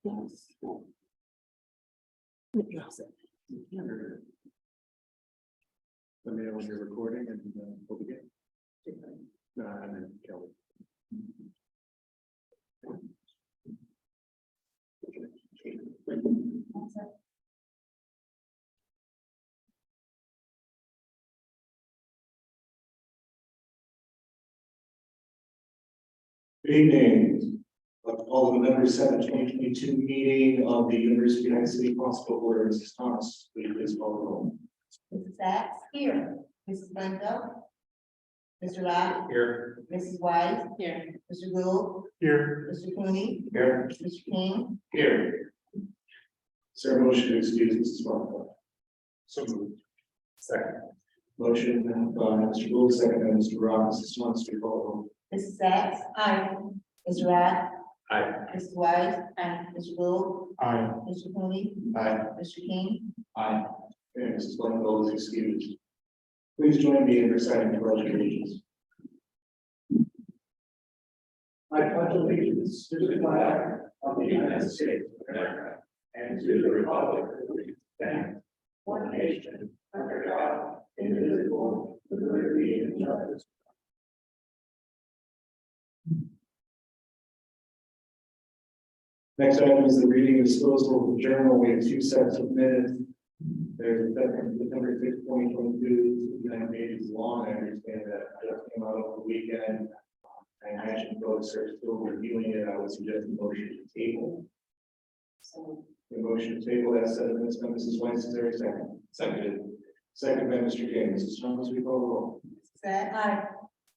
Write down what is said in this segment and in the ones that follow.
Yes. Yes. Let me know when you're recording and we'll begin. And then Kelly. Good evening. All of the November 7th, 2022 meeting of the University of United City Hospital Board. Mrs. Thomas, please call the roll. Mrs. Sacks? Here. Mrs. Blanco? Mr. Rock? Here. Mrs. Wise? Here. Mr. Gould? Here. Mr. Cooney? Here. Mr. King? Here. Is there a motion to excuse Mrs. Blanco? So moved. Second. Motion by Mr. Gould, second by Mr. Rock. Mrs. Thomas, please call the roll. Mrs. Sacks? Aye. Mr. Rock? Aye. Mrs. Wise? Aye. Mr. Gould? Aye. Mr. Cooney? Aye. Mr. King? Aye. And Mrs. Blanco is excused. Please join me in reciting the pledge of allegiance. I pledge allegiance to the flag of the United States of America and to the republic for which it stands, one nation, under God, indivisible, with liberty and justice. Next item is the reading and disposal of the journal. We have two sets of minutes. There's a second, September 6th, 2022, 9 pages long. I understand that just came out over the weekend. I imagine folks are still reviewing it. I would suggest a motion to table. So, The motion to table that set of minutes by Mrs. Weiss, is there a second? Seconded. Second by Mr. King. Mrs. Thomas, we call the roll. Mrs. Sacks? Aye.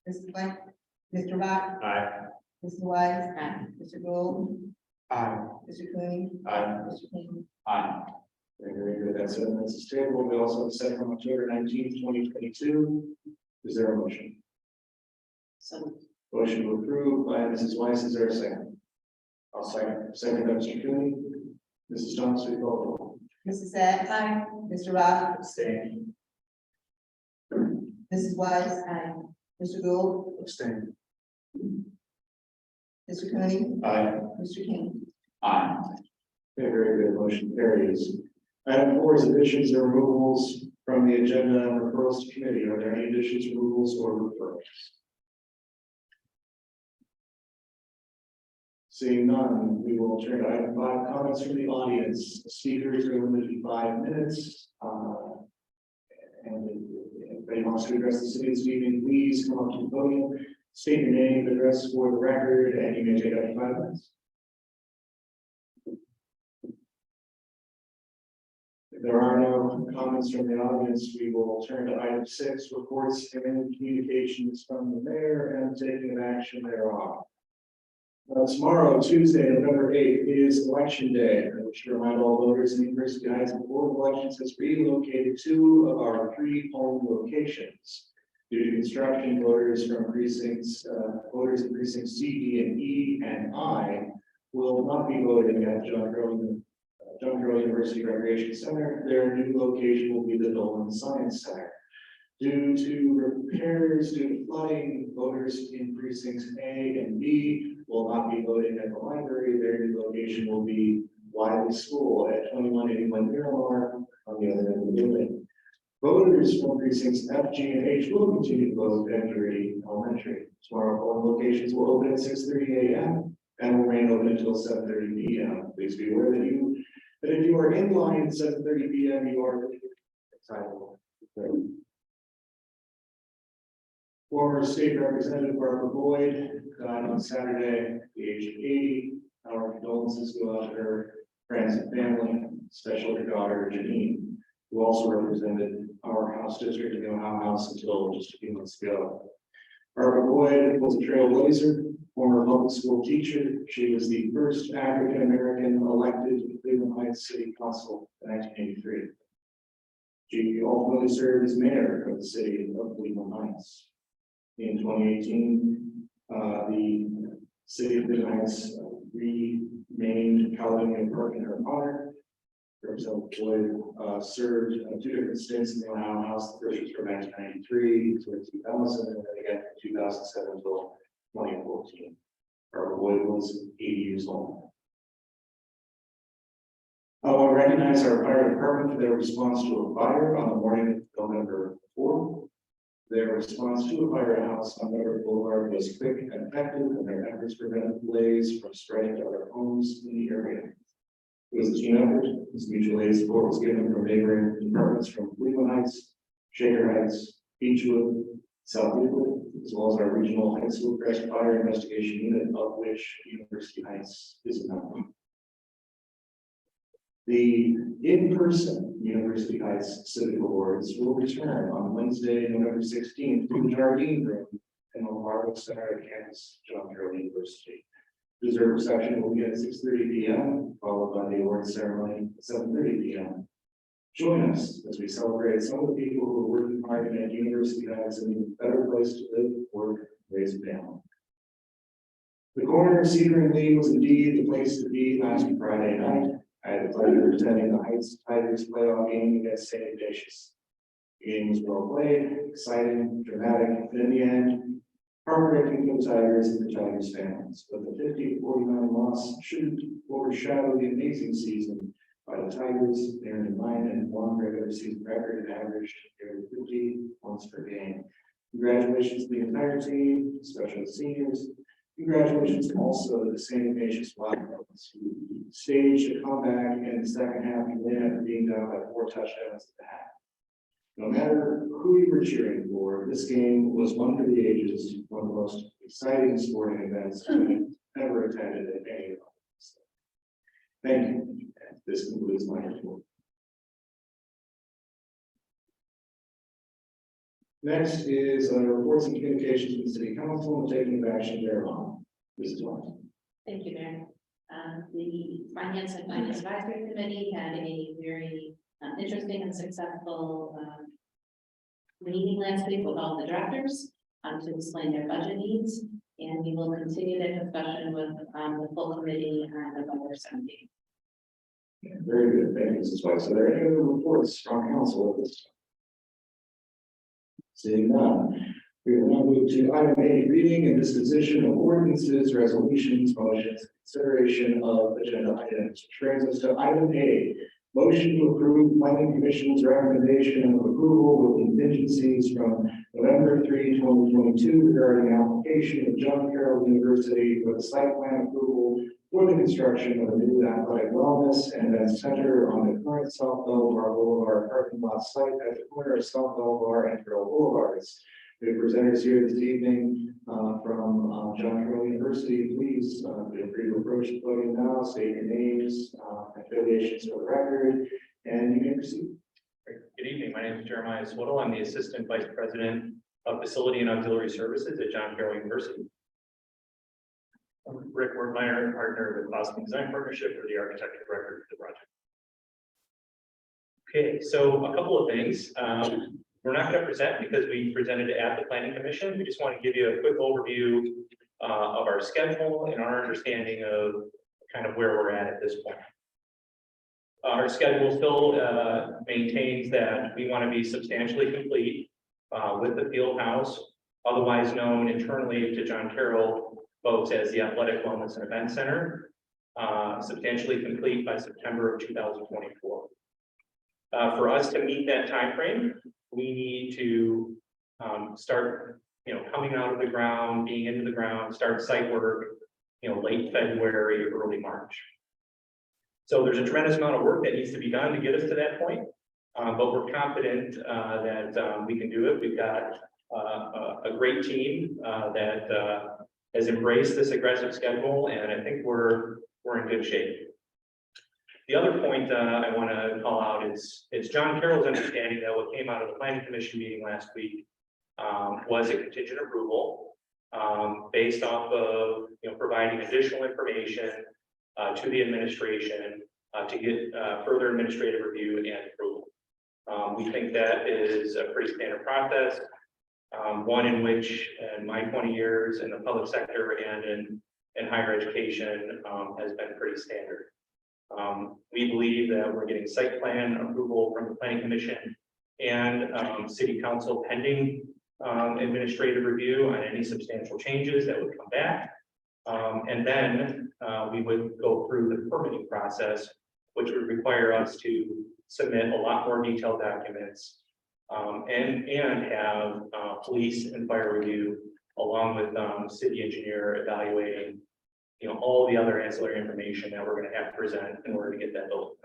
Mrs. Blanco? Mr. Rock? Aye. Mrs. Wise? Aye. Mr. Gould? Aye. Mr. Cooney? Aye. Mr. King? Aye. Very good. That set of minutes is tabled. We also have a set from October 19th, 2022. Is there a motion? So, Motion to approve by Mrs. Weiss, is there a second? I'll second. Second by Mr. Cooney. Mrs. Thomas, we call the roll. Mrs. Sacks? Aye. Mr. Rock? Abstain. Mrs. Wise? Aye. Mr. Gould? Abstain. Mr. Cooney? Aye. Mr. King? Aye. Okay, very good. Motion carries. Item 4 is additions or removals from the agenda and referrals to committee. Are there any additions, removals, or referrals? Seeing none, we will turn to item 5, comments from the audience. Speakers are limited to 5 minutes. And if anybody wants to address the city this evening, please come up to the podium, state your name, address for the record, and you may take up to 5 minutes. If there are no comments from the audience, we will turn to item 6, reports and communications from the mayor and taking of action thereof. Tomorrow, Tuesday, November 8th, is election day. I wish to remind all voters in the University of High School Board of Elections has relocated 2 of our 3 polling locations. Due to construction, voters in precincts C, D, and E, and I will not be voting at John Carroll University Recreation Center. Their new location will be the Dolan Science Center. Due to repairs, due to flooding, voters in precincts A and B will not be voting at the library. Their new location will be Wiley School at 2181 Miramar on the other end of the building. Voters from precincts F, G, and H will continue to vote at Drury Elementary. Tomorrow, polling locations will open at 6:30 a.m. and will remain open until 7:30 p.m. Please be aware that if you are in line at 7:30 p.m., you are entitled. Former state representative Barbara Boyd died on Saturday at the age of 80. Our condolences go out to her friends and family, especially her daughter Janine, who also represented our House district in the Ohio House until just a few months ago. Barbara Boyd was a trailblazer, former public school teacher. She was the first African American elected to Cleveland Heights City Council in 1983. She ultimately served as mayor of the city of Cleveland Heights. In 2018, the city of Cleveland Heights renamed Caledonia Park in her honor. Representative Boyd served 2 different stints in the Ohio House. The first was from 1993 to 2000, and then again from 2007 until 2014. Barbara Boyd was 80 years old. I want to recognize our fire department for their response to a fire on the morning of November 4th. Their response to a fire at a house on November Boulevard was quick and effective, and their efforts prevented the blaze from spreading to other homes in the area. It was a team effort. This mutual aid support was given from neighboring departments from Cleveland Heights, Shaker Heights, Beechwood, South Euclid, as well as our regional high school crash fire investigation unit, of which University Heights is a member. The in-person University Heights Civic Awards will return on Wednesday, November 16th, to the Jardine Room in the Marble Center at campus, John Carroll University. Dessert reception will be at 6:30 p.m., followed by the awards ceremony at 7:30 p.m. Join us as we celebrate some of the people who are working hard to make University Heights a better place to live, work, raise a family. The corner of Cedar and Lee was indeed the place to be last Friday night. I had the pleasure of attending the Heights Tigers playoff game against St. Ignatius. The game was well played, exciting, dramatic, and in the end, heartbreaking for the Tigers and the Tigers fans. But the 50-49 loss shouldn't overshadow the amazing season by the Tigers. They earned a 9-1 regular season record and averaged nearly 50 points per game. Congratulations to the entire team, especially the seniors. Congratulations also to the St. Ignatius Wildcats, who staged a comeback in the second half and win after being down by 4 touchdowns at the half. No matter who you were cheering for, this game was one for the ages, one of the most exciting sporting events I've ever attended at any of them. Thank you. And this concludes my report. Next is reports and communications from the City Council and taking of action thereon. Mrs. Wong. Thank you, Mayor. The Finance and Finance Advisory Committee had a very interesting and successful meeting last week with all the directors to explain their budget needs. And we will continue that discussion with the full committee on November 17th. Very good. Thank you, Mrs. Weiss. Are there any other reports from council at this time? Seeing none, we will now move to item A, reading and disposition of ordinances, resolutions, motions, consideration of agenda items, which brings us to item A, motion to approve planning commission's recommendation of approval with contingencies from November 3, 2022 regarding application of John Carroll University for the site plan approval for the construction of a new athletic wellness and event center on the current South Belvoir Boulevard parking lot site at the corner of South Belvoir and Carroll Boulevards. The presenters here this evening from John Carroll University, please feel free to approach the podium now, state your names, affiliations for the record, and you can proceed. Good evening. My name is Jeremiah Swiddle. I'm the Assistant Vice President of Facility and Auxiliary Services at John Carroll University. I'm Rick Wertmeyer, partner with Boston Design Partnership for the architect of record for the project. Okay, so a couple of things. We're not going to present because we presented at the Planning Commission. We just want to give you a quick overview of our schedule and our understanding of kind of where we're at this point. Our schedule still maintains that we want to be substantially complete with the field house, otherwise known internally to John Carroll folks as the Athletic Wellness and Event Center, substantially complete by September of 2024. For us to meet that time frame, we need to start, coming out of the ground, being into the ground, start site work, late February, early March. So there's a tremendous amount of work that needs to be done to get us to that point, but we're confident that we can do it. We've got a great team that has embraced this aggressive schedule, and I think we're in good shape. The other point I want to call out is it's John Carroll's understanding that what came out of the Planning Commission meeting last week was a contingent approval based off of providing additional information to the administration to get further administrative review and approval. We think that is a pretty standard process, one in which in my 20 years in the public sector and in higher education has been pretty standard. We believe that we're getting site plan approval from the Planning Commission and City Council pending administrative review on any substantial changes that would come back. And then we would go through the permitting process which would require us to submit a lot more detailed documents. And have police and fire review along with city engineer evaluating, all the other ancillary information that we're going to have to present in order to get that built.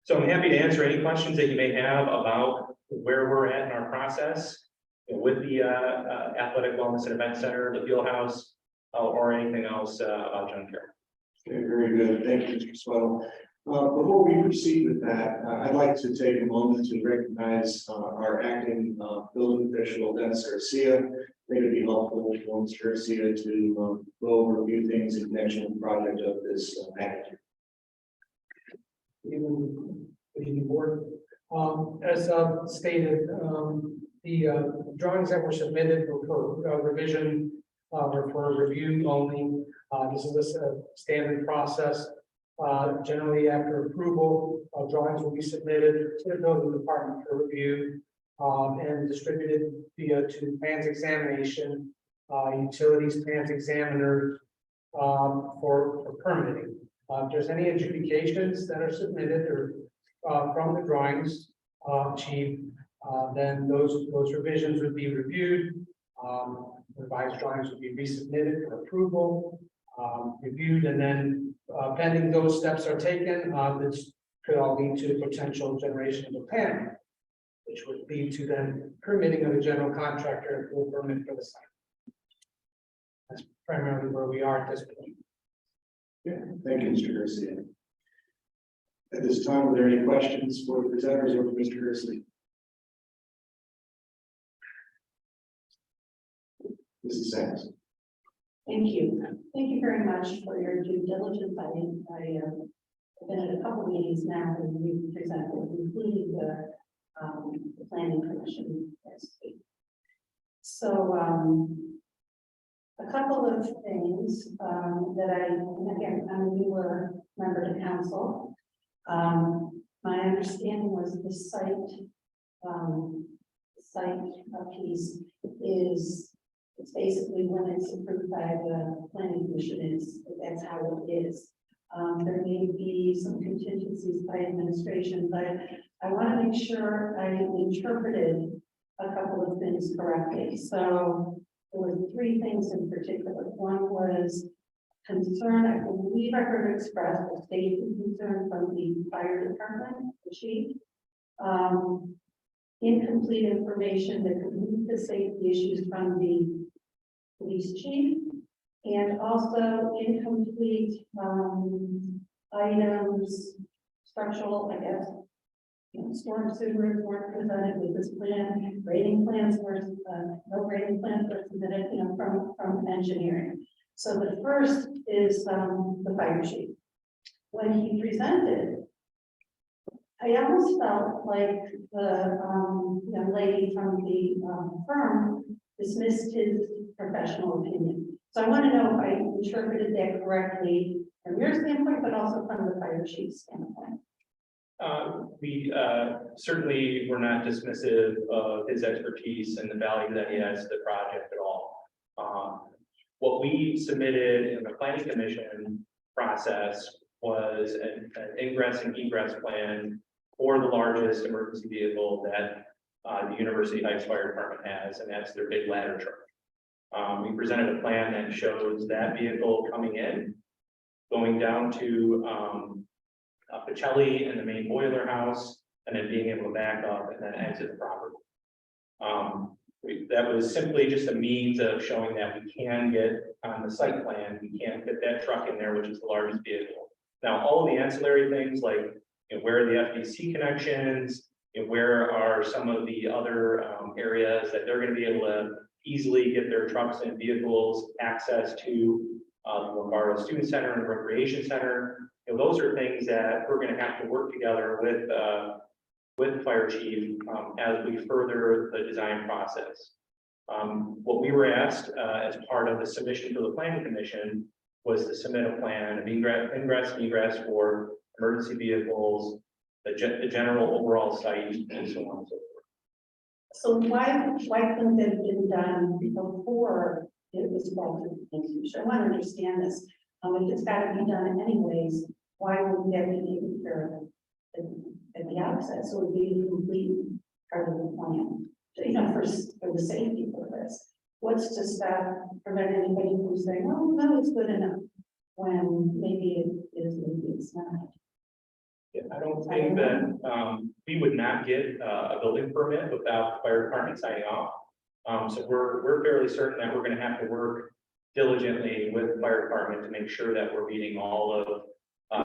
So I'm happy to answer any questions that you may have about where we're at in our process with the Athletic Wellness and Event Center, the field house, or anything else about John Carroll. Okay, very good. Thank you, Mr. Swell. Before we proceed with that, I'd like to take a moment to recognize our acting building official, Dennis Garcia. I think it'd be helpful for Mr. Garcia to go over a few things in connection with the project of this magnitude. Good evening, board. As stated, the drawings that were submitted were for revision, or for review only. This is a standard process. Generally, after approval, drawings will be submitted to the building department for review and distributed to plans examination, utilities plans examiner for permitting. If there's any adjudications that are submitted or from the drawings, chief, then those revisions would be reviewed. Revised drawings would be resubmitted for approval, reviewed, and then pending those steps are taken, this could all lead to potential generation of a plan, which would lead to then permitting of a general contractor for permit for the site. That's primarily where we are at this point. Yeah, thank you, Mr. Garcia. At this time, are there any questions for the presenters or for Mr. Garcia? Mrs. Sands. Thank you. Thank you very much for your due diligence. I've been at a couple meetings now and you presented, including the planning commission last week. So a couple of things that and again, I'm a newer member to council. My understanding was the site piece is. It's basically when it's approved by the planning commission, that's how it is. There may be some contingencies by administration, but I want to make sure I interpreted a couple of things correctly. So there were three things in particular. One was concern, I believe I heard expressed a safety concern from the fire department, the chief. Incomplete information that could lead to safety issues from the police chief, and also incomplete items, structural, I guess. Storm sewers weren't presented with this plan. Grading plans were no grading plans were submitted, from engineering. So the first is the fire chief. When he presented, I almost felt like the young lady from the firm dismissed his professional opinion. So I want to know if I interpreted that correctly from your standpoint, but also from the fire chief's standpoint. We certainly were not dismissive of his expertise and the value that he has to the project at all. What we submitted in the planning commission process was an ingress and egress plan for the largest emergency vehicle that the University Heights Fire Department has, and that's their big ladder truck. We presented a plan that shows that vehicle coming in, going down to Pacelli and the main boiler house, and then being able to back up and then exit the property. That was simply just a means of showing that we can get on the site plan, we can fit that truck in there, which is the largest vehicle. Now, all of the ancillary things like where are the FDC connections, where are some of the other areas that they're going to be able to easily get their trucks and vehicles access to the Lombardo Student Center and Recreation Center. Those are things that we're going to have to work together with the fire chief as we further the design process. What we were asked as part of the submission to the planning commission was to submit a plan of ingress and egress for emergency vehicles, the general overall site, and so on and so forth. So why couldn't it have been done before it was brought to the commission? I want to understand this. If it's got to be done anyways, why wouldn't that be taken care of at the outset? So it would be a complete part of the plan, for the safety purpose. What's to prevent anybody from saying, oh, no, it's good enough, when maybe it is, maybe it's not. Yeah, I don't think that, we would not get a building permit without the fire department signing off. So we're fairly certain that we're gonna have to work diligently with the fire department to make sure that we're meeting all of,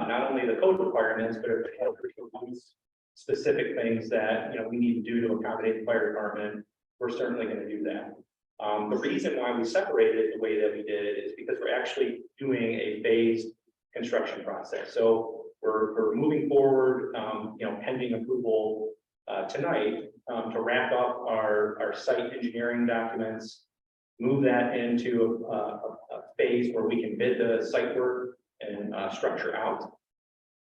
not only the code requirements, but specific things that, we need to do to accommodate the fire department. We're certainly gonna do that. The reason why we separated it the way that we did is because we're actually doing a phased construction process. So we're moving forward, pending approval tonight, to wrap up our site engineering documents, move that into a phase where we can bid the site work and structure out,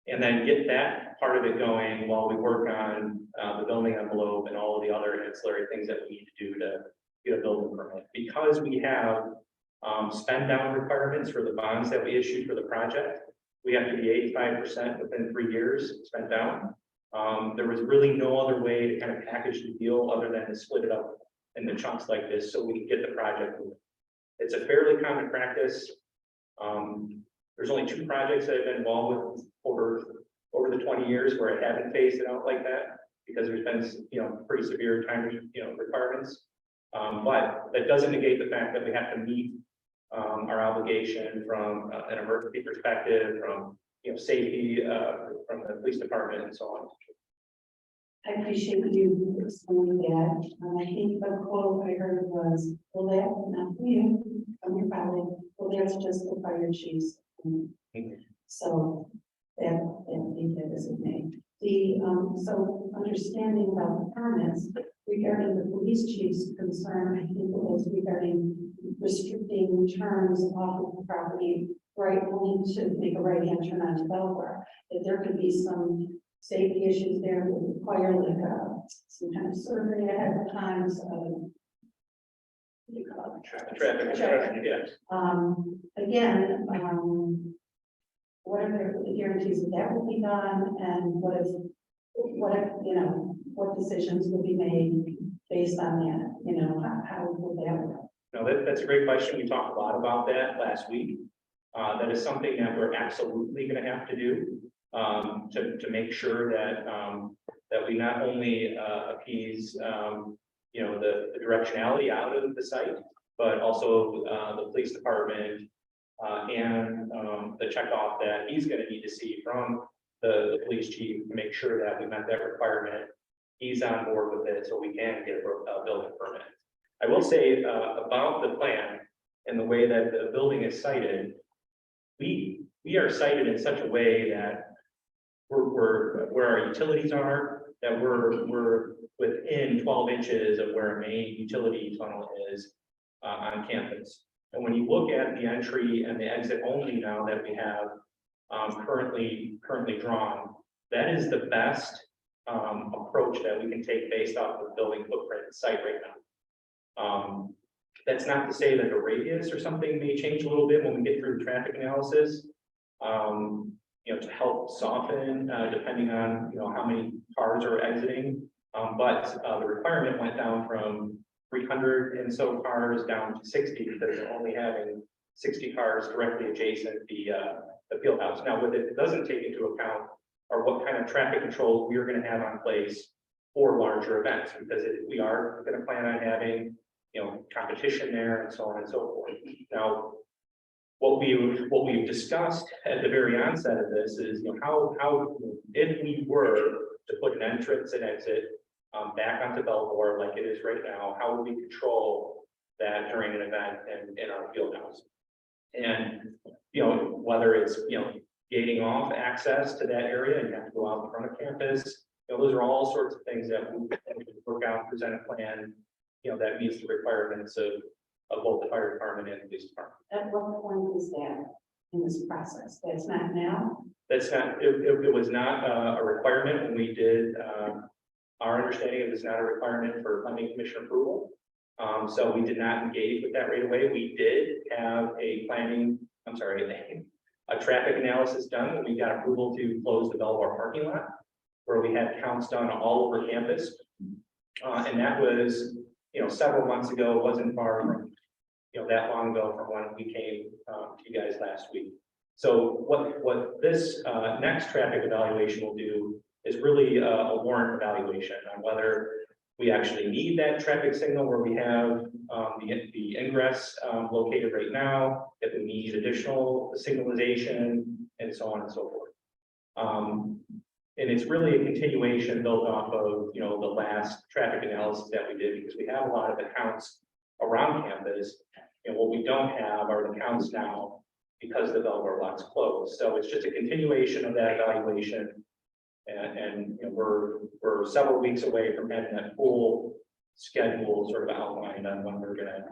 and then get that part of it going while we work on the building envelope and all of the other ancillary things that we need to do to get a building permit. Because we have spend down requirements for the bonds that we issued for the project, we have to be 85% within 3 years spent down. There was really no other way to kind of package the deal other than to split it up into chunks like this so we can get the project moving. It's a fairly common practice. There's only 2 projects that I've been involved with over the 20 years where I haven't phased it out like that, because there's been pretty severe time requirements. But that doesn't negate the fact that we have to meet our obligation from an emergency perspective, from safety, from the police department and so on. I appreciate you explaining that. I think the quote I heard was, well, that, not you, from your colleague, well, that's just the fire chief's. So that is made. So understanding about the permits regarding the police chief's concern, I think it was regarding restricting turns off of the property, right, only to make a right-hand turn on developer. That there could be some safety issues there that require like some kind of survey ahead of time. So, what do you call it? Traffic, yeah. Again, what are the guarantees that that will be done, and what decisions will be made based on that? How will that work? No, that's a great question. We talked a lot about that last week. That is something that we're absolutely going to have to do to make sure that that we not only appease the directionality out of the site, but also the police department and the checkoff that he's going to need to see from the police chief to make sure that we met that requirement. He's on board with it, so we can get a building permit. I will say about the plan and the way that the building is sited, we are sited in such a way that we're where our utilities are, that we're within 12 inches of where a main utility tunnel is on campus. And when you look at the entry and the exit only now that we have currently drawn, that is the best approach that we can take based off of the building footprint site right now. That's not to say that the radius or something may change a little bit when we get through the traffic analysis, to help soften depending on how many cars are exiting. But the requirement went down from 300 and so cars down to 60 because they're only having 60 cars directly adjacent the field house. Now, what it doesn't take into account are what kind of traffic controls we are going to have on place for larger events, because we are going to plan on having competition there and so on and so forth. Now, what we've discussed at the very onset of this is how if we were to put an entrance and exit back onto Belvoir like it is right now, how would we control that during an event in our field house? And whether it's gating off access to that area and you have to go out in front of campus, those are all sorts of things that we work out, present a plan that meets the requirements of both the fire department and the police department. At what point is that in this process? That's not now? That's not, it was not a requirement when we did, our understanding it was not a requirement for planning commission approval. So we did not engage with that right away. We did have a a traffic analysis done when we got approval to close the Belvoir parking lot, where we had counts done all over campus. And that was, several months ago. It wasn't far from, that long ago from when we came to you guys last week. So what this next traffic evaluation will do is really a warrant evaluation on whether we actually need that traffic signal where we have the ingress located right now, if we need additional signalization, and so on and so forth. And it's really a continuation built off of, the last traffic analysis that we did, because we have a lot of accounts around campus. And what we don't have are the counts now because the Belvoir lot's closed. So it's just a continuation of that evaluation. And we're several weeks away from having that full schedule sort of outlined on when we're gonna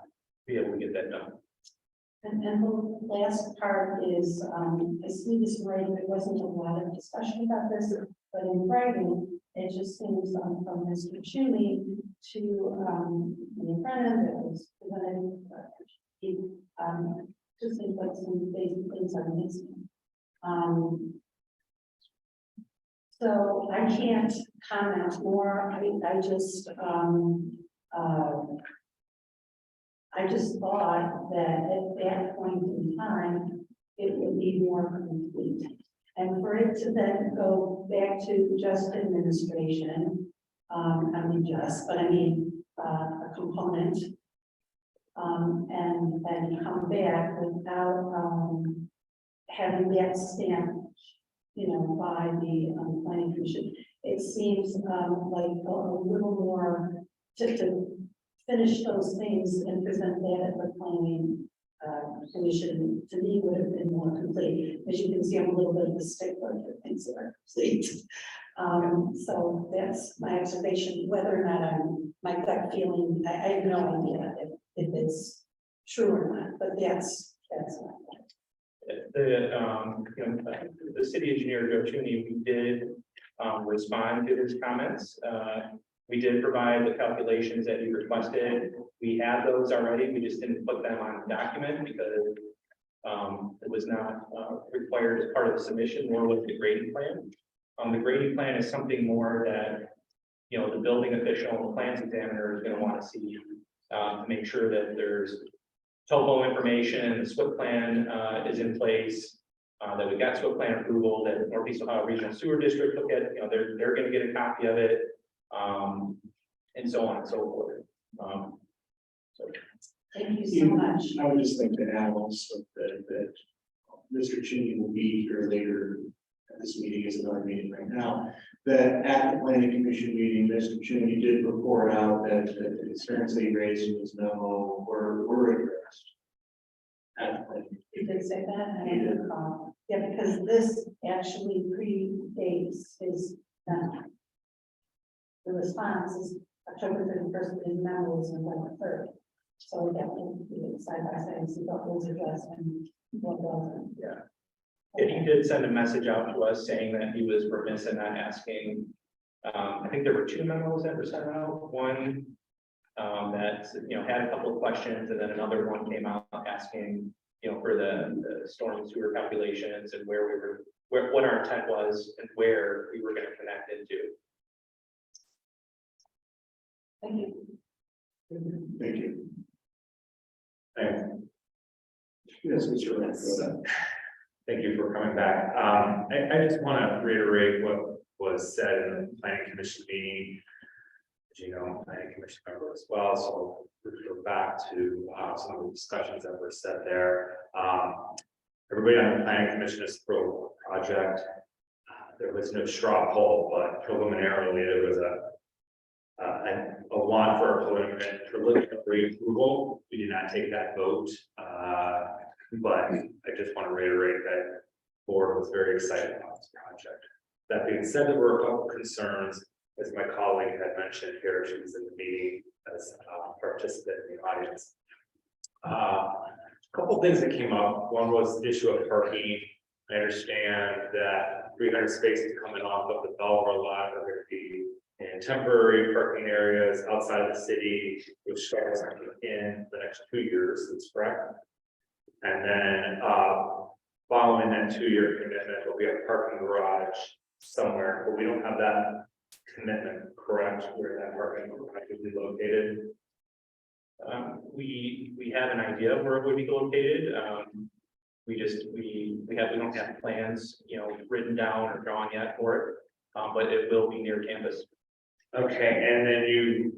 be able to get that done. And the last part is, I see this writing, there wasn't a lot of discussion about this, but in writing, it just seems from Mr. Cheney to, the friend that was presented, he, just seems like some basic things are missing. So I can't comment more. I just thought that at that point in time, it would be more complete. And for it to then go back to just administration, a component, and then come back without having that stamp, by the planning commission. It seems like a little more to finish those things and present that at the planning commission, to me, would have been more complete. As you can see, I'm a little bit of a stickler for things that are complete. So that's my observation. Whether or not my gut feeling, I have no idea if it's true or not, but that's not. The city engineer, Joe Cheney, we did respond to his comments. We did provide the calculations that he requested. We had those already. We just didn't put them on the document because it was not required as part of the submission, nor was the grading plan. The grading plan is something more that, the building official, the plans examiner is going to want to see to make sure that there's topo information, the SWIP plan is in place, that we got SWIP plan approval, that Northeast Ohio Regional Sewer District look at, they're going to get a copy of it, and so on and so forth. Thank you so much. I would just like to add also that Mr. Cheney will be here later. This meeting is another meeting right now, that at the planning commission meeting, Mr. Cheney did report out that the concerns that he raised in his memo were addressed. At the planning. You did say that, I didn't recall. Yeah, because this actually predates his, the response is October 31st, his memo is November 3rd. So we have to be side by side and see what was addressed and what wasn't. Yeah. And he did send a message out to us saying that he was remiss in not asking. I think there were 2 memos that were sent out. One that had a couple of questions, and then another one came out asking for the storm and sewer calculations and what our intent was and where we were going to connect into. Thank you. Thank you. Yes, Mr. Ryan. Thank you for coming back. I just want to reiterate what was said in the planning commission meeting. As you know, I'm a planning commission member as well, so we'll go back to some of the discussions that were said there. Everybody on the planning commission is pro project. There was no straw poll, but preliminarily there was a want for a preliminary approval. We did not take that vote. But I just want to reiterate that the board was very excited about this project. That being said, there were a couple of concerns, as my colleague had mentioned here. She was in the meeting as a participant in the audience. A couple of things that came up. One was the issue of parking. I understand that 300 spaces coming off of the Belvoir lot are going to be in temporary parking areas outside of the city, which starts in the next 2 years. That's correct. And then following that 2-year commitment, there'll be a parking garage somewhere, but we don't have that commitment, correct, where that parking garage would be located. We have an idea where it would be located. We don't have plans, written down or drawn yet for it, but it will be near campus. Okay, and then you,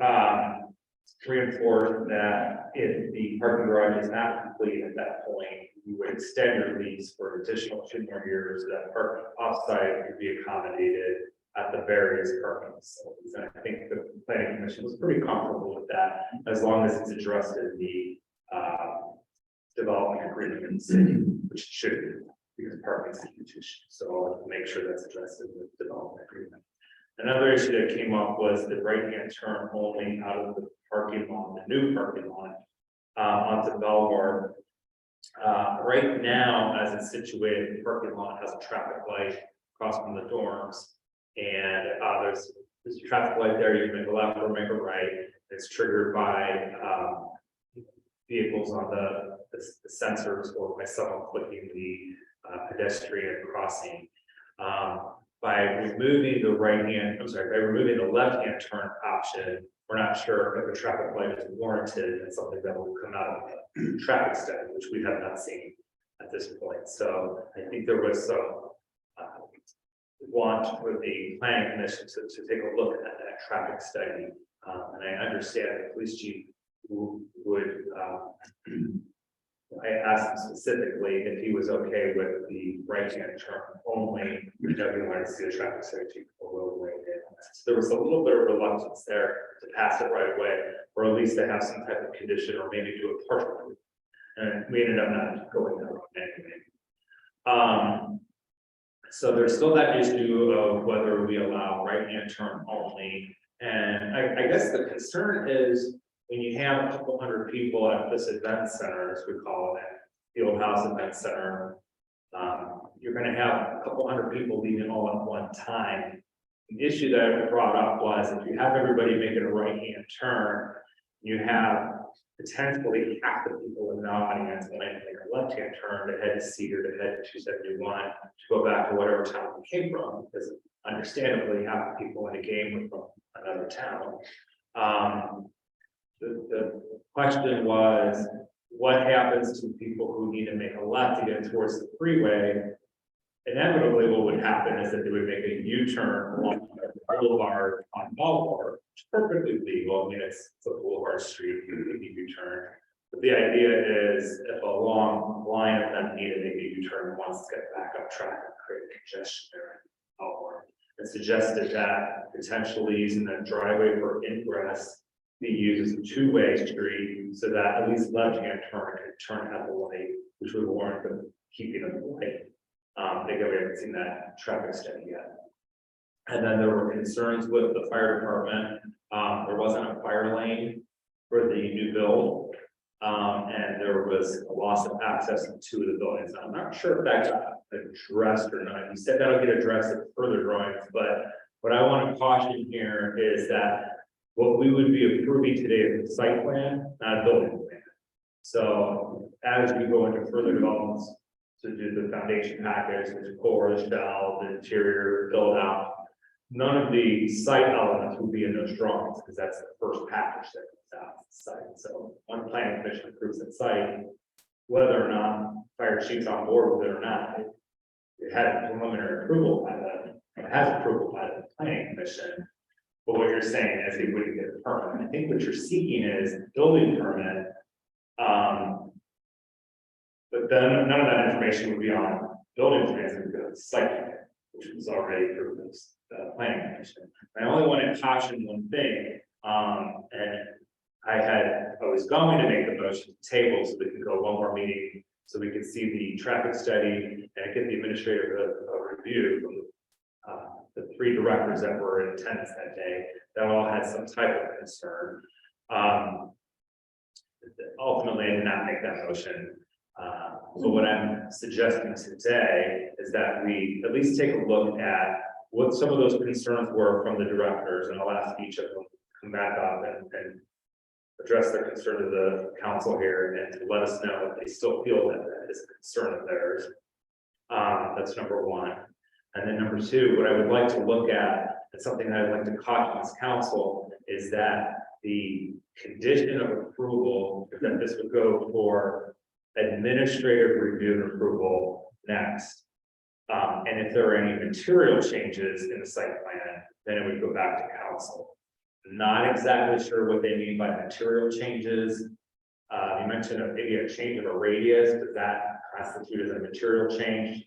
reinforce that if the parking garage is not complete at that point, you would extend your lease for an additional 2 more years, that parking offsite could be accommodated at the various parking facilities. And I think the planning commission was pretty comfortable with that, as long as it's addressed in the, development agreement in the city, which it should be, because parking is a huge issue. So I'll make sure that's addressed in the development agreement. Another issue that came up was the right-hand turn only out of the parking lot, the new parking lot, onto Belvoir. Right now, as it's situated, the parking lot has a traffic light across from the dorms. And there's a traffic light there, you can make a left or make a right. It's triggered by vehicles on the sensors or by someone clicking the pedestrian crossing. By removing the removing the left-hand turn option, we're not sure if a traffic light is warranted and something that will come out of the traffic study, which we have not seen at this point. So I think there was some want for the planning commission to take a look at that traffic study. And I understand the police chief would, I asked him specifically if he was okay with the right-hand turn only. We definitely wanted to see the traffic study a little way. So there was a little bit of reluctance there to pass it right away, or at least to have some type of condition, or maybe do it partially. And we ended up not going that route anyway. So there's still that issue of whether we allow right-hand turn only. And I guess the concern is when you have a couple hundred people at this event center, as we call it, Field House Event Center, you're going to have a couple hundred people leaving all at one time. The issue that I brought up was if you have everybody making a right-hand turn, you have potentially half the people in the audience wanting to make a left-hand turn to head to Cedar, to head to 271, to go back to whatever town we came from, because understandably half the people in the game were from another town. The question was, what happens to people who need to make a left to get towards the freeway? Inevitably, what would happen is that they would make a U-turn along the boulevard on Baltimore, which is perfectly legal. I mean, it's a boulevard street, you can make a U-turn. But the idea is if a long line of them need to make a U-turn, wants to get back up traffic, create congestion there in Baltimore. It suggested that potentially using the driveway for ingress be used as a two-way street, so that at least left-hand turn can turn at the light, which would warrant the keeping of the light. Again, we haven't seen that traffic study yet. And then there were concerns with the fire department. There wasn't a fire lane for the new build. And there was a loss of access to 2 of the buildings. I'm not sure if that got addressed or not. You said that'll get addressed in further drawings, but what I want to caution here is that what we would be approving today is the site plan, not a building plan. So as we go into further developments to do the foundation package, the core, the shell, the interior build out, none of the site elements will be in those drawings because that's the first package that comes out of the site. So when planning commission approves that site, whether or not fire chief's on board with it or not, it had preliminary approval by it has approval by the planning commission. But what you're saying is they wouldn't get a permit. I think what you're seeking is building permit. But then none of that information would be on building plans, it would go to site plan, which was already approved as the planning commission. I only want to caution one thing, and I was going to make the motion to table so we could go one more meeting, so we could see the traffic study and get the administrative review from the 3 directors that were in attendance that day, that all had some type of concern. Ultimately, I did not make that motion. So what I'm suggesting today is that we at least take a look at what some of those concerns were from the directors, and I'll ask each of them to come back up and address their concern to the council here and to let us know if they still feel that that is a concern of theirs. That's number one. And then number two, what I would like to look at, and something that I'd like to caution this council, is that the condition of approval, that this would go for administrative review and approval next. And if there are any material changes in the site plan, then it would go back to council. Not exactly sure what they mean by material changes. You mentioned maybe a change of a radius, does that constitute as a material change?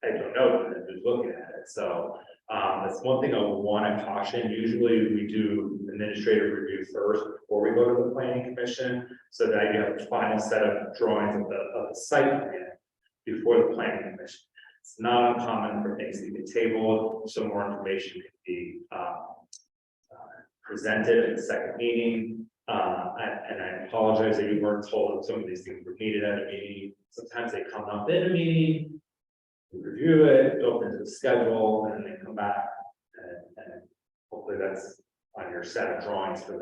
I don't know, because I'm just looking at it, so, that's one thing I want to caution. Usually we do administrative review first before we go to the planning commission, so that you have the final set of drawings of the site plan before the planning commission. It's not uncommon for things to get tabled, so more information can be presented at the second meeting. And I apologize that you weren't told that some of these things were needed at a meeting. Sometimes they come up in a meeting, we review it, go into the schedule, and then they come back. And hopefully that's on your set of drawings for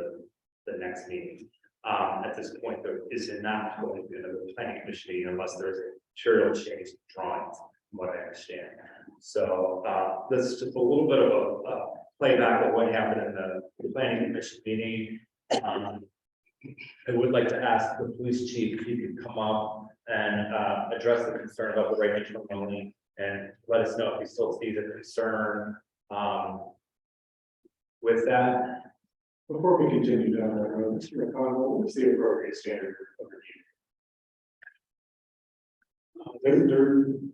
the next meeting. At this point, there is not going to be another planning commission meeting unless there's a material change in drawings, from what I understand. So this is just a little bit of a playback of what happened in the planning commission meeting. I would like to ask the police chief if he could come up and address the concern about the right hand only, and let us know if he still sees a concern with that. Before we continue down that road, Mr. McConnell, what's the appropriate standard of review?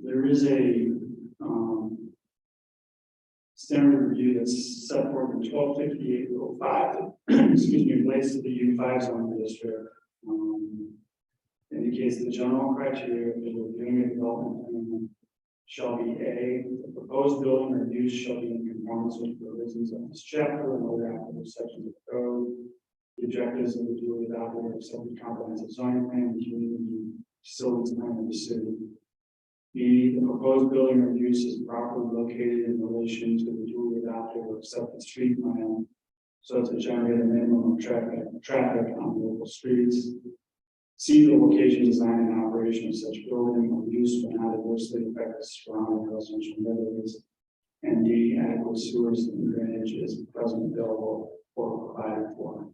There is a standard review that's set forth in 1258.05, excuse me, relates to the U5 zone district. Indicates the general criteria for reviewing a development plan shall be A, the proposed building or use shall be in conformance with the provisions of this chapter and other applicable sections of the code. The objectives of the duly adopted or accepted comprehensive zoning plan and community facilities plan of the city. B, the proposed building or use is properly located in relation to the duly adopted or accepted street plan, so as to generate a minimum of traffic on local streets. C, the location, design, and operation of such building or use will not adversely affect the surrounding residential neighborhoods. And D, adequate sewers and drainage is present, available, or provided for.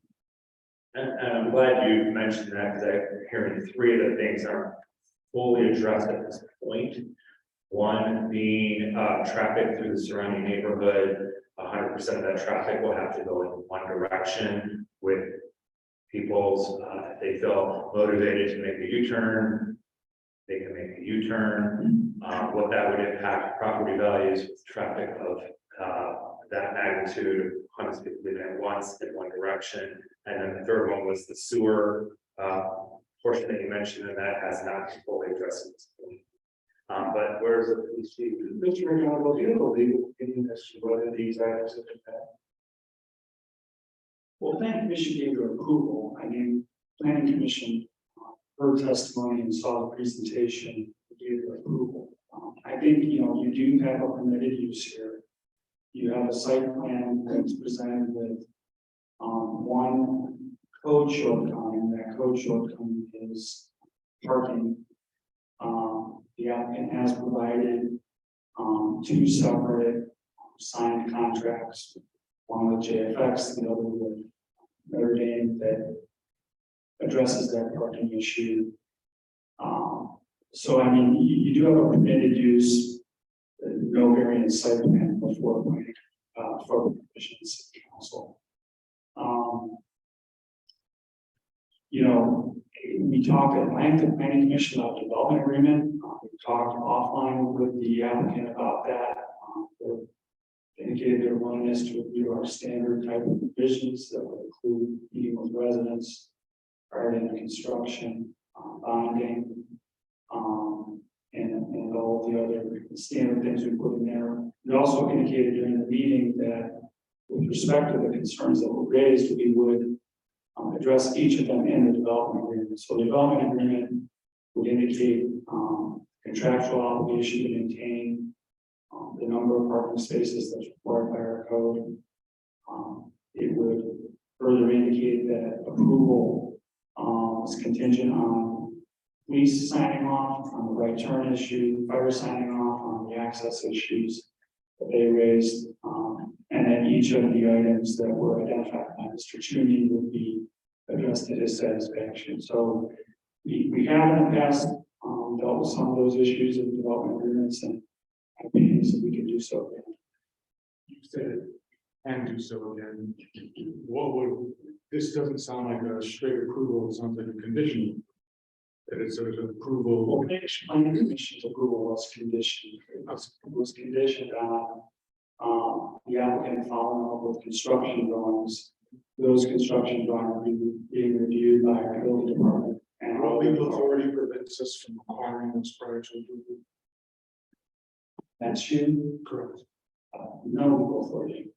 And I'm glad you mentioned that, because I'm hearing three of the things are fully addressed at this point. One being traffic through the surrounding neighborhood. 100% of that traffic will have to go in one direction, with people's, if they feel motivated to make a U-turn, they can make a U-turn. What that would impact property values with traffic of that magnitude, hundreds of people leaving at once in one direction. And then the third one was the sewer portion that you mentioned, and that has not been fully addressed at this point. But where's the police chief? Mr. McConnell, do you have a legal opinion as to whether these items have been passed? Well, planning commission gave their approval. I mean, planning commission heard testimony and saw the presentation, gave their approval. I think, you know, you do have a permitted use here. You have a site plan that's presented with one code shortcoming. That code shortcoming is parking. The applicant has provided two separate signed contracts, one with JFX, the other with Notre Dame, that addresses that parking issue. So I mean, you do have a permitted use, no variance site plan before for the commission and city council. You know, we talked at length at planning commission about development agreement. We talked offline with the applicant about that. They indicated their willingness to review our standard type of provisions that would include meeting with residents prior to the construction, bonding, and all the other standard things we put in there. We also indicated during the meeting that with respect to the concerns that were raised, we would address each of them in the development agreement. So the development agreement would indicate contractual obligation to maintain the number of parking spaces that's required by our code. It would further indicate that approval is contingent on police signing off on the right turn issue, fire signing off on the access issues that they raised. And then each of the items that were identified by Mr. Tooney would be addressed to his satisfaction. So we have in the past, dealt with some of those issues of development agreements and opinions that we can do so again. You said it and do so again. What would, this doesn't sound like a straight approval, it sounds like a condition. That it's an approval. Well, the planning commission's approval was conditioned on the applicant following up with construction drawings. Those construction drawings being reviewed by our building department. And What legal authority prevents us from requiring this prior to approval? that's you, Correct. no legal authority.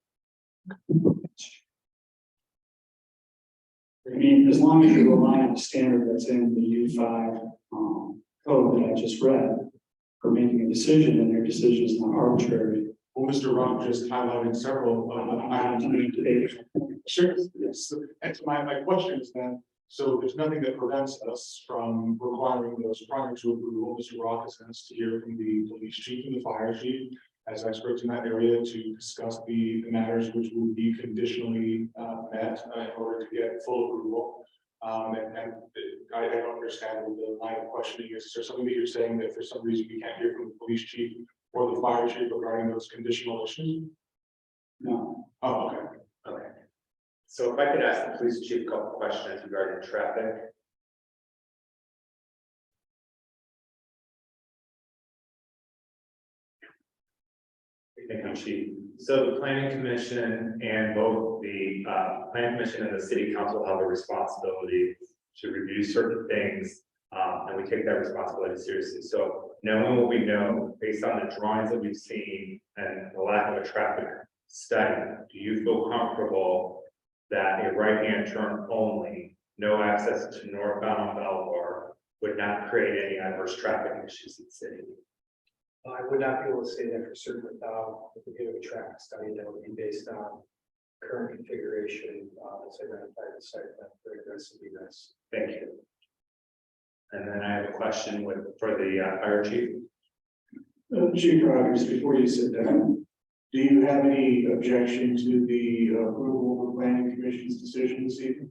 I mean, as long as you rely on the standard that's in the U5 code that I just read for making a decision, and your decision is not arbitrary. Well, Mr. Rock just highlighted several of the items. Sure, yes, and my question is then, so there's nothing that prevents us from requiring those prior to approval. Mr. Rock has asked to hear from the police chief and the fire chief as experts in that area to discuss the matters which will be conditionally met in order to get full approval. And I don't understand what the line of questioning is. Is there something that you're saying that for some reason we can't hear from the police chief or the fire chief regarding those conditional issues? No. Oh, okay. Okay. So if I could ask the police chief a couple questions regarding traffic. Thank you, Chief. So the planning commission and both the planning commission and the city council have a responsibility to review certain things. And we take that responsibility seriously. So knowing what we know, based on the drawings that we've seen and the lack of a traffic study, do you feel comfortable that a right-hand turn only, no access to northbound on Belvoir, would not create any adverse traffic issues in the city? I would not be able to say that for certain without a traffic study that would be based on current configuration, that's identified in the site plan for aggressive egress. Thank you. And then I have a question for the fire chief. Chief Rogers, before you sit down, do you have any objection to the approval of the planning commission's decision this evening?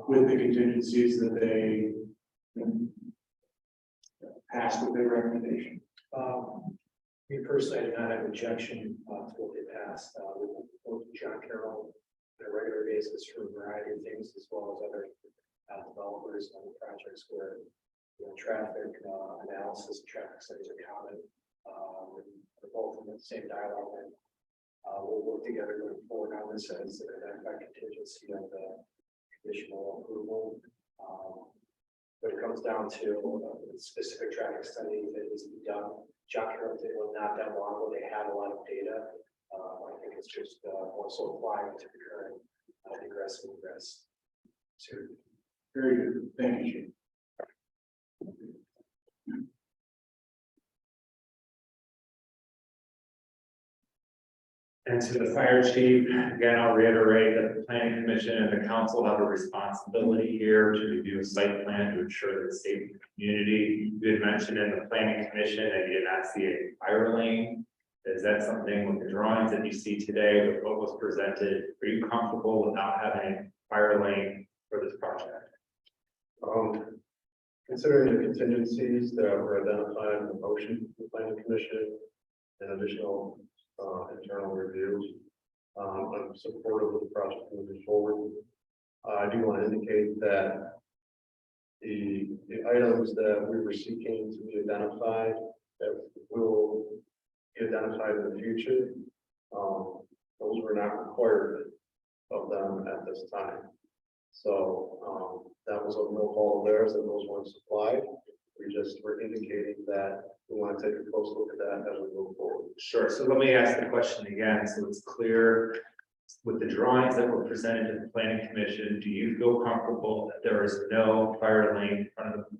With the contingencies that they passed with their recommendation? Me personally, I do not have objection to what they passed. We work with John Carroll on a regular basis for a variety of things, as well as other developers and other projects where traffic analysis and traffic studies are common. We're both in the same dialogue, and we'll work together going forward on this as an identified contingency of the conditional approval. When it comes down to a specific traffic study that needs to be done, John Carroll did one not that long ago. They have a lot of data. I think it's just also applying to the current aggressive egress. Very good. Thank you, Chief. And to the fire chief, again, I'll reiterate that the planning commission and the council have a responsibility here to review a site plan to ensure the safety of the community. You had mentioned in the planning commission that you did not see a fire lane. Is that something with the drawings that you see today with what was presented? Are you comfortable with not having a fire lane for this project? Considering the contingencies that were identified in the motion for the planning commission and additional internal reviews, I'm supportive of the project moving forward. I do want to indicate that the items that we were seeking to be identified that will be identified in the future, those were not required of them at this time. So that was a no fault of theirs that those weren't supplied. We just were indicating that we want to take a close look at that as we move forward. Sure. So let me ask the question again, so it's clear. With the drawings that were presented to the planning commission, do you feel comfortable that there is no fire lane in front of them?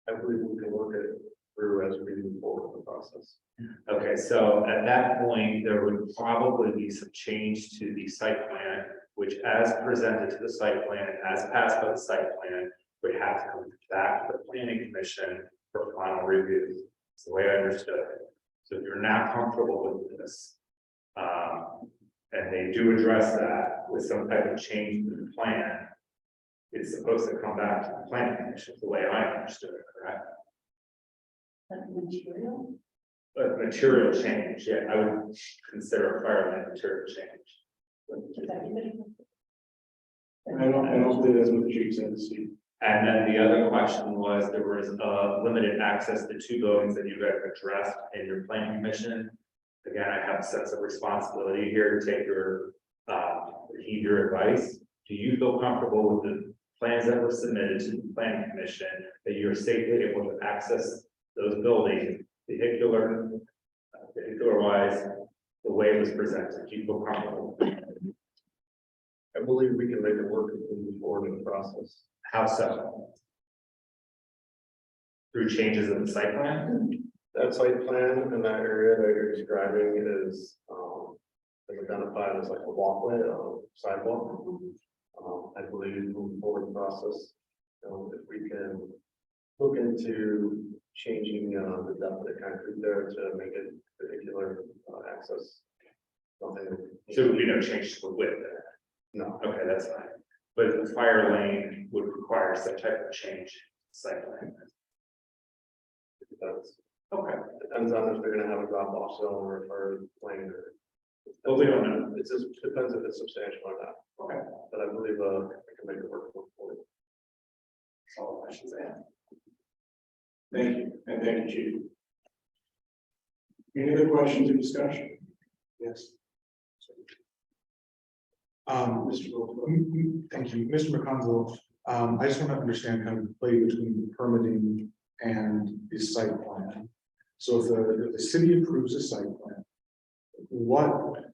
I believe we can work it through as we move forward in the process. Okay, so at that point, there would probably be some change to the site plan which as presented to the site plan, as passed by the site plan, would have to come back to the planning commission for final review. That's the way I understood it. So if you're not comfortable with this, and they do address that with some type of change to the plan, it's supposed to come back to the planning commission, the way I understood it, correct? Like material. But material change, yeah, I would consider a fire line material change. Is that good? I don't believe that's what the chief said, Steve. And then the other question was, there was limited access to 2 buildings that you guys addressed in your planning commission. Again, I have a sense of responsibility here to take your, heed your advice. Do you feel comfortable with the plans that were submitted to the planning commission, that you're safely able to access those buildings, vehicular wise, the way it was presented? Do you feel comfortable? I believe we can make it work if we move forward in the process. How so? Through changes in the site plan? That site plan in that area that you're describing is identified as like a walkway, sidewalk. I believe moving forward in the process, if we can look into changing the depth of the concrete there to make it particular access. Something. So there would be no change to the width there? No. Okay, that's fine. But the fire lane would require some type of change site plan. That's, Okay, depends on if they're gonna have a drop off zone or if our lane or. but we don't know. It just depends if it's substantial or not. Okay, But I believe I can make it work going forward. that's all the questions I have. Thank you, and thank you, chief. Any other questions or discussion? Yes. Mr. Goldberg. Thank you, Mr. McConville. I just want to understand kind of the play between the permitting and the site plan. So if the city approves a site plan, what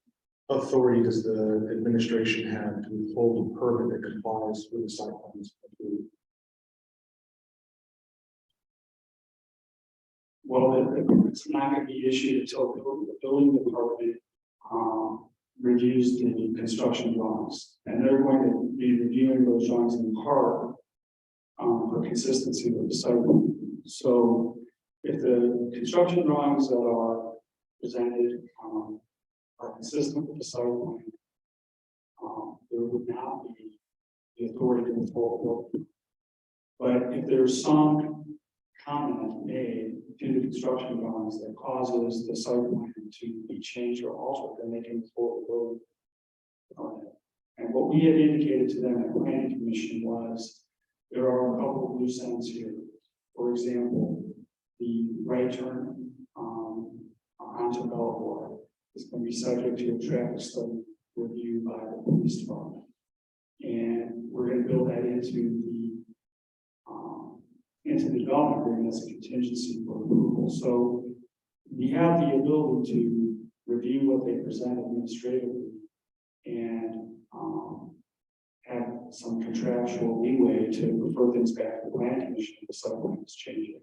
authority does the administration have to withhold a permit that complies with the site plans approved? Well, it's not going to be issued until the building department reviews the construction drawings. And they're going to be reviewing those drawings in part for consistency with the site. So if the construction drawings that are presented are consistent with the site plan, there would not be the authority to withhold. But if there's some comment made to the construction drawings that causes the site plan to be changed or altered, then they can withhold the building. And what we had indicated to them at the planning commission was there are a couple of loose ends here. For example, the right turn onto Belvoir is going to be subject to a traffic study review by the police department. And we're going to build that into the development agreement as a contingency for approval. So we have the ability to review what they present administratively and have some contractual leeway to refer things back to the planning commission if the site plan is changing.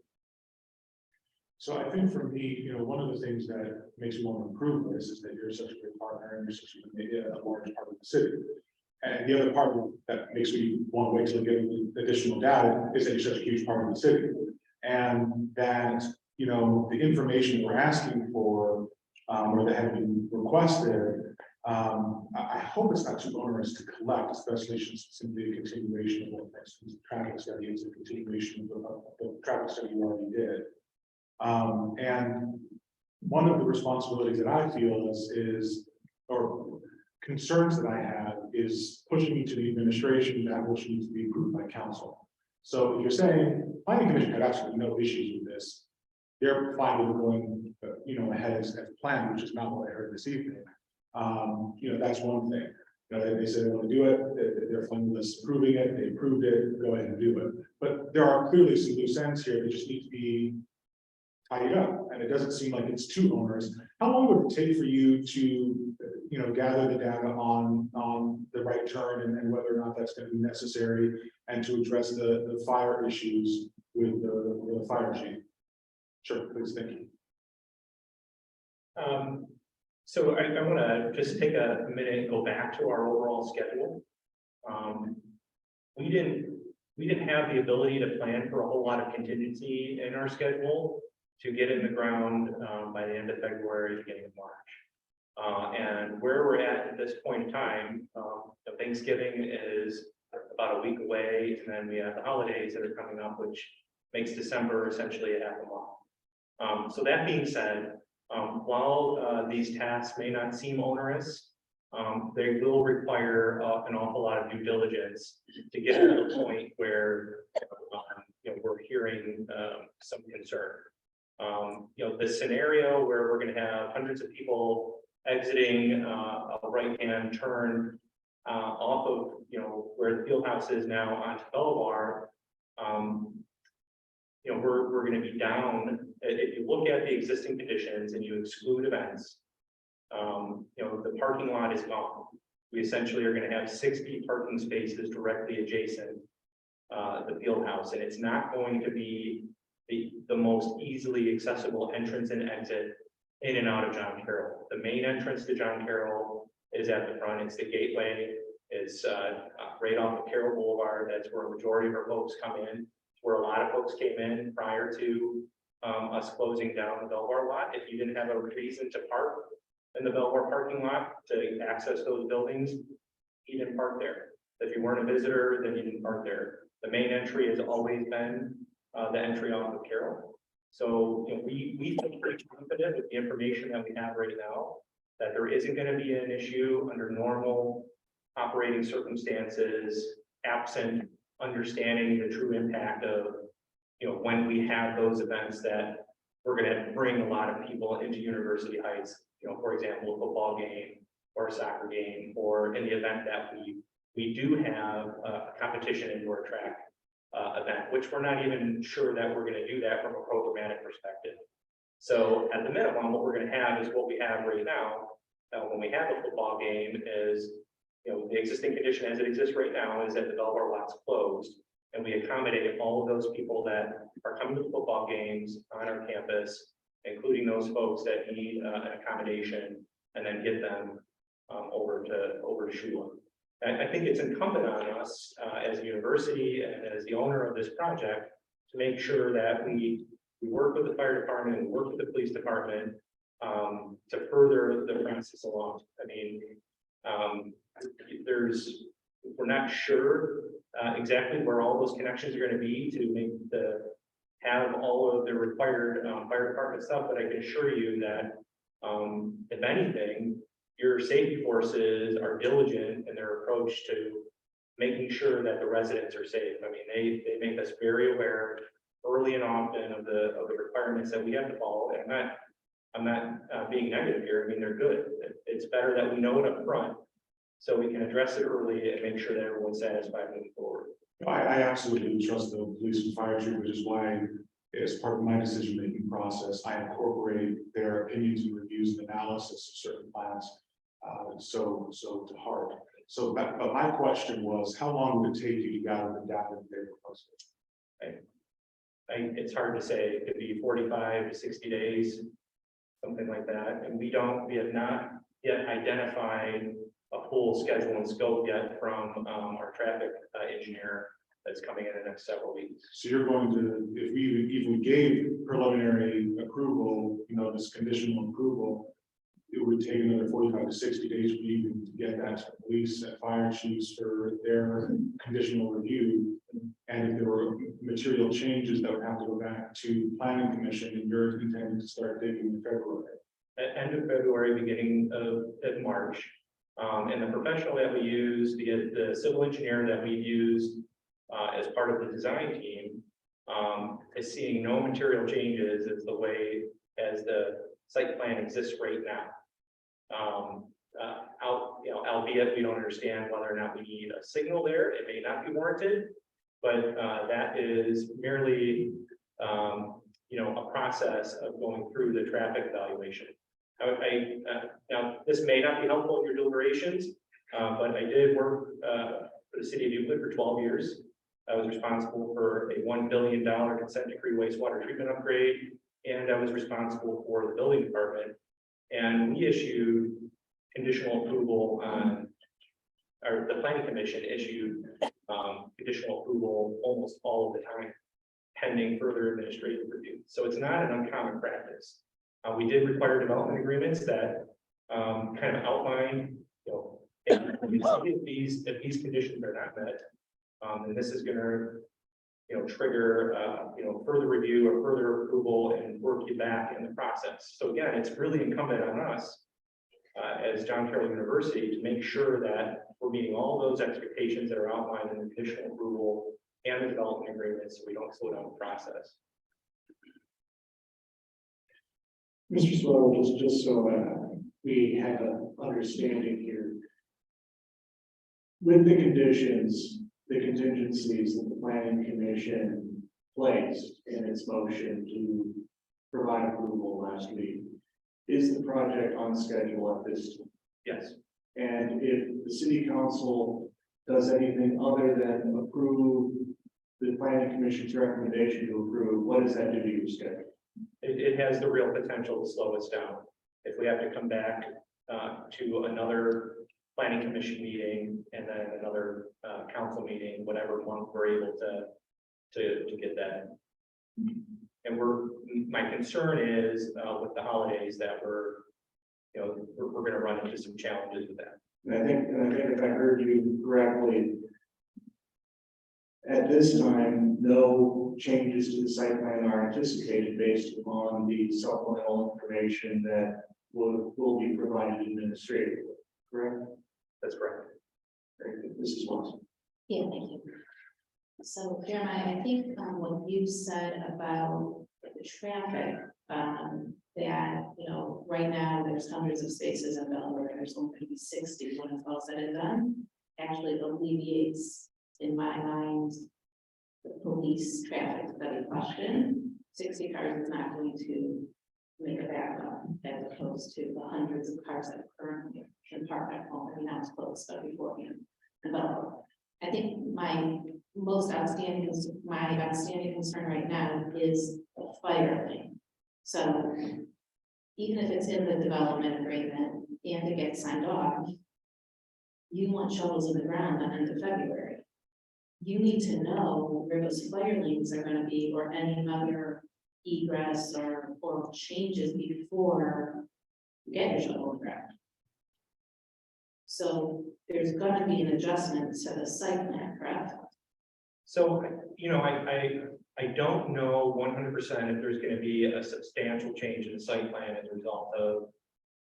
So I think for me, one of the things that makes me want to improve this is that you're such a great partner and you're such a large part of the city. And the other part that makes me want to wait till we get additional data is that you're such a huge part of the city. And that, the information we're asking for, or that have been requested, I hope it's not too onerous to collect, especially since it's simply a continuation of what, for instance, the traffic study is a continuation of the traffic study you already did. And one of the responsibilities that I feel or concerns that I have is pushing me to the administration that which needs to be approved by council. So if you're saying planning commission had absolutely no issues with this, they're fine with going, ahead as planned, which is not what I heard this evening. That's one thing. They said they want to do it, they're fine with us approving it, they approved it, go ahead and do it. But there are clearly some loose ends here that just need to be tied up, and it doesn't seem like it's too onerous. How long would it take for you to, gather the data on the right turn and whether or not that's going to be necessary, and to address the fire issues with the fire chief? Sure, please, thank you. So I want to just take a minute and go back to our overall schedule. We didn't have the ability to plan for a whole lot of contingency in our schedule to get in the ground by the end of February, beginning of March. And where we're at this point in time, Thanksgiving is about a week away, and then we have the holidays that are coming up, which makes December essentially a half a month. So that being said, while these tasks may not seem onerous, they will require an awful lot of due diligence to get to the point where we're hearing some concern. The scenario where we're going to have hundreds of people exiting a right-hand turn off of where the field house is now onto Belvoir, we're going to be down. If you look at the existing conditions and you exclude events, the parking lot is gone. We essentially are going to have 60 parking spaces directly adjacent the field house, and it's not going to be the most easily accessible entrance and exit in and out of John Carroll. The main entrance to John Carroll is at the front. It's the gateway. It's right off of Carroll Boulevard. That's where a majority of our folks come in. It's where a lot of folks came in prior to us closing down the Belvoir lot. If you didn't have a reason to park in the Belvoir parking lot to access those buildings, you didn't park there. If you weren't a visitor, then you didn't park there. The main entry has always been the entry off of Carroll. So we feel pretty confident with the information that we have right now that there isn't going to be an issue under normal operating circumstances, absent understanding the true impact of when we have those events that we're going to bring a lot of people into University Heights. For example, a football game or a soccer game, or in the event that we do have a competition indoor track event, which we're not even sure that we're going to do that from a programmatic perspective. So at the minimum, what we're going to have is what we have right now. When we have a football game is, the existing condition as it exists right now is that the Belvoir lot's closed, and we accommodate all of those people that are coming to the football games on our campus, including those folks that need an accommodation, and then get them over to Shula. And I think it's incumbent on us as a university and as the owner of this project to make sure that we work with the fire department and work with the police department to further the process along. I mean, we're not sure exactly where all those connections are going to be to have all of the required fire department stuff, but I can assure you that if anything, your safety forces are diligent in their approach to making sure that the residents are safe. I mean, they make us very aware early and often of the requirements that we have to follow. And I'm not being negative here. I mean, they're good. It's better that we know it up front so we can address it early and make sure that everyone's satisfied moving forward. I absolutely trust the police and fire chief, which is why, as part of my decision-making process, I incorporate their opinions and reviews and analysis of certain plans. So to heart. So, but my question was, how long would it take you to gather the data that they proposed? It's hard to say. It could be 45 to 60 days, something like that. And we have not yet identified a full schedule and scope yet from our traffic engineer that's coming in the next several weeks. So you're going to, if we even gave preliminary approval, this conditional approval, it would take another 45 to 60 days for you to get that to the police and fire chiefs for their conditional review. And if there were material changes that would have to go back to planning commission, and you're intending to start digging in February. At end of February, beginning of March. And the professional that we use, the civil engineer that we've used as part of the design team is seeing no material changes as the site plan exists right now. Albeit we don't understand whether or not we need a signal there. It may not be warranted, but that is merely a process of going through the traffic evaluation. Now, this may not be helpful in your deliberations, but I did work for the city of Euclid for 12 years. I was responsible for a $1 billion consent decree wastewater treatment upgrade, and I was responsible for the building department And we issued conditional approval on, or the planning commission issued conditional approval almost all of the time, pending further administrative review. So it's not an uncommon practice. We did require development agreements that kind of outline, you know, if these conditions are not met, and this is gonna, you know, trigger, you know, further review or further approval and work you back in the process. So again, it's really incumbent on us as John Carroll University to make sure that we're meeting all those expectations that are outlined in the conditional approval and the development agreements, so we don't slow down the process. Mr. Swallow, just so we have an understanding here. With the conditions, the contingencies that the planning commission placed in its motion to provide approval last week, is the project on schedule at this time? Yes. And if the city council does anything other than approve the planning commission's recommendation to approve, what does that do to your schedule? It has the real potential to slow us down. If we have to come back to another planning commission meeting and then another council meeting, whatever month we're able to get that. And my concern is with the holidays that we're going to run into some challenges with that. And I think if I heard you correctly, at this time, no changes to the site plan are anticipated based upon the supplemental information that will be provided administratively, correct? That's correct. Very good. Mrs. Watson. Yeah, thank you. So Jeremiah, I think what you said about the traffic, that, you know, right now there's hundreds of spaces in Belleville, there's only going to be 60 when it's all said and done. Actually alleviates, in my mind, the police traffic study question. 60 cars is not going to make a backup as opposed to the hundreds of cars that currently can park at home. I mean, now it's closed, but beforehand. I think my outstanding concern right now is the fire lane. So even if it's in the development agreement and it gets signed off, you want shovels in the ground on end of February. You need to know where those fire lanes are going to be or any other egress or changes before you get your shovel in the ground. So there's going to be an adjustment to the site plan, correct? So, you know, I don't know 100% if there's going to be a substantial change in the site plan as a result of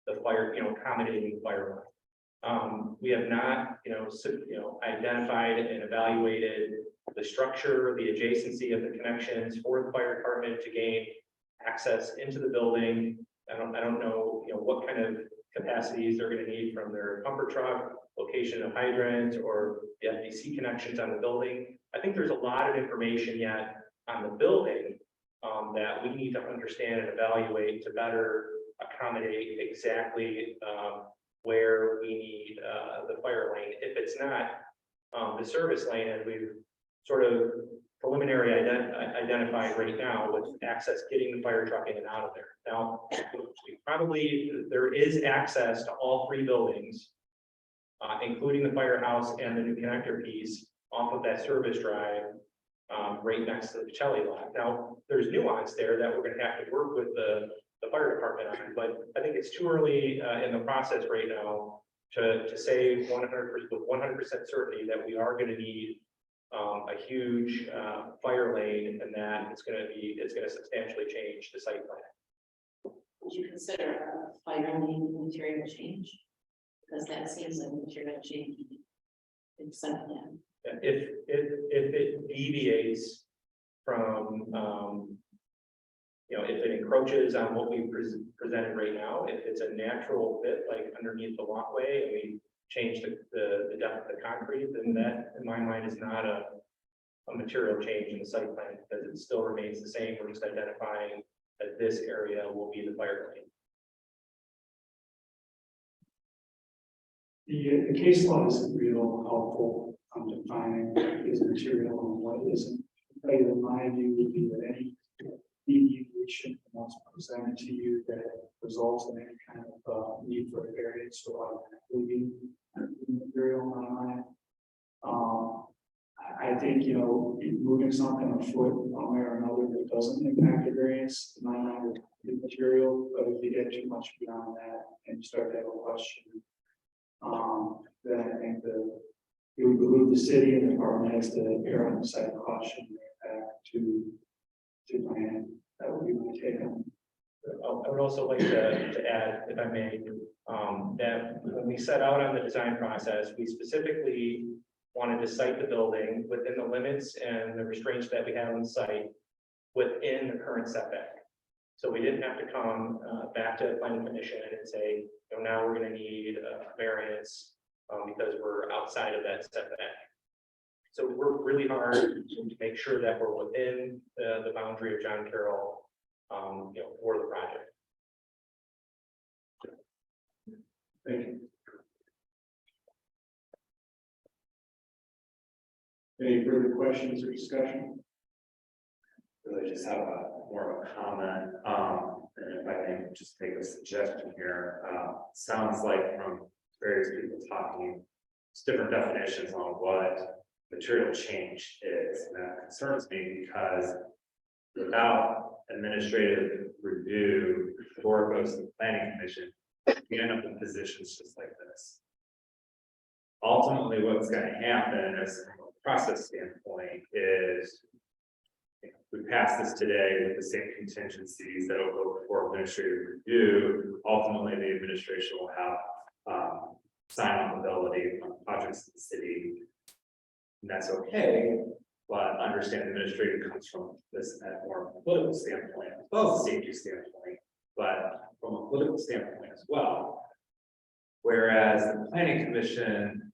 the fire, you know, accommodating the fire line. We have not, identified and evaluated the structure, the adjacency of the connections for the fire department to gain access into the building. I don't know, what kind of capacities they're going to need from their pumper truck, location of hydrants, or the FDC connections on the building. I think there's a lot of information yet on the building that we need to understand and evaluate to better accommodate exactly where we need the fire lane. If it's not the service lane, and we've sort of preliminary identified right now with access, getting the fire truck in and out of there. Now, there is access to all three buildings, including the firehouse and the new connector piece off of that service drive, right next to the Pacelli lot. Now, there's nuance there that we're going to have to work with the fire department on, but I think it's too early in the process right now to say 100% with 100% certainty that we are going to need a huge fire lane, and that it's going to substantially change the site plan. Would you consider a fire lane material change? Because that seems like material change in site plan. If it deviates from, if it encroaches on what we presented right now, if it's a natural fit, like underneath the walkway, and we change the depth of the concrete, then that, in my mind, is not a material change in the site plan, because it still remains the same. We're just identifying that this area will be the fire lane. The case law isn't real helpful on defining what is material and what isn't. But in my view would be that any deviation from what's presented to you that results in any kind of it's still including material on it. I think, you know, moving something a foot one way or another that doesn't impact the variance, might not be material, but if you get too much beyond that and you start to have a question, then I think it would behoove the city and the department heads to err on the side of caution back to plan. That would be my take on it. I would also like to add, if I may, that when we set out on the design process, we specifically wanted to site the building within the limits and the restraints that we have on site within the current setback. So we didn't have to come back to the planning commission and say, you know, now we're going to need a variance because we're outside of that setback. So we worked really hard to make sure that we're within the boundary of John Carroll, you know, for the project. Thank you. Any further questions or discussion? Really just have more of a comment, and if I may just take a suggestion here, sounds like from various people talking, it's different definitions on what material change is, and that concerns me because without administrative review, before it goes to the planning commission, we end up in positions just like this. Ultimately, what's going to happen is, from a process standpoint, is we pass this today with the same contingencies that will go before administrative review. Ultimately, the administration will have sign-on ability on projects in the city. And that's okay, but understand administrative comes from this at more political standpoint, as well as a safety standpoint, but from a political standpoint as well. Whereas the planning commission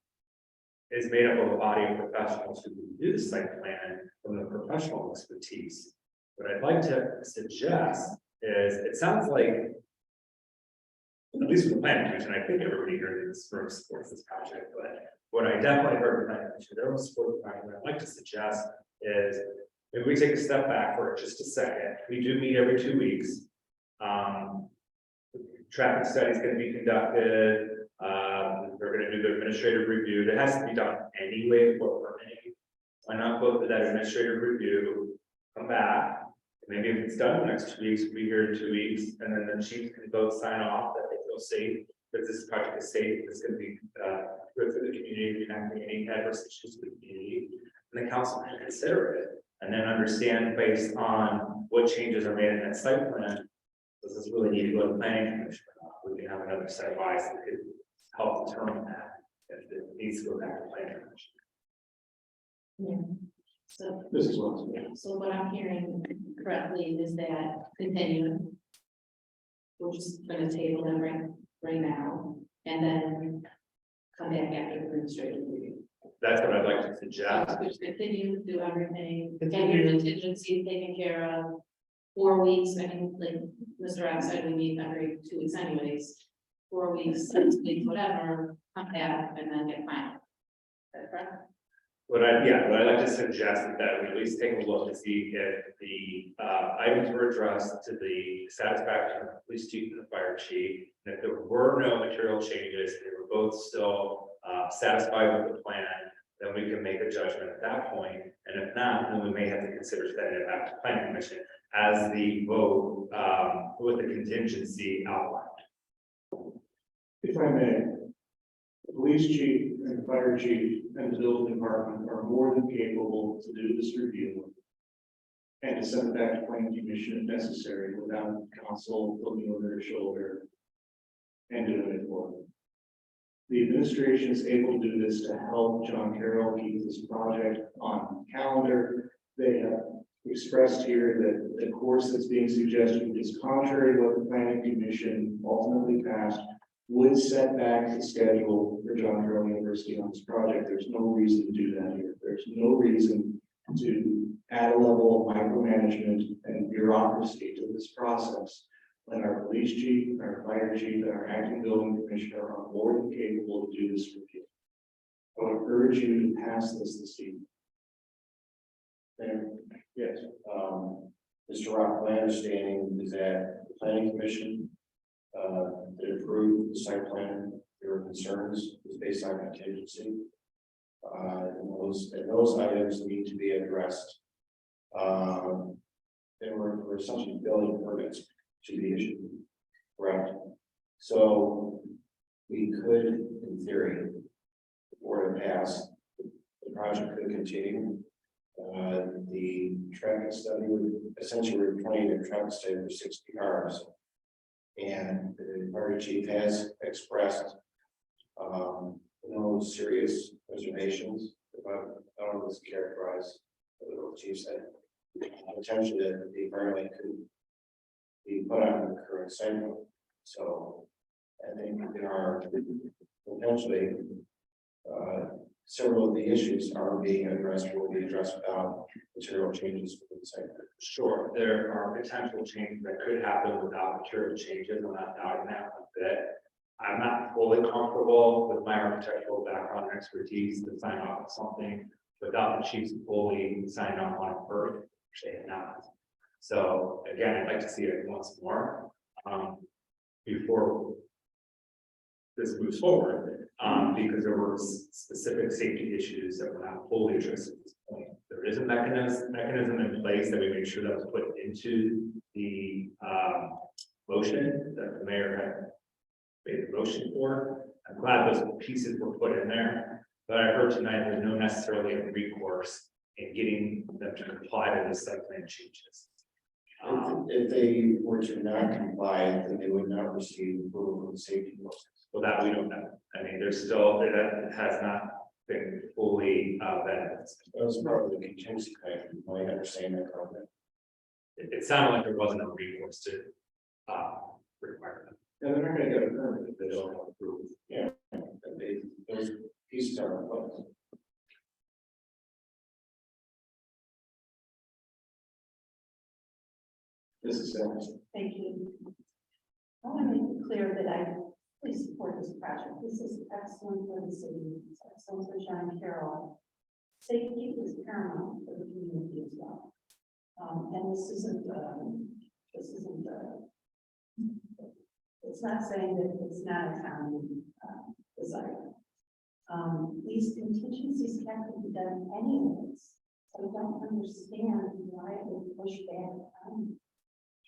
is made up of a body of professionals who can do the site plan from the professional expertise. What I'd like to suggest is, it sounds like, at least with the planning commission, I think everybody here in this room supports this project, but what I definitely heard from the planning commission, they don't support the project. What I'd like to suggest is, maybe we take a step back for just a second. We do meet every 2 weeks. Traffic study is going to be conducted. They're going to do the administrative review. That has to be done anyway before permitting. Why not go through that administrative review, come back, maybe if it's done in the next 2 weeks, we'll be here in 2 weeks, and then the chiefs can both sign off that they feel safe, that this project is safe, it's going to be good for the community, not having any adverse issues with the community, and the council can consider it, and then understand based on what changes are made in that site plan, does this really need to go to the planning commission or not? We can have another set of eyes that could help determine that if it needs to go back to planning commission. Yeah. So, This is what. so what I'm hearing correctly is that continue. We're just gonna table them right now, and then come back after the administrative review. That's what I'd like to suggest. Which continue, do everything, get your contingency taken care of. 4 weeks, I mean, like Mr. Rock said, we meet every 2 weeks anyways. 4 weeks, 6 weeks, whatever, come back and then get final. Is that correct? What I'd like to suggest is that we at least take a look to see if the items were addressed to the satisfaction of the police chief and the fire chief. And if there were no material changes, and they were both still satisfied with the plan, then we can make a judgment at that point. And if not, then we may have to consider sending it back to planning commission as the vote with the contingency outlined. If I may, the police chief and the fire chief and the building department are more than capable to do this review and to send it back to planning commission if necessary without council looking over their shoulder and doing it for them. The administration is able to do this to help John Carroll keep this project on calendar. They have expressed here that the course that's being suggested is contrary to what the planning commission ultimately passed, would set back the schedule for John Carroll University on this project. There's no reason to do that here. There's no reason to add a level of micromanagement and bureaucracy to this process when our police chief, our fire chief, and our acting building commissioner are more than capable to do this review. I would urge you to pass this evening. Yes, Mr. Rock, my understanding is that the planning commission did approve the site plan there were concerns based on contingency. And those items need to be addressed. There were essentially building permits to be issued, correct? So we could, in theory, before it passed, the project could continue. The traffic study would essentially replace the traffic study for 60 cars. And the fire chief has expressed no serious reservations about, I don't know what's characterized, what the chief said, potentially that the environment could be put on the current cycle. So I think there are potentially several of the issues are being addressed, will be addressed without material changes within the site. Sure, there are potential changes that could happen without material changes. I'm not doubting that a bit. I'm not fully comfortable with my architectural background and expertise to sign off on something without the chiefs fully signing off on it first. They have not. So again, I'd like to see it once more before this moves forward, because there were specific safety issues that were not fully addressed at this point. There is a mechanism in place that we make sure that was put into the motion that the mayor had made a motion for. I'm glad those pieces were put in there, but I heard tonight there's no necessarily a recourse in getting them to comply to the site plan changes. If they were to not comply, then they would not receive approval from the safety process. Well, that we don't know. I mean, there's still, that has not been fully vetted. That was part of the contingency plan. I understand that correctly. It sounded like there wasn't a recourse to require them. Yeah, they're not gonna get a permit if they don't have approval. Yeah, and those pieces are in place. This is Thank you. I want to make it clear that I fully support this project. This is excellent for the city. It's excellent for John Carroll. Safety is paramount for the community as well. And this isn't, it's not saying that it's not a town desire. These contingencies have to be done anyways. So I don't understand why it would push back.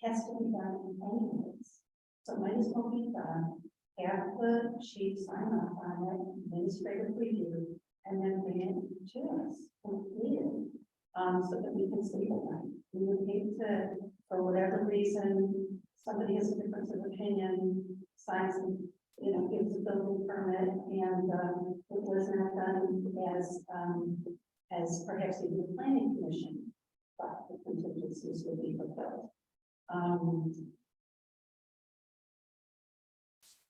Has to be done anyways. So it might as well be done. Have the chief sign off on it, administrative review, and then bring it to us completed. So that we can see it. We would hate to, for whatever reason, somebody has a difference of opinion, signs, gives a building permit, and it was not done as perhaps even the planning commission thought the contingencies would be fulfilled.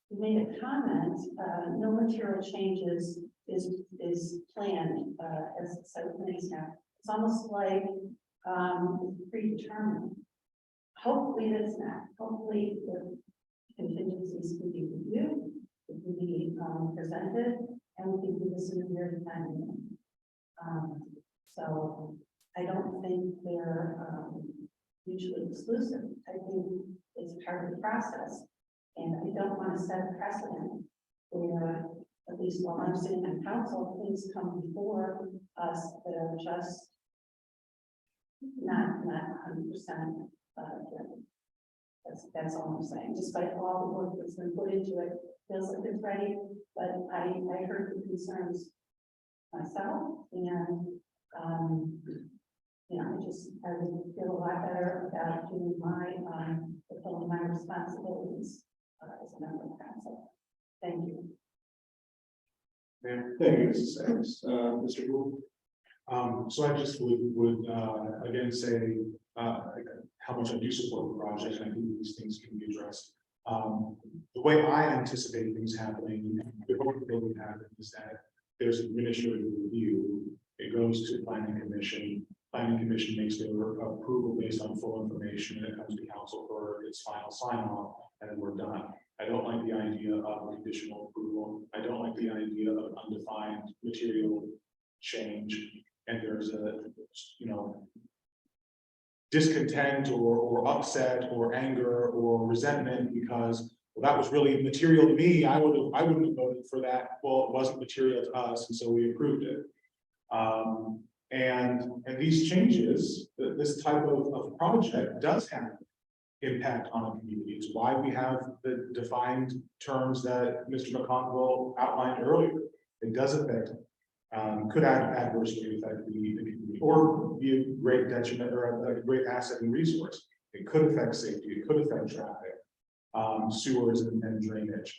You made a comment, no material changes is planned as the site plans have. It's almost like predetermined. Hopefully that's not. Hopefully the contingencies can be reviewed, it can be presented, and we can do this in a year time. So I don't think they're mutually exclusive. I think it's part of the process. And I don't want to set a precedent where, at least while I'm sitting on council, things come before us that are just not 100%. That's all I'm saying. Despite all the work that's been put into it, feels like it's ready. But I heard the concerns myself, and I would feel a lot better about doing fulfilling my responsibilities as a member of council. Thank you. Thank you, Mrs. Sanders. Mr. Gould. So I just would again say how much I do support the project, and I think these things can be addressed. The way I anticipate things happening, the hope that would happen is that there's an administrative review. It goes to the planning commission. Planning commission makes their approval based on full information, and it comes to council for its final sign off, and then we're done. I don't like the idea of conditional approval. I don't like the idea of undefined material change. And there's a, discontent or upset or anger or resentment because well, that was really material to me, I wouldn't have voted for that, well, it wasn't material to us, and so we approved it. And these changes, this type of project does have impact on a community. It's why we have the defined terms that Mr. McConville outlined earlier. It does affect, could adversely affect the community, or be a great detriment or a great asset and resource. It could affect safety, it could affect traffic, sewers and drainage.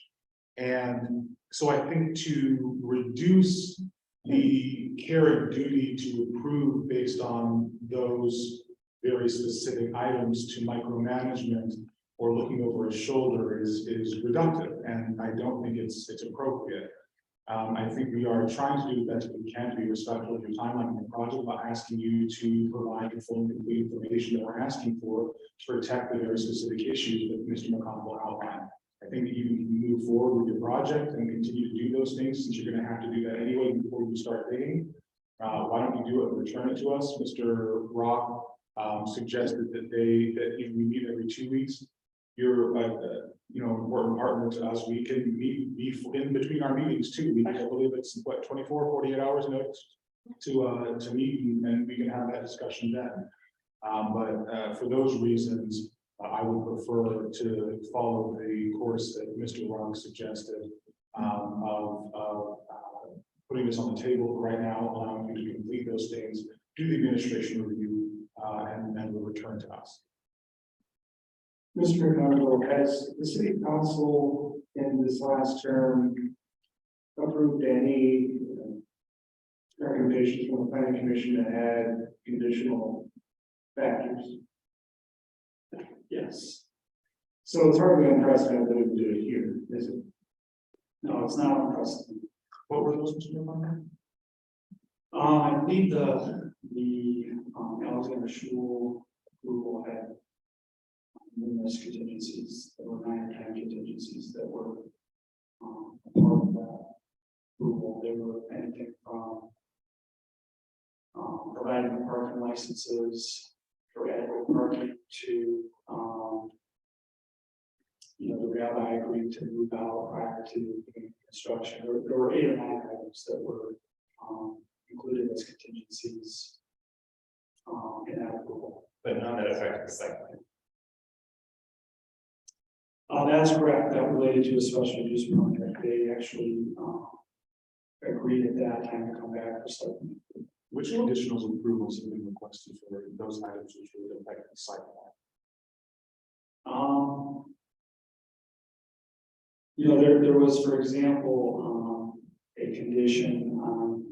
And so I think to reduce the care and duty to approve based on those very specific items to micromanagement or looking over a shoulder is reductive, and I don't think it's appropriate. I think we are trying to do the best we can to be respectful of your timeline in the project by asking you to provide the full and complete information that we're asking for to protect the very specific issues that Mr. McConville outlined. I think that you can move forward with your project and continue to do those things, since you're going to have to do that anyway before you start digging. Why don't you do it and return it to us? Mr. Rock suggested that if we meet every 2 weeks, you're important partner to us. We can meet in between our meetings too. I believe it's 48 hours notice to meet, and we can have that discussion then. But for those reasons, I would prefer to follow the course that Mr. Rock suggested of putting this on the table for right now, allowing you to complete those things, do the administration review, and then we'll return to us. Mr. Conroe, has the city council in this last term approved any recommendations from the planning commission to add conditional factors? Yes. So it's hardly unprecedented that we would do it here, is it? No, it's not unprecedented. What were those, Mr. McConville? I believe the Alexander Schul approval had numerous contingencies. There were 9 or 10 contingencies that were a part of that approval. There were anything from providing parking licenses for adequate parking to the rabbi agreed to move out prior to construction. There were 8 or 9 items that were included as contingencies in that approval. But none that affected the site plan. That's correct. That related to a special use permit. They actually agreed at that time to come back for something. Which conditional approvals have been requested for those items which would affect the site plan? There was, for example, a condition on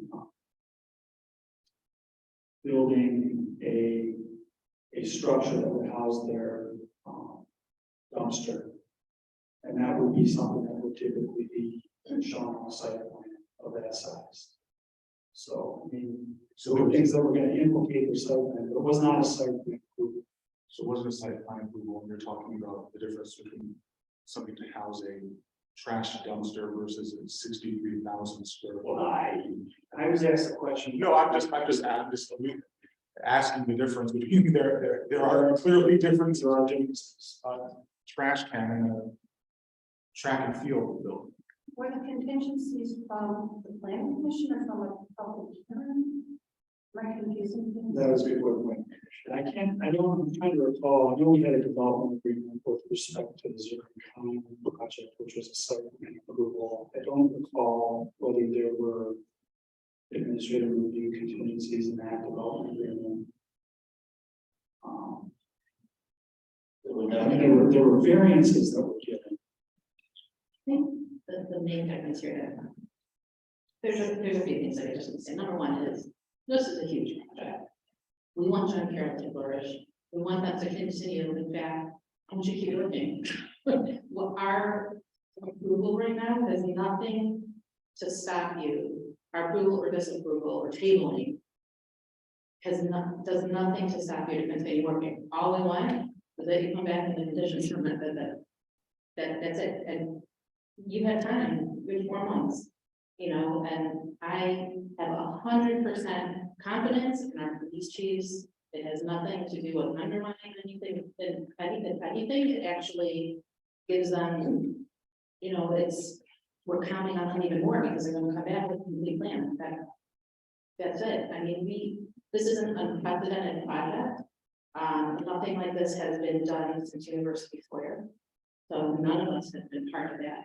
building a structure that would house their dumpster. And that would be something that would typically be shown on a site plan of that size. So, I mean, so there were things that were going to implicate the site plan, but it was not a site plan approval. So it wasn't a site plan approval, and you're talking about the difference between something to house a trash dumpster versus a 63,000 square foot. Well, I was asked the question. No, I'm just asking the difference between there are clearly differences. There are differences. Trash can and a track and field building. Were the contingencies from the planning commission or from a public hearing? Am I confusing things? That was before the planning commission. I'm trying to recall, I know we had a development agreement with respect to the Zurich County project, which was a site plan approval. I don't recall whether there were administrative review contingencies in that development agreement. There were variances that were given. I think the main difference here, there's a few things that I just want to say. Number one is, this is a huge project. We want John Carroll to flourish. We want that to continue. In fact, I want you to keep working. Well, our approval right now has nothing to stop you. Our approval or disapproval or tabling does nothing to stop you to continue working. All we want is that you come back and the conditions permit that's it. And you had time, you had 4 months, and I have 100% confidence in our police chiefs. It has nothing to do with undermining anything. And I think it actually gives them we're counting on them even more because they're gonna come back with a complete plan. That's it. I mean, this isn't an unprecedented project. Nothing like this has been done since University Square. So none of us have been part of that.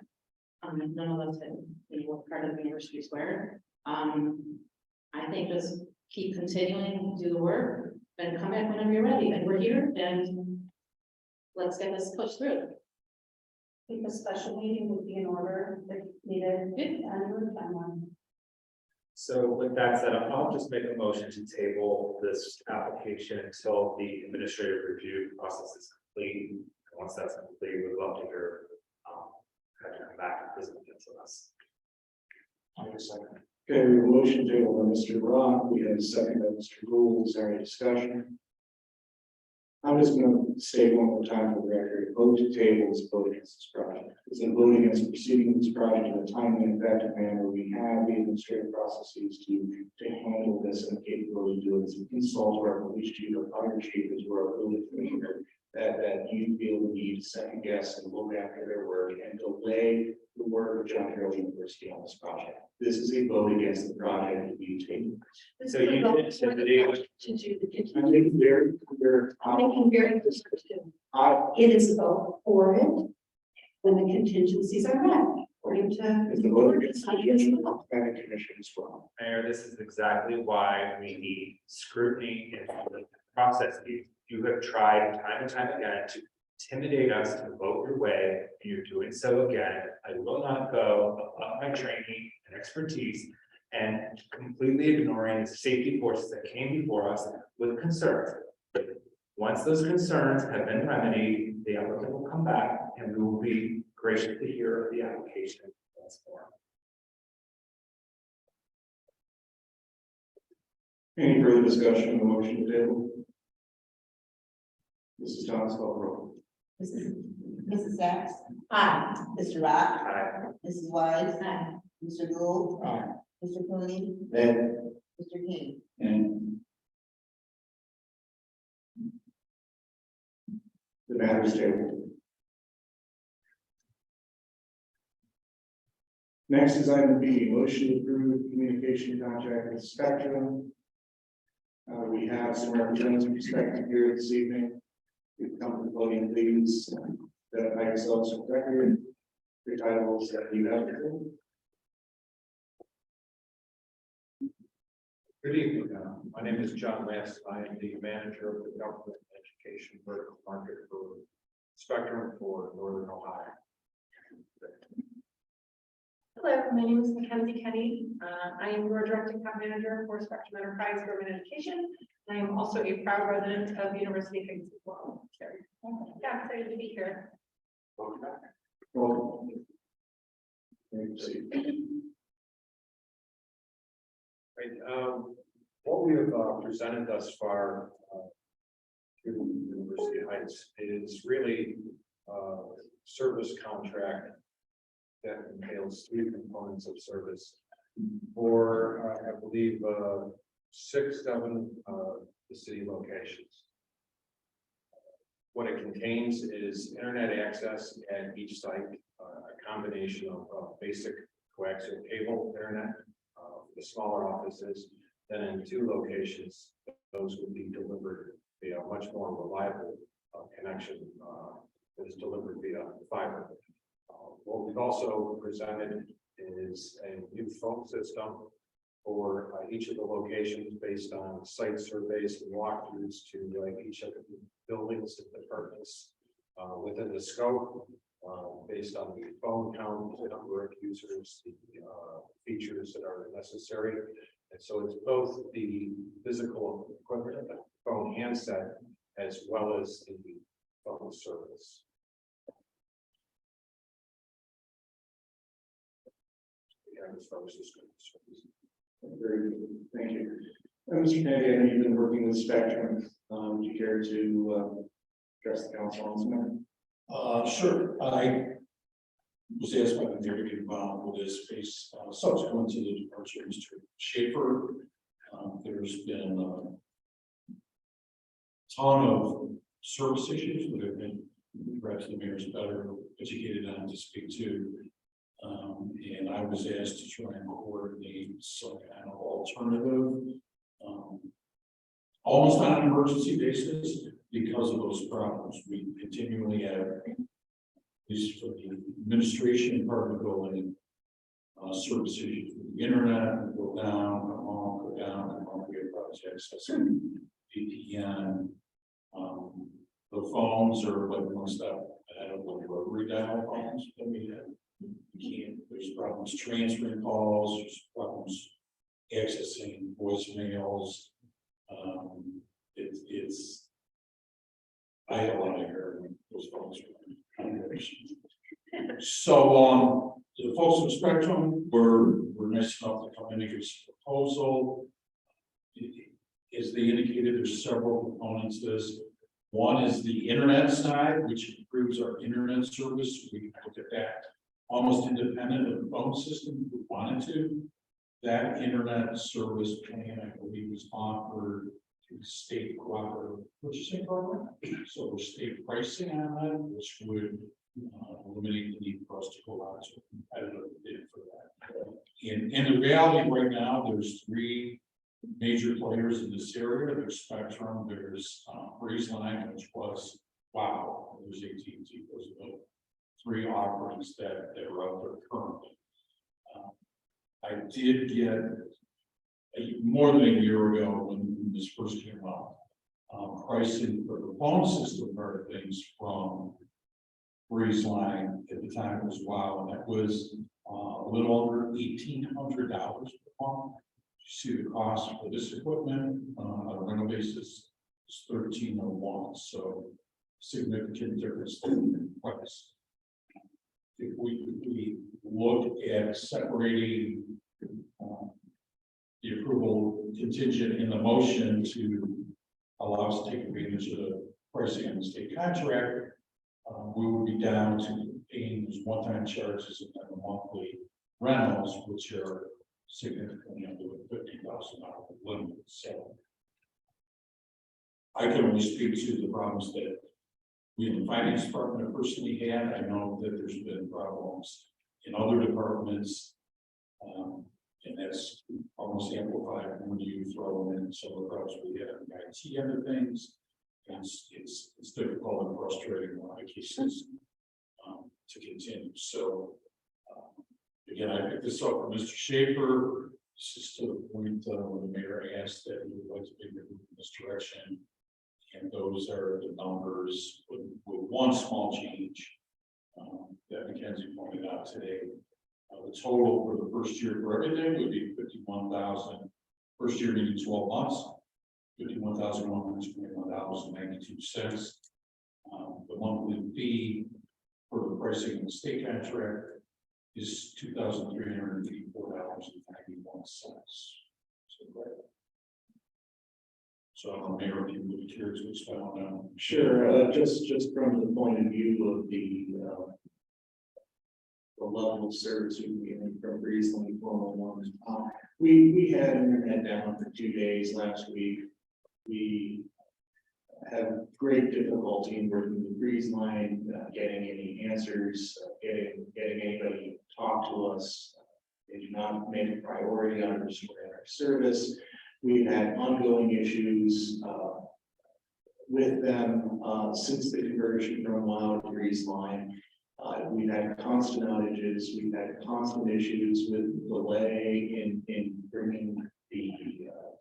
None of us have been part of University Square. I think just keep continuing, do the work, and come back whenever you're ready. And we're here, and let's get this pushed through. I think a special meeting would be in order if needed. And we're done one. So with that said, I'll just make a motion to table this application until the administrative review process is complete. And once that's complete, we'd love to hear, how to come back and present it to us. I guess I- Okay, we have a motion table by Mr. Rock, we have a second by Mr. Gould, is there any discussion? I'm just gonna state one more time for the record, vote to table is vote against this project. It's a vote against proceeding with this project in a timely and effective manner. We have the administrative processes to handle this and the capability to do it. It's an insult to our police chief, our fire chief, as well as our building commissioner, that you feel the need to second guess and look after their work and delay the work of John Carroll University on this project. This is a vote against the project to be taken. So you did intimidate. To do the I'm making very clear. making very clear. It is a vote for it when the contingencies are met, according to. It's a vote against the judgment of the planning commission as well. Mayor, this is exactly why we need scrutiny in the process. You have tried time and time again to intimidate us to vote your way, and you're doing so again. I will not go above my training and expertise and completely ignoring the safety forces that came before us with concerns. Once those concerns have been remedied, the applicant will come back and we will be gracious to hear the application once more. Any further discussion on the motion to table? Mrs. Thomas, call the roll. Mrs. Sacks, Aye. Mr. Rock, Aye. Mrs. Wise, Aye. Mr. Gould, Aye. Mr. Cooney, And. Mr. King. The matter is tabled. Next is item B, motion to approve communication contract with Spectrum. We have some representatives from Spectrum here this evening. We've come to the podium, please, identify yourselves for the record, your titles that you have. Good evening. My name is John West. I am the manager of the government education vertical market for Spectrum for Northern Ohio. Hello, my name is Mackenzie Kenny. I am your direct account manager for Spectrum Enterprise Government Education. I am also a proud resident of University Heights as well. So, yeah, I'm excited to be here. Well, Right, what we have presented thus far to University Heights is really service contract that entails 3 components of service for, I believe, 6, 7 the city locations. What it contains is internet access at each site, a combination of basic coaxial cable internet, the smaller offices. Then in 2 locations, those would be delivered via much more reliable connection that is delivered via fiber. What we've also presented is a new phone system for each of the locations based on site surveys and walkthroughs to each of the buildings and departments within the scope, based on the phone count, the number of users, the features that are necessary. And so it's both the physical equipment, the phone handset, as well as the phone service. Yeah, as far as this goes. very good. Thank you. Mr. Kennedy, I know you've been working with Spectrum. Would you care to address the council on this matter? Sure, I was asked by the very involved with this case, subsequent to the departure of Mr. Schaefer. There's been a ton of service issues that have been perhaps the mayor's better educated on to speak to. And I was asked to try and coordinate some kind of alternative. Almost on an emergency basis because of those problems. We continually have, at least for the administration part of the building, service issues with the internet, go down, come on, go down, come on, we have projects, VPN. The phones are like most up, I don't know, rotary dial phones, I mean, you can't, there's problems transferring calls, there's problems accessing voicemails. It's, I have a lot of hair when those phones are. So, the folks from Spectrum were nice enough to come in and give us a proposal. As they indicated, there's several components to this. One is the internet side, which improves our internet service. We look at that almost independent of the phone system if we wanted to. That internet service plan, I believe, was offered through the state cooperative purchasing program. So we're state pricing on that, which would eliminate the need for us to go out to a competitive bid for that. In the reality right now, there's three major players in this area. There's Spectrum, there's Breezeline, which was wow. There's AT&T. Those are the three offerings that are out there currently. I did get more than a year ago when this first came out, pricing for the phone system part of things from Breezeline. At the time it was wow, and that was a little over $1,800 per month. You see the cost for this equipment on a rental basis is $1,301, so significant difference in price. If we look at separating the approval contingent in the motion to allow us to take advantage of the pricing on the state contract, we would be down to paying those one-time charges and then the monthly rentals, which are significantly under the $50,000 limit. So I can only speak to the problems that we in the finance department have personally had. I know that there's been problems in other departments, and that's almost amplified when you throw in some of the problems we have in the IT end of things. It's difficult and frustrating in a lot of cases to continue. So again, I picked this up from Mr. Schaefer. This is to the point where the mayor asked that we would like to be moved in this direction. And those are the numbers with one small change that Mackenzie pointed out today. The total for the first year for everything would be $51,000. First year meaning 12 months, $51,121.92. The monthly fee for the pricing of the state contract is $2,384.91. So, Mayor, if you would be curious to expound on that. Sure, just from the point of view of the level of service we get from Breezeline 411. We had internet down for 2 days last week. We have great difficulty in working with Breezeline, getting any answers, getting anybody to talk to us. They do not make a priority on restoring our service. We've had ongoing issues with them since the conversion from WOW to Breezeline. We've had constant outages. We've had constant issues with delay in bringing the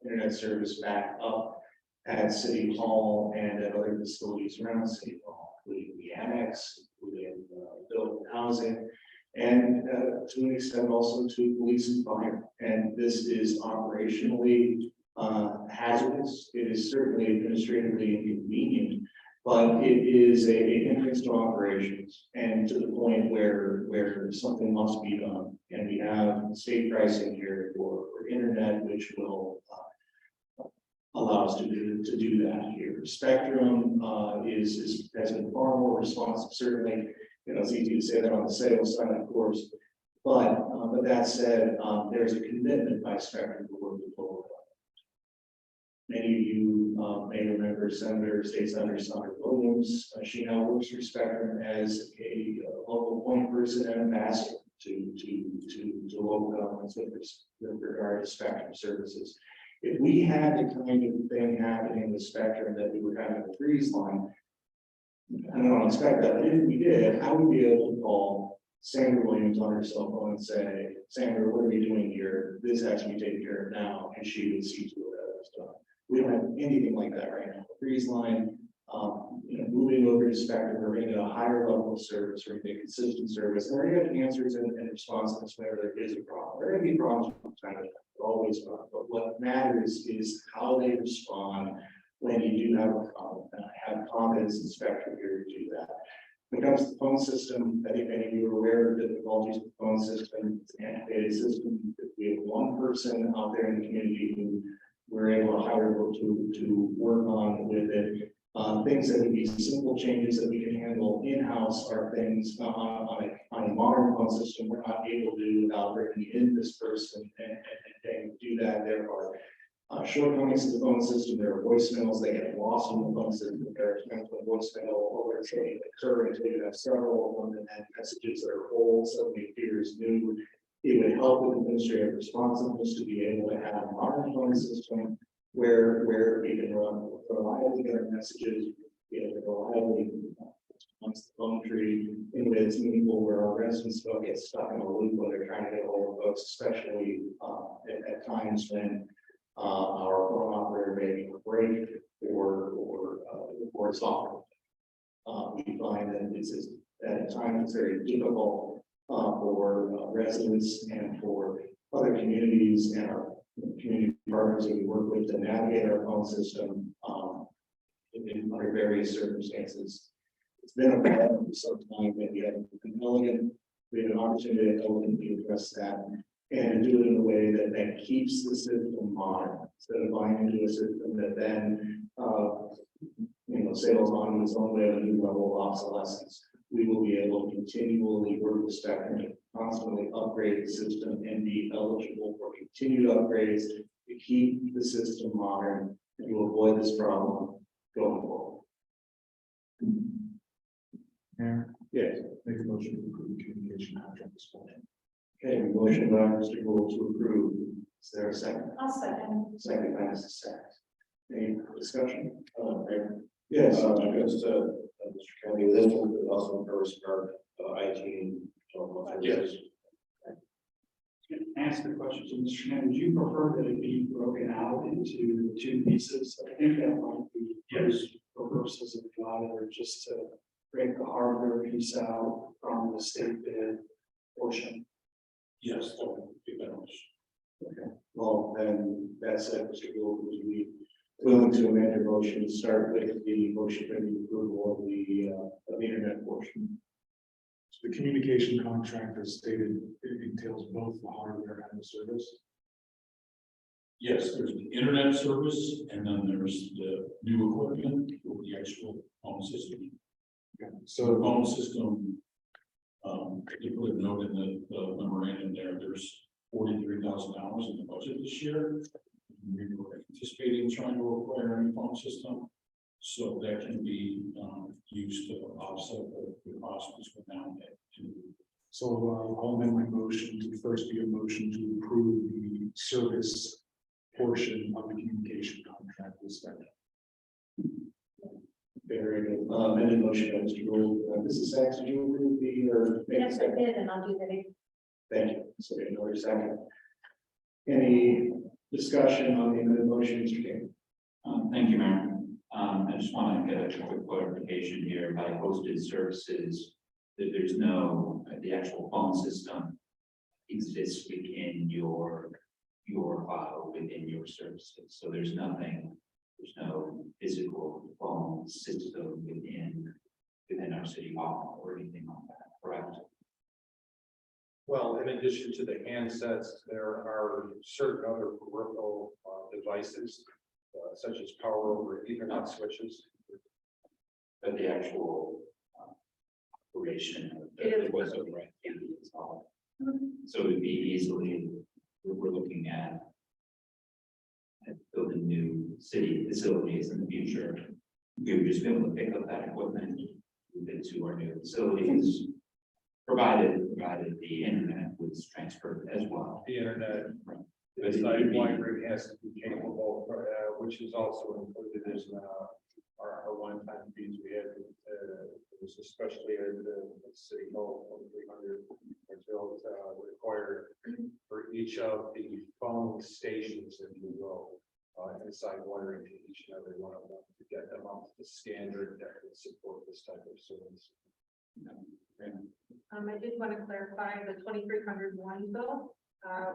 internet service back up at City Hall and at other facilities around City Hall, including the annex, including building housing, and to an extent also to police and fire. And this is operationally hazardous. It is certainly administratively inconvenient, but it is a hindrance to operations and to the point where something must be done. And we have state pricing here for internet, which will allow us to do that here. Spectrum has been far more responsive. Certainly, it's easy to say that on the sales side, of course, but that said, there's a commitment by Spectrum to work with local. Many of you may remember State Senator Sandra Williams. She now works for Spectrum as a local point person and ambassador. to local governments with regard to spectrum services. If we had the kind of thing happening with spectrum that we were having a freeze line, I don't expect that, but if we did, I would be able to call Sandra Williams on her cell phone and say, Sandra, what are you doing here? This has to be taken care of now, and she would see to it that was done. We don't have anything like that right now. Freeze line, moving over to spectrum, we're getting a higher level of service, we're getting consistent service, and we're getting answers and responses whenever there is a problem. There are gonna be problems from time to time, always, but what matters is how they respond when you do have a problem, and I have confidence in spectrum here to do that. When it comes to the phone system, I think many of you are aware of the difficulties with the phone system. It's an antiquated system. We have one person out there in the community who we're able to hire to work on with it. Things that would be simple changes that we can handle in-house are things on a modern phone system we're not able to do without bringing in this person and do that. There are shortcomings to the phone system. There are voicemails that get lost in the phone system. There are times when voicemail alerts occur until you have several of them, and then messages that are old suddenly appears new. It would help with administrative responsiveness to be able to have a modern phone system where we can reliably get our messages, be able to reliably amongst the phone tree in a way that's meaningful, where our residents don't get stuck in a loop when they're trying to get hold of folks, especially at times when our phone operator may be a break or it's off. We find that at times it's very difficult for residents and for other communities and our community partners that we work with to navigate our phone system under various circumstances. It's been a problem for some time that we have an opportunity to elegantly address that and do it in a way that keeps the system modern, instead of buying into a system that then sails on its own way at a new level of obsolescence. We will be able to continually work with spectrum to constantly upgrade the system and be eligible for continued upgrades to keep the system modern and to avoid this problem going forward. Mayor, Yes. make a motion to approve the communication contract this morning. Okay, motion by Mr. Gould to approve. Is there a second? I'll second. Second by Mrs. Sacks. Any discussion? Yes. Just, Mr. County, this one is also covers our IT. Yes. Ask the question to Mr. Shannon, would you prefer that it be broken out into two pieces? I think that might be. Yes. For purposes of the audit, or just to break the hardware piece out from the state bid portion. Yes, that would be better. Okay, well, then that's it, Mr. Gould, would you be willing to amend your motion to start with the motion for the approval of the internet portion? So the communication contract, as stated, it entails both the hardware and the service. Yes, there's the internet service, and then there's the new equipment for the actual phone system. Okay, So the so phone system, you put a note in the memorandum there, there's $43,000 in the budget this year. We were anticipating trying to acquire a new phone system, so that can be used to offset the cost which went down. I'll amend my motion to first be a motion to approve the service portion of the communication contract with Spectrum. Very good. Amended motion by Mr. Gould. Mrs. Sacks, did you approve the or? Yes, I did, and I'll do that. Thank you. So another second. Any discussion on the amended motion, Mr. King? Thank you, Mayor. I just want to get a quick clarification here by hosted services, that there's no, the actual phone system exists within your file, within your services. So there's no physical phone system within our city hall or anything like that, correct? Well, in addition to the handsets, there are certain other peripheral devices, such as power over Ethernet switches. But the actual operation of the voice over IP is all. So it would be easily, we're looking at building new city facilities in the future. We would just be able to pick up that equipment, move it to our new facilities, Provided the internet was transferred as well. The internet, But the it site would be- wiring has to be capable, which is also included as, our one-time fees we had. It was especially at the city hall, 300, until, required for each of the phone stations, if you will. Inside wiring to each and every one of them to get them up to the standard that would support this type of service. I did want to clarify the 2301 bill.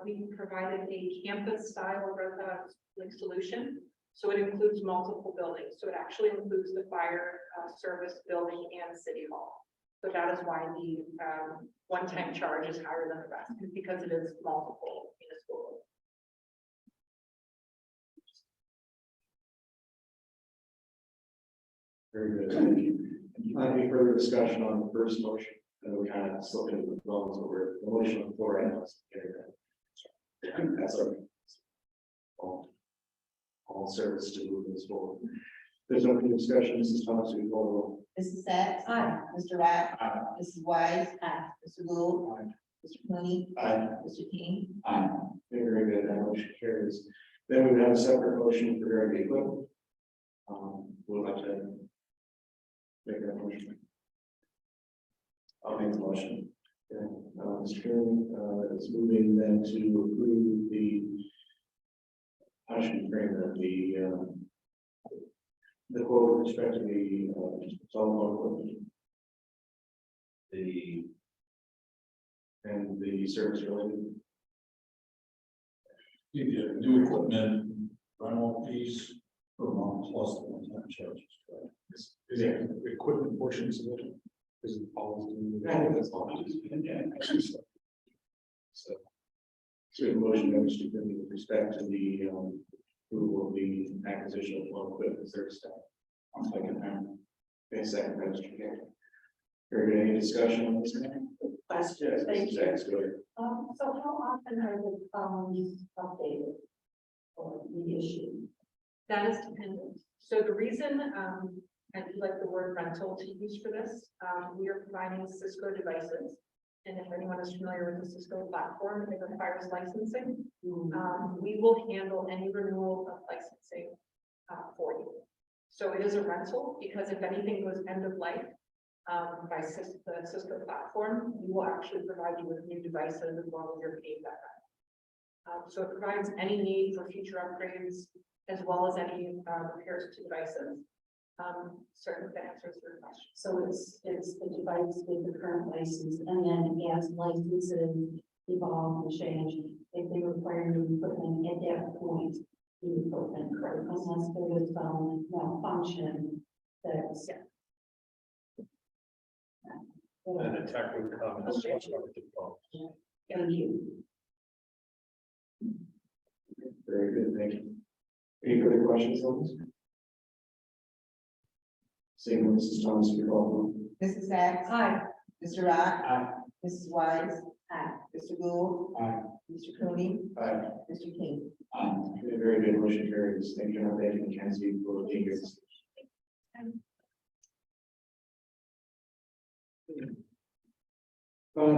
We provided a campus style like solution. So it includes multiple buildings. So it actually includes the fire service building and city hall. So that is why the one-time charge is higher than the rest, because it is multiple municipal. Very good, thank you. Any further discussion on the first motion? And we kind of slipped into the bones, but we're the motion on the floor and let's carry that. That's okay. All service to move this forward. There's no further discussion. Mrs. Thomas, we call the roll. Mrs. Sacks. Aye. Mr. Rock. Aye. Mrs. Wise. Aye. Mr. Gould. Aye. Mr. Cooney. Aye. Mr. King. Aye. Very good, that motion carries. Then we would have a separate motion for Greg equipment. Would like to make that motion. I'll make the motion. Okay, Mr. Chairman, is moving then to approve the, how should we frame that, the quote with respect to the, telephone equipment. And the service related. You get new equipment, rental fees per month plus the one-time charges. Is the equipment portions of it? Is it all? I think that's all. So we have a motion by Mr. Finley with respect to the approval of the acquisition of one equipment service staff. I'm second that. Okay, second by Mr. King. Very good. Any discussion on this? Question, thank you. Yes, go ahead. So how often are the phones updated or reissued? That is dependent. So the reason I do like the word rental to use for this, we are providing Cisco devices. And if anyone is familiar with the Cisco platform, it requires licensing. We will handle any renewal of licensing for you. So it is a rental because if anything goes end of life by the Cisco platform, we will actually provide you with new devices as well as your paid that. So it provides any need for future upgrades as well as any repairs to devices. Certain answers your question. So it's the device with the current license, and then as licenses evolve and change, if they require new equipment at that point, new equipment, unless there is some malfunction that's. And the tech would come and switch over the phone. Thank you. Very good, thank you. Any further questions on this? Seeing Mrs. Thomas, you call Mrs. Sacks. Aye. Mr. Rock. Aye. Mrs. Wise. Aye. Mr. Gould. Aye. Mr. Cooney. Aye. Mr. King. Okay, very good, motion carries. Thank you, and thank you, Mackenzie, for being here.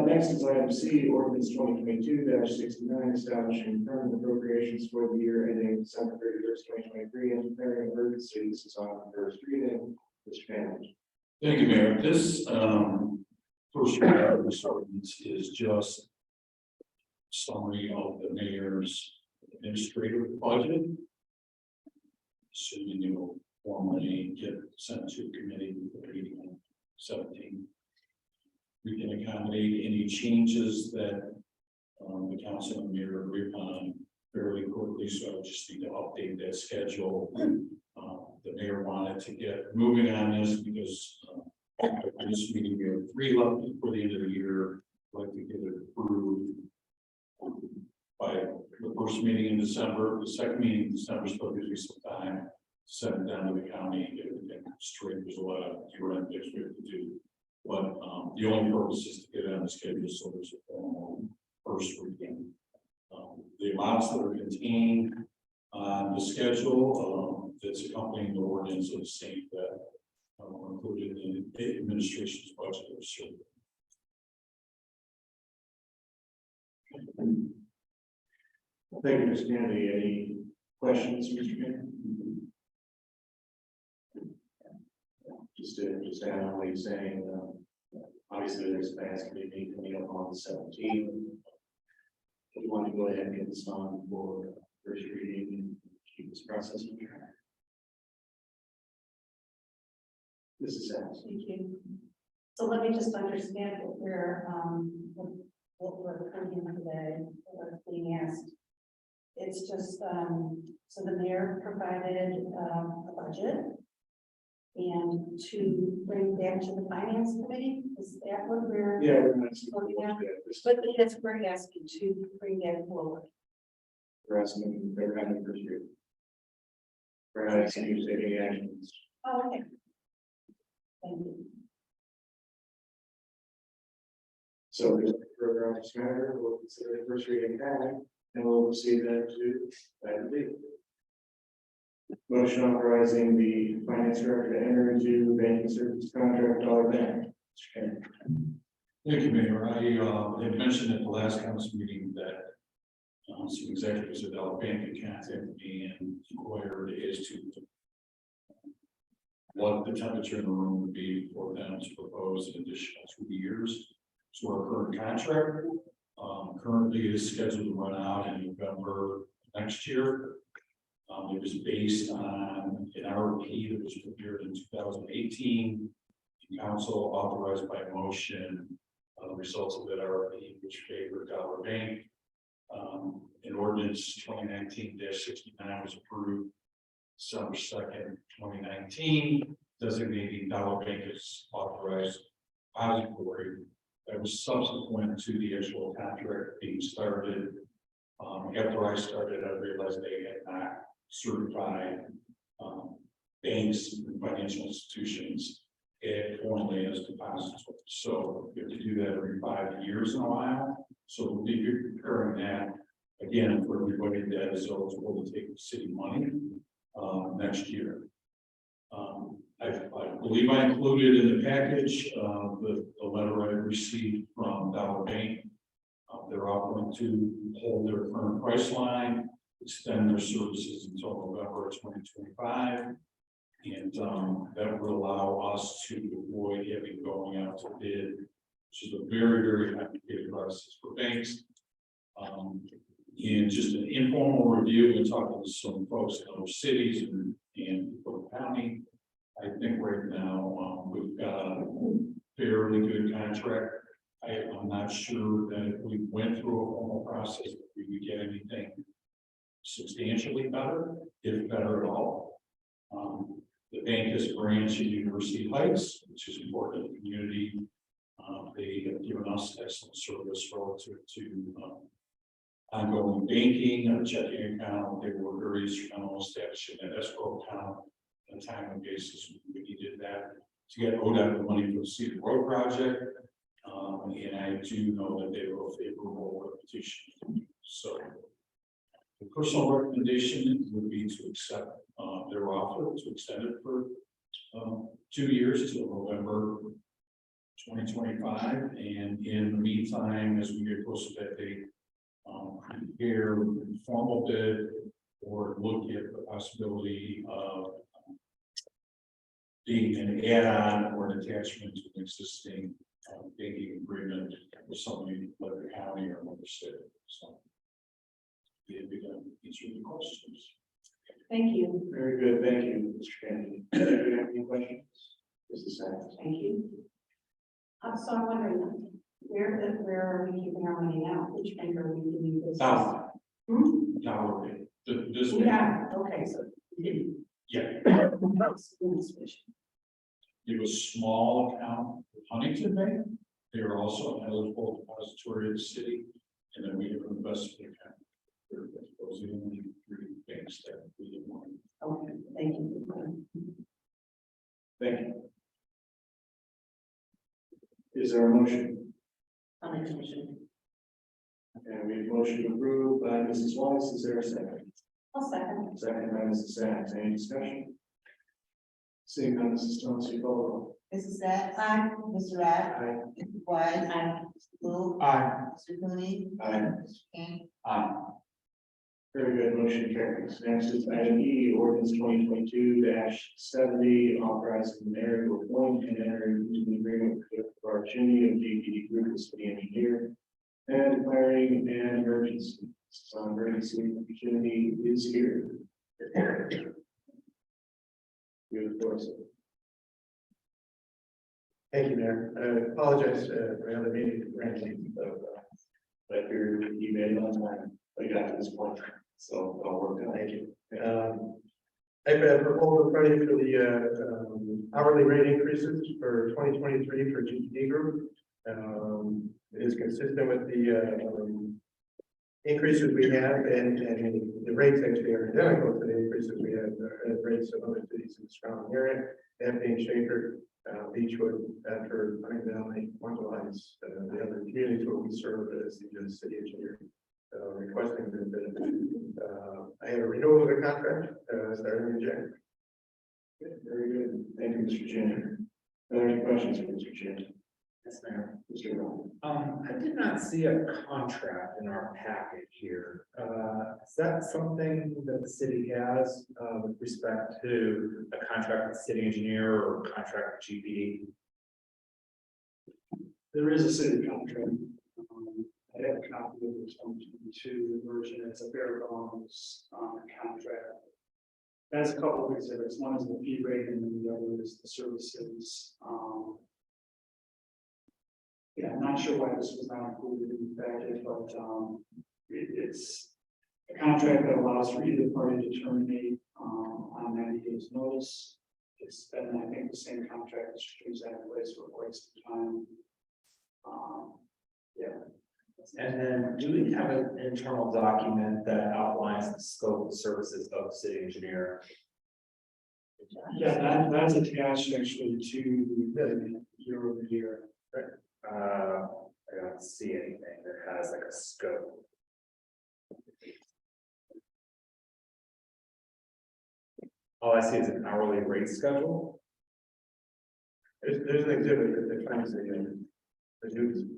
Next is item C, ordinance 2022-69, establishing permanent appropriations for the year ending December 31st, 2023, and declaring emergency. This is on the first reading. Mr. Panic. Thank you, Mayor. This first reading of this ordinance is just summary of the mayor's administrative budget. Assuming you will formally get sent to committee for reading on 17. We can accommodate any changes that the council and mayor agree upon fairly quickly, so I just need to update that schedule. The mayor wanted to get moving on this because in this meeting, we have 3 left before the end of the year. I'd like to get it approved by the first meeting in December. The second meeting in December, still gives me some time to send it down to the county and get everything straight. There's a lot of year-end things we have to do. But the only purpose is to get it on the schedule so there's a formal first reading. The amounts that are contained on the schedule that's accompanying the ordinance are the same that were included in the administration's budget. Thank you, Mr. Kennedy. Any questions, Mr. Kennedy? Just add on what you're saying, obviously there's a finance committee meeting coming up on the 17th. If you want to go ahead and get this on for first reading and keep this process on track. This is Saks. Thank you. So let me just understand what we're approving today, what's being asked. It's just, so the mayor provided a budget. And to bring back to the finance committee, is that what we're? Yeah, we're not. But that's what we're asking to bring that forward. We're asking, they're having first reading. We're not asking you to take any actions. Oh, okay. Thank you. So if there's further on this matter, we'll consider the first reading now, and we'll proceed then to item B. Motion authorizing the finance director to enter into banking service contract with Dollar Bank. Okay. Thank you, Mayor. I had mentioned at the last council meeting that some executives at Dollar Bank had contacted me and inquired as to what the temperature in the room would be for them to propose an additional 2 years to our current contract. Currently is scheduled to run out in November next year. It was based on an RFP that was prepared in 2018. The council authorized by motion the results of that RFP, which favored Dollar Bank. An ordinance 2019-69 was approved December 2nd, 2019, designating Dollar Bank as authorized depository. That was subsequent to the actual contract being started. After I started, I realized they had not certified banks and financial institutions formally as depositories. So we have to do that every 5 years in a while. So we'll be preparing that again for everybody that is eligible to take city money next year. I believe I included in the package the letter I received from Dollar Bank. They're offering to hold their current price line, extend their services until November 2025. And that would allow us to avoid having going out to bid, which is a very, very complicated process for banks. And just an informal review and talking to some folks in other cities and Polk County. I think right now we've got a fairly good contract. I'm not sure that if we went through a formal process, we would get anything substantially better, if better at all. The bank has a branch in University Heights, which is important to the community. They have given us excellent service relative to ongoing banking, a checking account. They were very instrumental in establishing an escrow account on a timely basis. We needed that to get ODOT the money for the Cedar Road project. And I do know that they were favorable repetition. So the personal recommendation would be to accept their offer to extend it for 2 years to November 2025. And in the meantime, as we get closer to that date, prepare a formal bid or look at the possibility of being an add-on or an attachment to an existing banking agreement with somebody like the county or another state. So we can answer the questions. Thank you. Very good, thank you, Mr. Kennedy. Do you have any questions? This is Saks. Thank you. So I'm wondering, where are we keeping our money now? Which bank are we doing this? Dollar. Hmm? Dollar. This Yeah, okay, so. yeah, Yeah. it was a small account with Huntington Bank. They are also an eligible depository of the city, and then we have an investment account. Those are the only 3 banks that we didn't want. Okay, thank you. Thank you. Is there a motion? I'll make a motion. And we have a motion approved by Mrs. Wallace. Is there a second? I'll second. Second by Mrs. Saks. Any discussion? Seeing none, Mrs. Thomas, you call the roll. Mrs. Sacks. Aye. Mr. Rath. Aye. Mrs. Wise. Aye. Mr. Booth. Aye. Mr. Cooney. Aye. Mr. King. Aye. Very good, motion carries. Next is item E, ordinance 2022-70, authorizing the mayor to appoint and enter into an agreement with Cliff Barchini of GPD Group as city engineer and declaring an emergency. So emergency opportunity is here. You, of course. Thank you, Mayor. I apologize for the other meeting. But you made it on time. We got to this point, so I'll work on it. Thank you. I've got a proposal in front of you for the hourly rate increases for 2023 for GPD Group. It is consistent with the increases we have, and the rates actually are identical to the increases we have at rates of other cities in the surrounding area. That being Shaker, Beechwood, Bedford, Pine Valley, Marshall Heights, the other communities where we serve as the city engineer. Requesting that I have a renewal of the contract starting in January. Very good. Thank you, Mr. Junior. Are there any questions for Mr. Junior? Yes, Mayor. Mr. Rowe? I did not see a contract in our package here. Is that something that the city has, with respect to a contract with the city engineer or a contract with GPD? There is a city contract. I have a copy of the 2022 version. It's a bare bones contract. That's a couple of exhibits. One is the fee rate and then the other is the services. Yeah, I'm not sure why this was not included in the package, but it's a contract that allows for either party to terminate on 90 days notice. It's been, I think, the same contract that streams that in place for quite some time. Yeah. And then do we have an internal document that outlines the scope of services of the city engineer? Yeah, that's attached actually to the year over year. I don't see anything that has like a scope. All I see is an hourly rate schedule. There's an exhibit that defines the duties.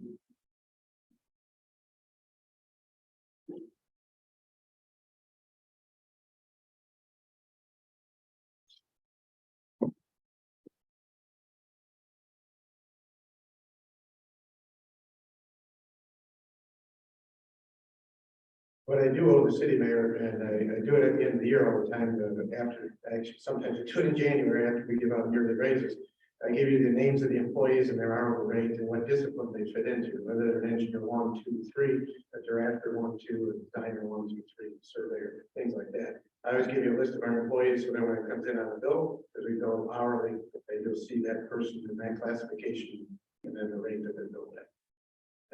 What I do owe the city mayor, and I do it at the end of the year all the time, after, actually, sometimes I do it in January after we give out yearly raises. I give you the names of the employees and their hourly rate and what discipline they fit into, whether they're an engineer 1, 2, 3, a director 1, 2, a designer 1, 2, 3, surveyor, things like that. I always give you a list of our employees, so then when it comes in on the bill, because we bill hourly, you'll see that person in that classification and then the rate that they're billed at.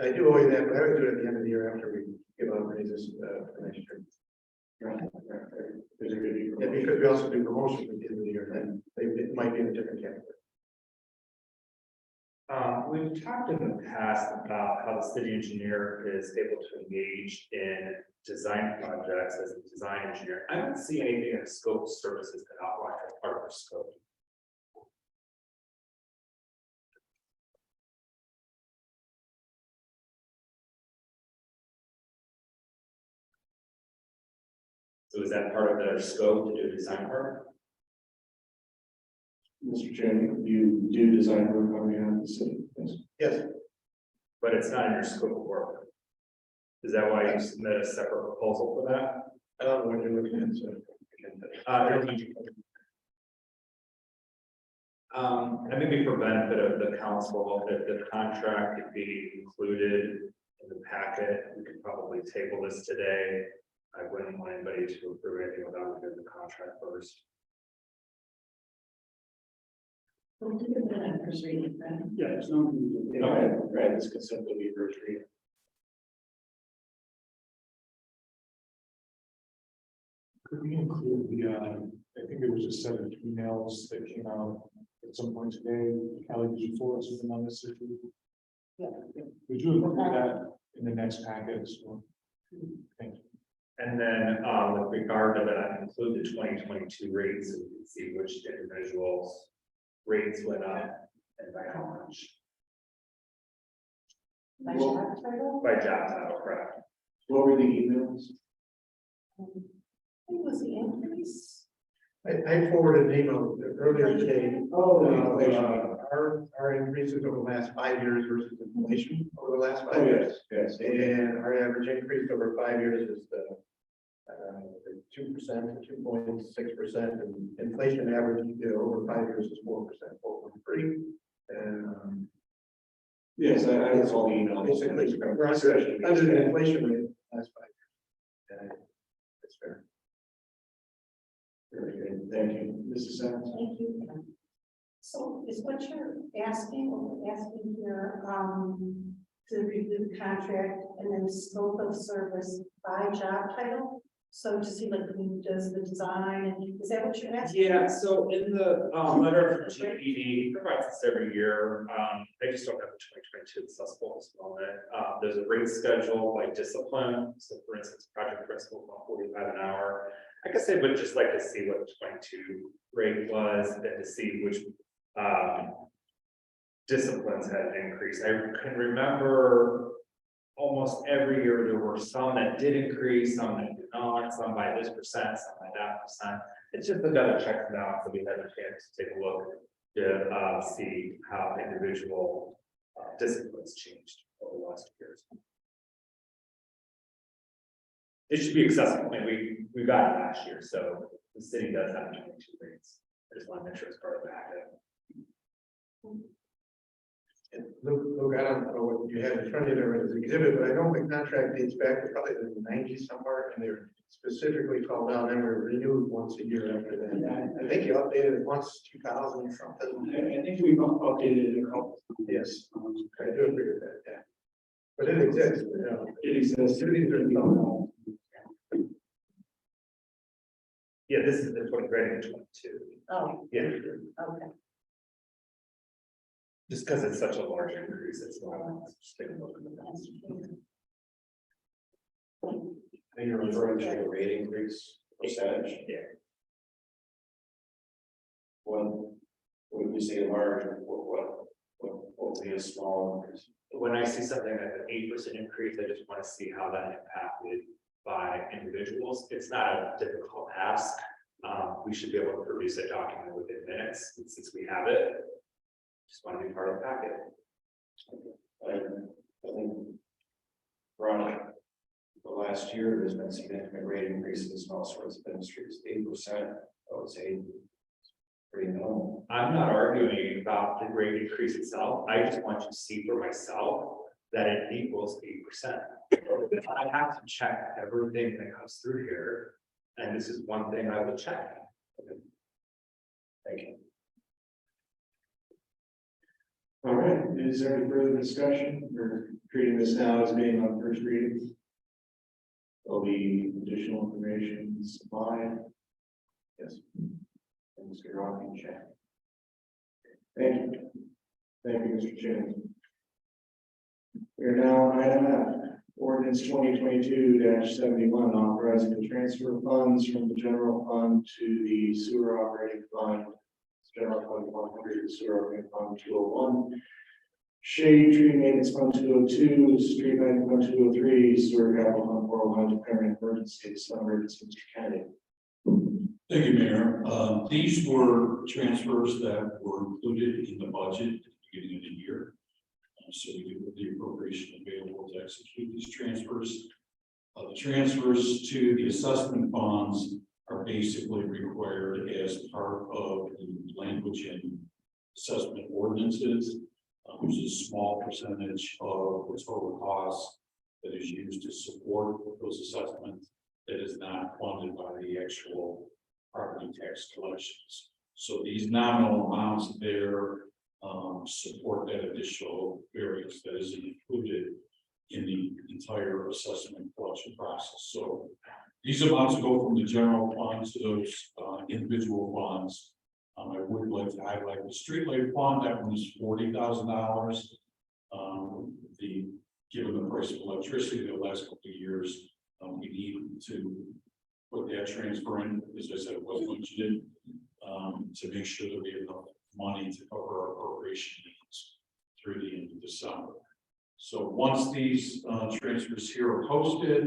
I do owe you that, but I would do it at the end of the year after we give out raises for next year. There's a good. Yeah, because we also do promotions at the end of the year, and it might be in a different category. We've talked in the past about how the city engineer is able to engage in design projects as a design engineer. I don't see anything in the scope of services that outline as part of our scope. So is that part of their scope to do design work? Mr. Chairman, you do design work on behalf of the city. Yes. Yes. But it's not in your scope of work. Is that why you submit a separate proposal for that? I don't know what you're looking at, so. And maybe for benefit of the council, if the contract could be included in the packet, we could probably table this today. I wouldn't want anybody to approve anything without reviewing the contract first. We'll do it on first reading, right? Yeah, there's no. Okay, right, this could simply be first reading. Could we include the, I think there was a set of emails that came out at some point today. Kelly, did you forward something on this issue? Yeah. Would you include that in the next packet as well? Thank you. And then, with regard to that, include the 2022 rates, so you can see which individuals' rates went up and by how much, My job title, by job title, correct? What were the emails? I think it was the increase. I forwarded an email earlier today. Oh, Our increases over the last 5 years versus inflation over the last 5 Oh, years. yes, yes. And our average increase over 5 years is the 2%, 2.6%, and inflation average over 5 years is 4%, 4.3. And Yes, I was all the emails. basically, we're under the inflation rate last 5 years. And it's fair. Very good, thank you. Mrs. Sands? Thank you. So is what you're asking here, to review the contract and then scope of service by job title? So to see like who does the design, and is that what you're asking? Yeah, so in the letter from GPD, provides this every year, I just don't have the 2022 accessible at this moment. There's a rate schedule by discipline, so for instance, project principal about 45 an hour. I guess I would just like to see what the 22 rate was and to see which disciplines had increased. I can remember almost every year there were some that did increase, some that did not, some by this percent, some by that percent. It's just another check it out, so we had a chance to take a look to see how individual disciplines changed over the last years. It should be accessible, and we got it last year, so the city does have 22 rates. I just want to make sure it's part of the packet. Luke, I don't know what you have in front of you there as an exhibit, but I know the contract dates back to probably the 90s somewhere, and they're specifically called out and were renewed once a year after that. I think you updated it once, 2000 something. I think we've updated it a couple. Yes, I do agree with that, yeah. But it exists, you know. It exists. Cities are telling Yeah, this is the 22. Oh, Yeah, okay. just because it's such a large increase, it's not, just take a look at the And you're referring to the rate increase percentage? Yeah. When we say large, what would be a small increase? When I see something like an 8% increase, I just want to see how that impacted by individuals. It's not a difficult ask. We should be able to produce a document within minutes, and since we have it. Just want to be part of the packet. I think around the last year, there's been significant rate increases in all sorts of industries, 8%, I would say. Pretty minimal. I'm not arguing about the rate increase itself. I just want you to see for myself that it equals 8%. I have to check everything that comes through here, and this is one thing I will check. Thank you. All right, is there any further discussion? We're treating this now as being on first reading. There'll be additional information supplied. Yes. And Mr. Rocking, check. Thank you. Thank you, Mr. Chairman. We are now on item F, ordinance 2022-71, authorizing the transfer of funds from the general fund to the sewer operating fund. General fund 100, sewer operating fund 201. Shade tree maintenance fund 202, street lighting fund 203, sewer capital fund 401, declaring emergency, emergency, Mr. Kennedy. Thank you, Mayor. These were transfers that were included in the budget at the beginning of the year. So we do have the appropriation available to execute these transfers. The transfers to the assessment bonds are basically required as part of the language in assessment ordinances, which is a small percentage of the total cost that is used to support those assessments that is not funded by the actual property tax collections. So these nominal amounts there support that additional variance that is included in the entire assessment collection process. So these amounts go from the general fund to those individual funds. I would like to highlight the street light fund. That one is $40,000. Given the price of electricity the last couple of years, We need to put that transfer in, as I said, it was budgeted, to make sure that we have enough money to cover our appropriation needs through the end of December. So once these transfers here are posted,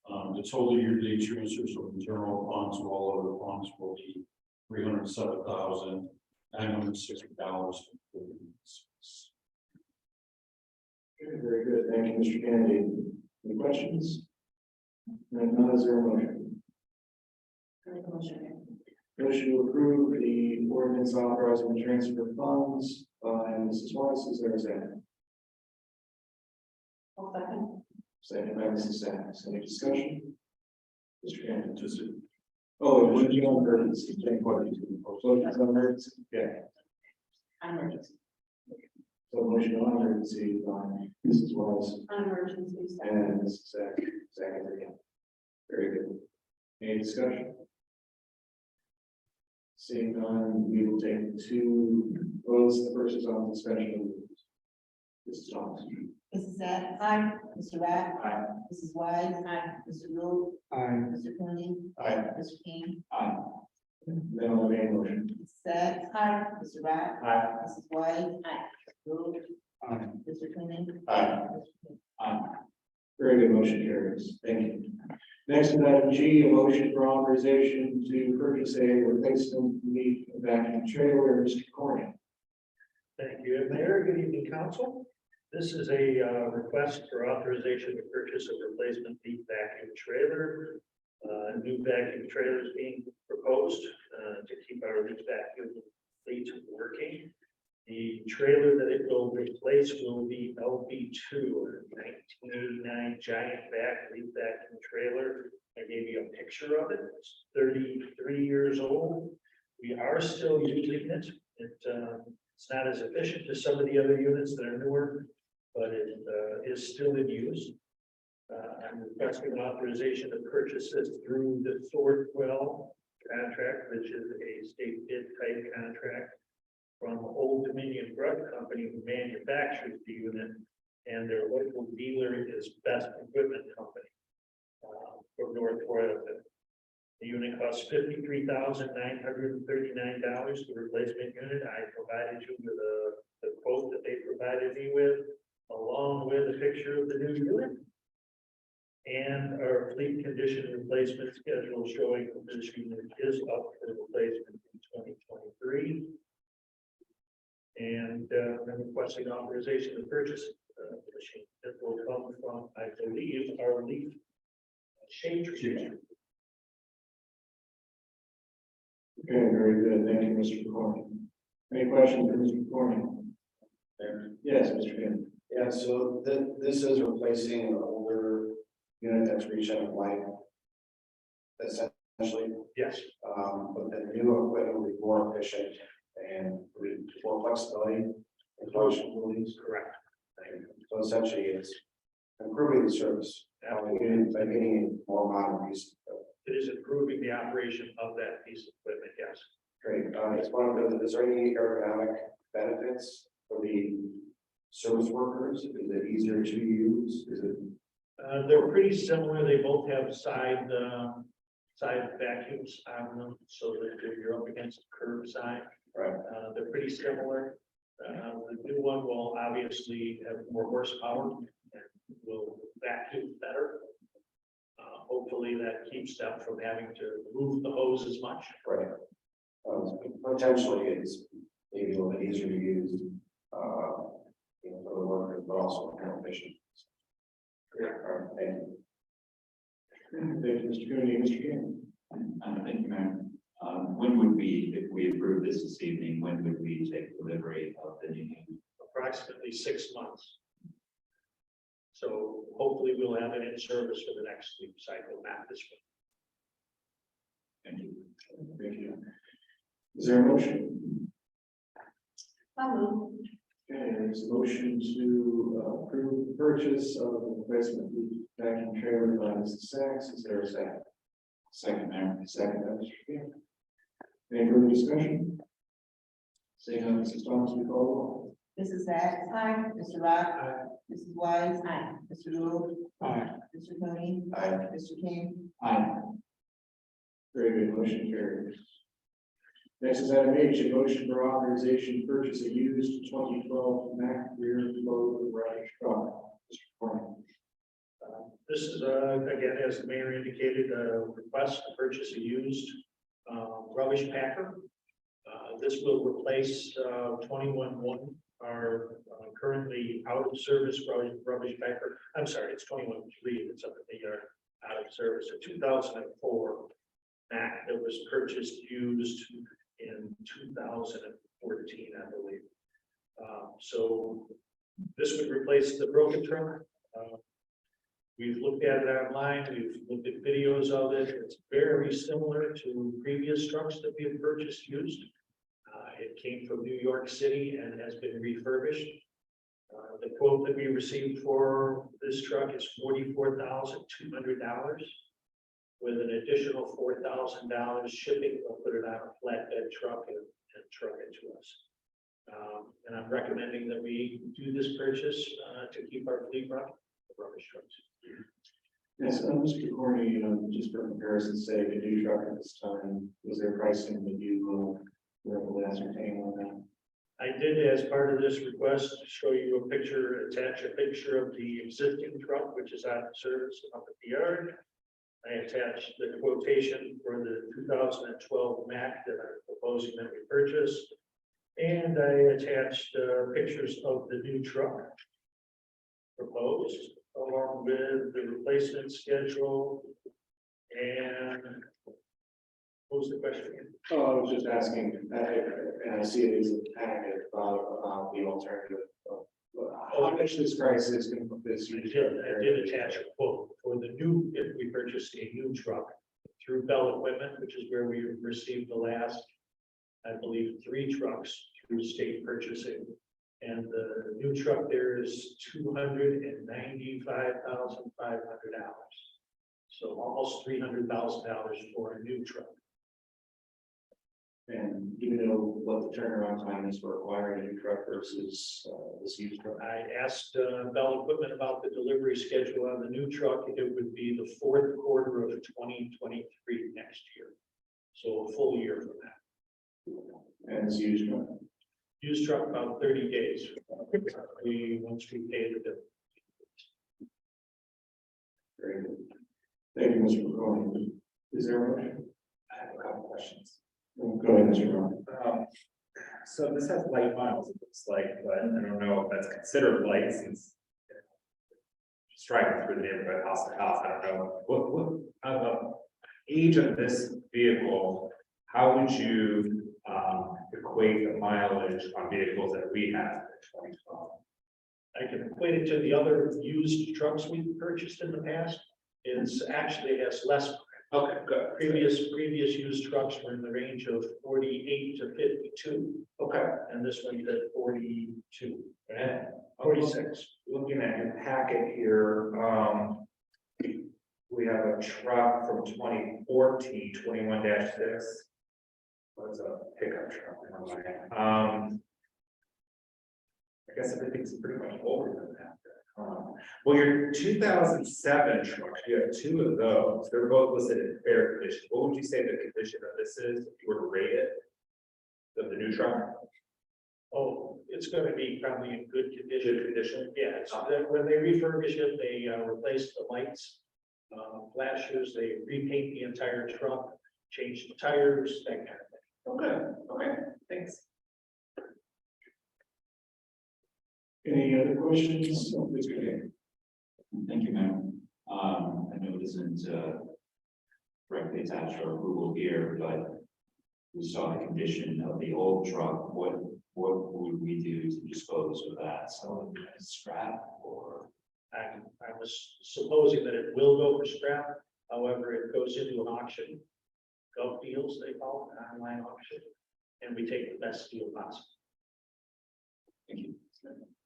the total year-to-date transfers from general funds to all other funds will be $307,960. Okay, very good. Thank you, Mr. Kennedy. Any questions? None, is there a motion? Motion to approve the ordinance authorizing the transfer of funds by Mrs. Weiss. Is there a second? Second by Mrs. Sacks. Any discussion? Mr. Kennedy, just. Oh, it would be on emergency. Thank you. So it's on emergency. Yeah. Emergency. So motion on emergency by Mrs. Weiss Emergency. and Mrs. Sacks. Second again. Very good. Any discussion? Seeing none, we will take two votes. The first is on suspension of rules. Mrs. Thomas. Mrs. Sacks. Aye. Mr. Rath. Aye. Mrs. Wise. Aye. Mr. Rule. Aye. Mr. Cooney. Aye. Mr. King. Aye. Then on the main motion. Mrs. Sacks. Aye. Mr. Rath. Aye. Mrs. Wise. Aye. Rule. Aye. Mr. Cooney. Aye. Mr. King. Very good, motion carries. Thank you. Next is item G, a motion for authorization to purchase a replacement meat vacuum trailer. Mr. Corning. Thank you, Mayor. Good evening, council. This is a request for authorization to purchase a replacement leaf vacuum trailer. New vacuum trailer is being proposed to keep our leaf vacuum fleet working. The trailer that it will replace will be LB2, a 1989 giant leaf vacuum trailer. I gave you a picture of it. It's 33 years old. We are still using it. It's not as efficient as some of the other units that are newer, but it is still in use. I'm requesting authorization to purchase this through the Thornwell contract, which is a state bid type contract from Old Dominion Drug Company, who manufactures the unit, and their local dealer is Best Equipment Company from North Royalton. The unit costs $53,939. The replacement unit, I provided you with the quote that they provided me with, along with a picture of the new unit. And our fleet condition replacement schedule showing that this unit is up for replacement in 2023. And I'm requesting authorization to purchase the machine that will come from, I believe, our leaf shade tree. Okay, very good. Thank you, Mr. Corning. Any questions for Mr. Corning? Yes, Mr. Kennedy. Yeah, so this is replacing an older unit that's reached end of life. Essentially, Yes. but the new equipment will be more efficient and with more flexibility and functionalities. Correct. So essentially, it's improving the service by getting a more modern piece. It is improving the operation of that piece of equipment, yes. Great. It's one of the, is there any ergonomic benefits for the service workers? Is it easier to use? Is it? They're pretty similar. They both have side vacuums on them, so that if you're up against the curb side, Right. they're pretty similar. The new one will obviously have more horsepower and will vacuum better. Hopefully that keeps them from having to move the hose as much. Right. Potentially, it's maybe a little bit easier to use, for the workers, but also more efficient. Great. All right, thank you. Thank you, Mr. Cooney. Mr. King. Thank you, Mayor. When would we, if we approve this evening, when would we take delivery of the new unit? Approximately 6 months. So hopefully we'll have it in service for the next sleep cycle, not this one. Thank you. Thank you. Is there a motion? I'll move. Okay, there's a motion to approve the purchase of the replacement vacuum trailer by Mrs. Sacks. Is there a second? Second, Mayor. Second by Mr. King. Any further discussion? Seeing none, Mrs. Thomas, we call the roll. Mrs. Sacks. Aye. Mr. Rock. Aye. Mrs. Wise. Aye. Mr. Rule. Aye. Mr. Tony. Aye. Mr. King. Aye. Very good, motion carries. Next is item H, a motion for authorization to purchase a used 2012 Mack rear load garage truck. Mr. Corning. This is, again, as the mayor indicated, a request to purchase a used rubbish packer. This will replace 21-1, our currently out of service rubbish packer. I'm sorry, it's 21-3, it's up at the yard, out of service. A 2004 Mack that was purchased used in 2014, I believe. So this would replace the broken truck. We've looked at it online, we've looked at videos of it. It's very similar to previous trucks that we have purchased used. It came from New York City and has been refurbished. The quote that we received for this truck is $44,200 with an additional $4,000 shipping. We'll put it on a flatbed truck and truck it to us. And I'm recommending that we do this purchase to keep our fleet running, the rubbish trucks. Yes, Mr. Corney, just for comparison's sake, a new truck at this time, was there pricing that you were able to ascertain on that? I did, as part of this request, show you a picture, attach a picture of the existing truck, which is out of service up at the yard. I attached the quotation for the 2012 Mack that I'm proposing that we purchase. And I attached pictures of the new truck proposed, along with the replacement schedule. And what was the question? Oh, I was just asking, and I see it as a packet about the alternative. How much this price is going to put this? I did attach a quote for the new, if we purchased a new truck through Bell Equipment, which is where we received the last, I believe, 3 trucks through state purchasing. And the new truck there is $295,500. So almost $300,000 for a new truck. And do you know what the turnaround time is for acquiring a new truck versus this used truck? I asked Bell Equipment about the delivery schedule on the new truck. It would be the 4th quarter of 2023 next year. So a full year from that. And this used truck? Used truck about 30 days. Once we pay the bill. Very good. Thank you, Mr. McCoy. Is there a motion? I have a couple questions. Go ahead, Mr. Ron. So this has light miles, it looks like, but I don't know if that's considered light since just driving through the neighborhood house to house, I don't know. What age of this vehicle, how would you equate the mileage on vehicles that we have in 2012? I can equate it to the other used trucks we've purchased in the past. It's actually has less. Okay, good. Previous used trucks were in the range of 48 to 52. Okay. And this one's at 42. And 46. Looking at your packet here, we have a truck from 2014, 21-6. What's a pickup truck? I guess everything's pretty much older than that. Well, your 2007 trucks, you have 2 of those. They're both listed in fair condition. What would you say the condition of this is if you were to rate it? Of the new truck? Oh, it's going to be probably in good condition. Good condition. Yeah, it's, when they refurbish it, they replace the lights, flashers, they repaint the entire truck, change the tires, that kind of thing. Okay, thanks. Any other questions? Please go ahead. Thank you, ma'am. I know it isn't directly attached to our approval here, but we saw the condition of the old truck. What would we do to dispose of that? Sell it as scrap or? I was supposing that it will go for scrap. However, it goes into an auction. Gov Deals, they call it, an online auction, and we take the best deal possible. Thank you.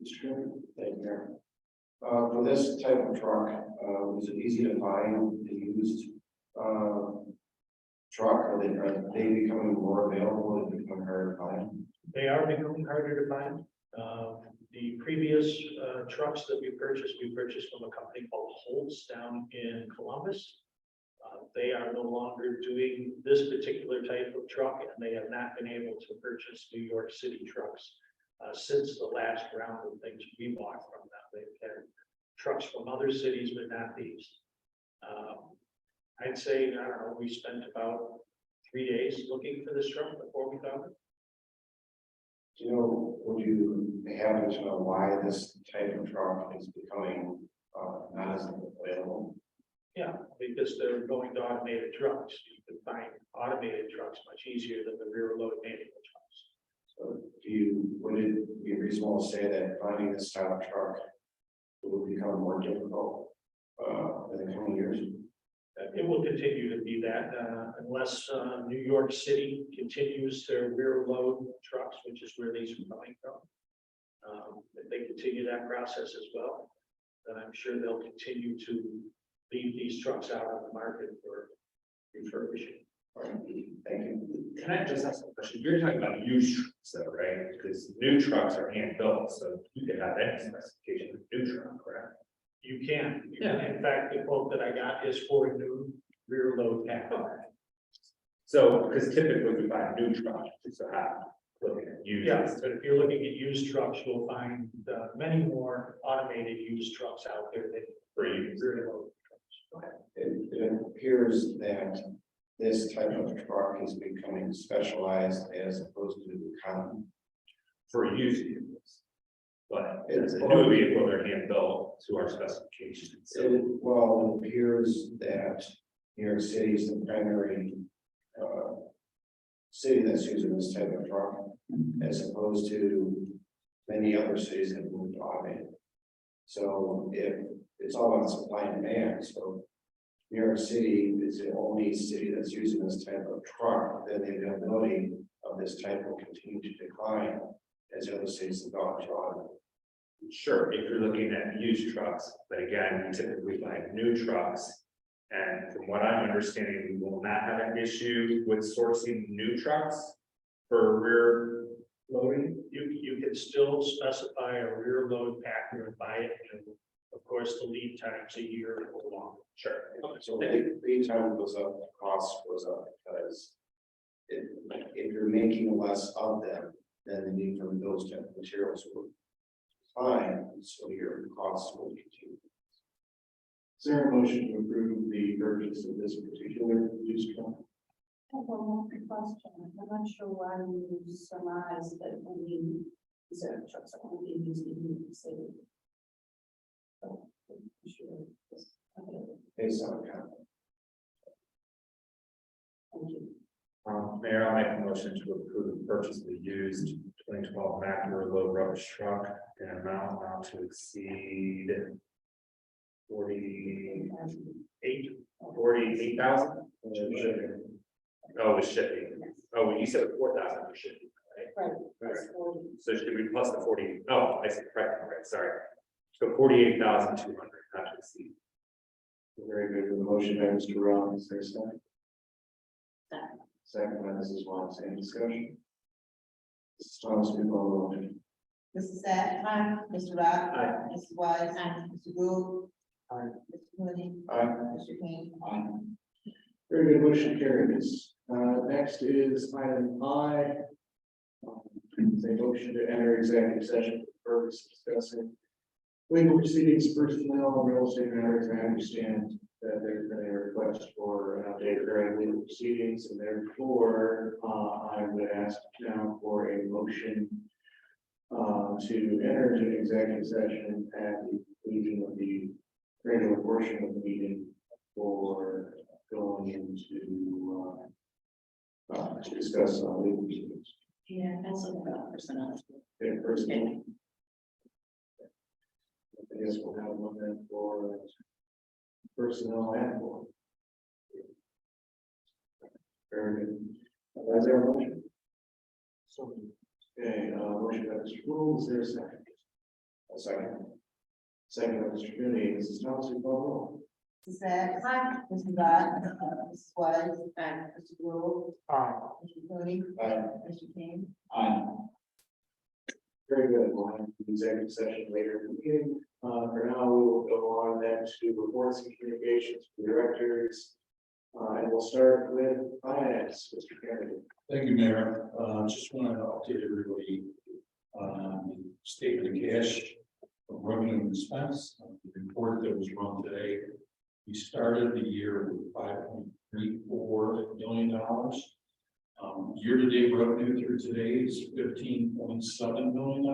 Mr. Chairman. Thank you, Mayor. For this type of truck, was it easy to find the used truck? Are they becoming more available? Are they becoming harder to find? They are becoming harder to find. The previous trucks that we purchased from a company called Holtz down in Columbus. They are no longer doing this particular type of truck, and they have not been able to purchase New York City trucks since the last round of things we bought from them. They've had trucks from other cities, but not these. I'd say, I don't know, we spent about 3 days looking for this truck before we found it. Do you know, would you happen to know why this type of truck is becoming, not as available? Yeah, because they're going to automated trucks. You can find automated trucks much easier than the rear load manual trucks. So would it be reasonable to say that finding this type of truck will become more difficult, in the coming years? It will continue to be that unless New York City continues their rear load trucks, which is where these are coming from. If they continue that process as well, then I'm sure they'll continue to leave these trucks out on the market for refurbishing. All right, thank you. Can I just ask a question? You're talking about used trucks though, right? Because new trucks are hand built, so you could have any specification of new truck, correct? You can. In fact, the quote that I got is for a new rear load pack. So, because typically we buy a new truck, so how, looking at used. Yes, but if you're looking at used trucks, you'll find many more automated used trucks out there than For used. rear load trucks. It appears that this type of truck is becoming specialized as opposed to common. For used vehicles. But It's- the new vehicle, they're hand built to our specifications. So Well, it appears that New York City is the primary city that's using this type of truck, as opposed to many other cities that moved to automated. So if it's all about supply and demand, so New York City is the only city that's using this type of truck, then the availability of this type will continue to decline as other cities have gone to automated. sure, if you're looking at used trucks, but again, we typically buy new trucks. And from what I'm understanding, we will not have an issue with sourcing new trucks for rear loading. You can still specify a rear load packer and buy it, and of course, the lead time's a year or longer. Sure. So the lead time goes up, the cost goes up, because if you're making less of them, then the need for those type of materials will decline, so your costs will continue. Is there a motion to approve the purchase of this particular used truck? I have one more question. I'm not sure why you surmise that only zero trucks are only being used in New York City. So, I'm sure. Okay, Based on account. thank you. Mayor, I'll make a motion to approve the purchase of the used 2012 Mack low rubbish truck in an amount not to exceed 48,000. Oh, with shipping. Oh, you said 4,000 for shipping, right? Right. That's 40. So it should be plus the 40. Oh, I see, correct, right, sorry. So 48,200, not to exceed. Very good. The motion by Mr. Rollins, is there a second? Second. Second by Mrs. Watts, any discussion? Mrs. Thomas, we call the roll. Mrs. Sad. Aye. Mr. Rock. Aye. Mrs. Wise. Aye. Mr. Gould. Aye. Mr. Mooney. Aye. Mr. King. Very good, motion carries. Next is item I. It's a motion to enter executive session for purpose of discussing legal proceedings, personnel, and real estate matters. I understand that there's been a request for an update regarding legal proceedings, and therefore, I would ask now for a motion to enter into an executive session at the conclusion of the regular portion of the meeting for going into to discuss legal proceedings. Yeah, also about personnel. In person. I guess we'll have one then for personnel and for. Very good. Is there a motion? Okay, motion by Mr. Gould, is there a second? A second. Second by Mr. Mooney, Mrs. Thomas, you call roll. Mrs. Sad. Aye. Mr. Rock. Mrs. Wise. Aye. Mr. Gould. Aye. Mr. Mooney. Aye. Mr. King. Aye. Very good. We'll have the executive session later in the meeting. For now, we will go on then to reports and communications from directors. And we'll start with finance, Mr. Kennedy. Thank you, Mayor. Just want to update everybody on statement of cash, revenue and expense, the report that was run today. We started the year with $5.34 million. Year-to-date revenue through today is $15.7 million.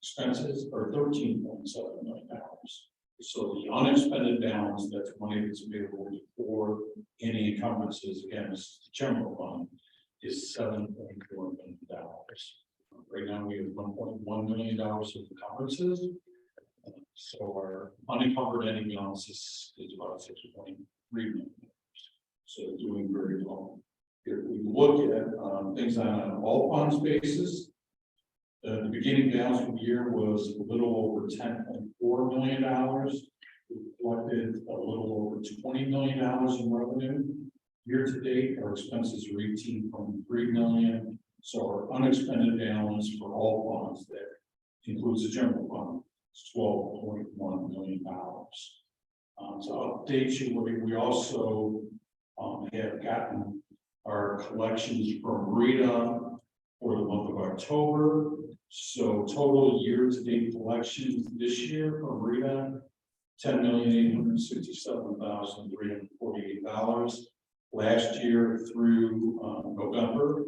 Expenses are $13.7 million. So the unexpended balance, that's money that's available before any encumbrances against the general fund, is $7.4 million. Right now, we have $1.1 million of encumbrances. So our unencumbered ending balance is about $6.3 million. So doing very well. If we look at things on an all funds basis, the beginning balance of the year was a little over $10.4 million. We collected a little over $20 million in revenue. Year to date, our expenses are $18.3 million. So our unexpended balance for all funds, that includes the general fund, is $12.1 million. So update you, we also have gotten our collections from Rita for the month of October. So total year-to-date collections this year from Rita, $10,867,348. Last year through November,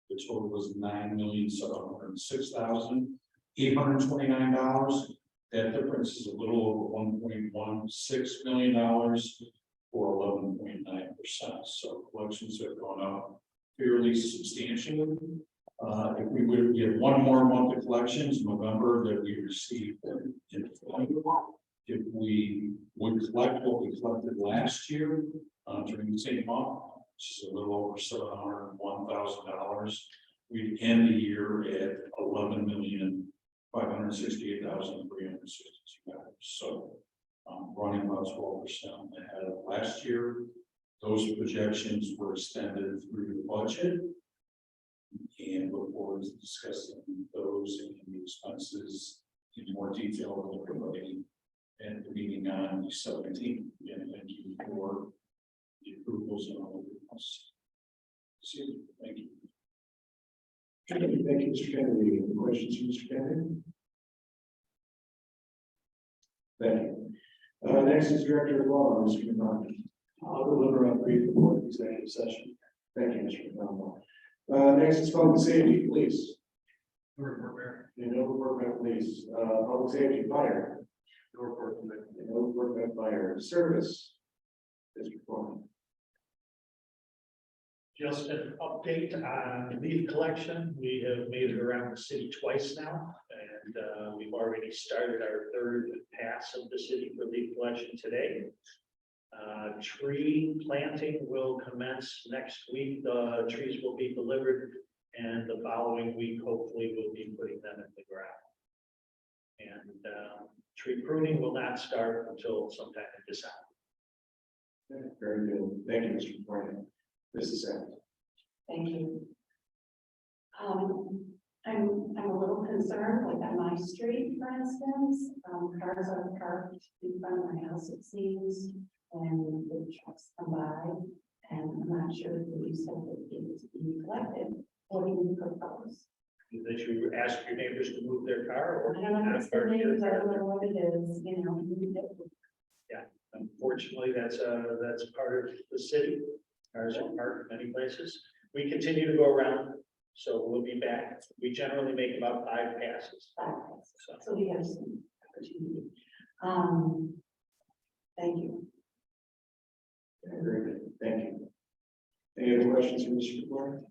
the total was $9,706,829. That difference is a little over $1.16 million for 11.9%. So collections have gone up fairly substantially. If we would get one more month of collections, November, that we received in if we would collect what we collected last year during the same month, which is a little over $701,000, we'd end the year at $11,568,362. So running about 12% ahead of last year. Those projections were extended through the budget. And look forward to discussing those and the expenses in more detail with everybody and the meeting on the 17th. And thank you for the approvals and all of this. See you. Thank you. Thank you, Mr. Kennedy. Any questions from Mr. Kennedy? Thank you. Next is Director of Law, Mr. McDonald. I'll deliver a brief report of executive session. Thank you, Mr. McDonald. Next is Public Safety, Police. No report by Police. Public Safety, Fire. No report by Fire. Service. District 1. Just an update on leaf collection. We have made it around the city twice now, and we've already started our third pass of the city for leaf collection today. Tree planting will commence next week. The trees will be delivered, and the following week, hopefully, we'll be putting them in the ground. And tree pruning will not start until sometime in December. Very good. Thank you, Mr. McCormick. This is it. Thank you. I'm a little concerned, like on my street, for instance, cars are parked in front of my house, it seems, and the trucks come by, and I'm not sure if the use of it is being collected. What do you propose? That you ask your neighbors to move their car, or I don't know if it's the neighbors, I don't know what it is, Yeah, unfortunately, that's part of the city. Cars are parked in many places. We continue to go around, so we'll be back. We generally make about 5 passes. So we have some opportunity. Thank you. Very good. Thank you. Any other questions from Mr. McCormick?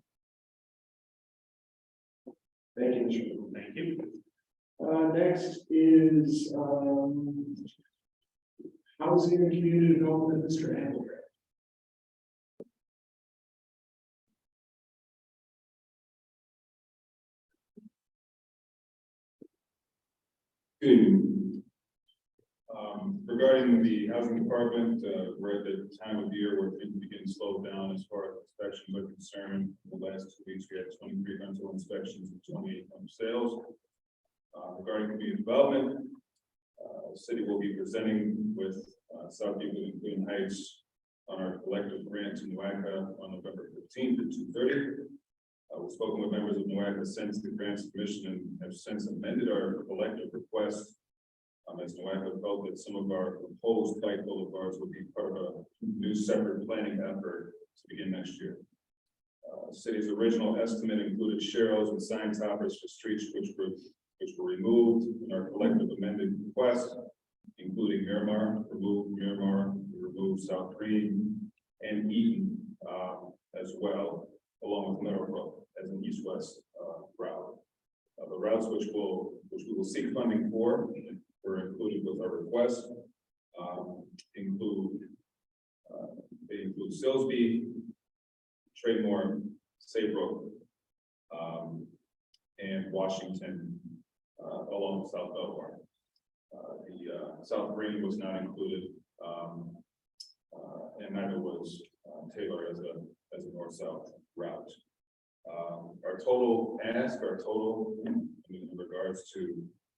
Thank you, Mr. McCormick. Thank you. Next is Housing and Community Development, Mr. Engelbrecht. Regarding the housing department, we're at the time of year where things begin to slow down as far as inspections are concerned. The last 2 weeks, we had 23 rental inspections and 28 home sales. Regarding community development, the city will be presenting with South Euclid and Clean Heights on our collective grant to NOACA on November 15th at 2:30. We've spoken with members of NOACA since the grant submission and have since amended our collective request. As NOACA felt that some of our proposed bike boulevards would be part of a new separate planning effort to begin next year. City's original estimate included sharrows and sign toppers for streets which were removed in our collective amended request, including Miramar, removed South Green and Eaton as well, along with Meadowbrook as an east-west route. The routes which we will seek funding for were included with our request. They include Silsbee, Trademore, Saybrook, and Washington along the South Belmar. The South Green was not included, and neither was Taylor as a north-south route. Our total in regards to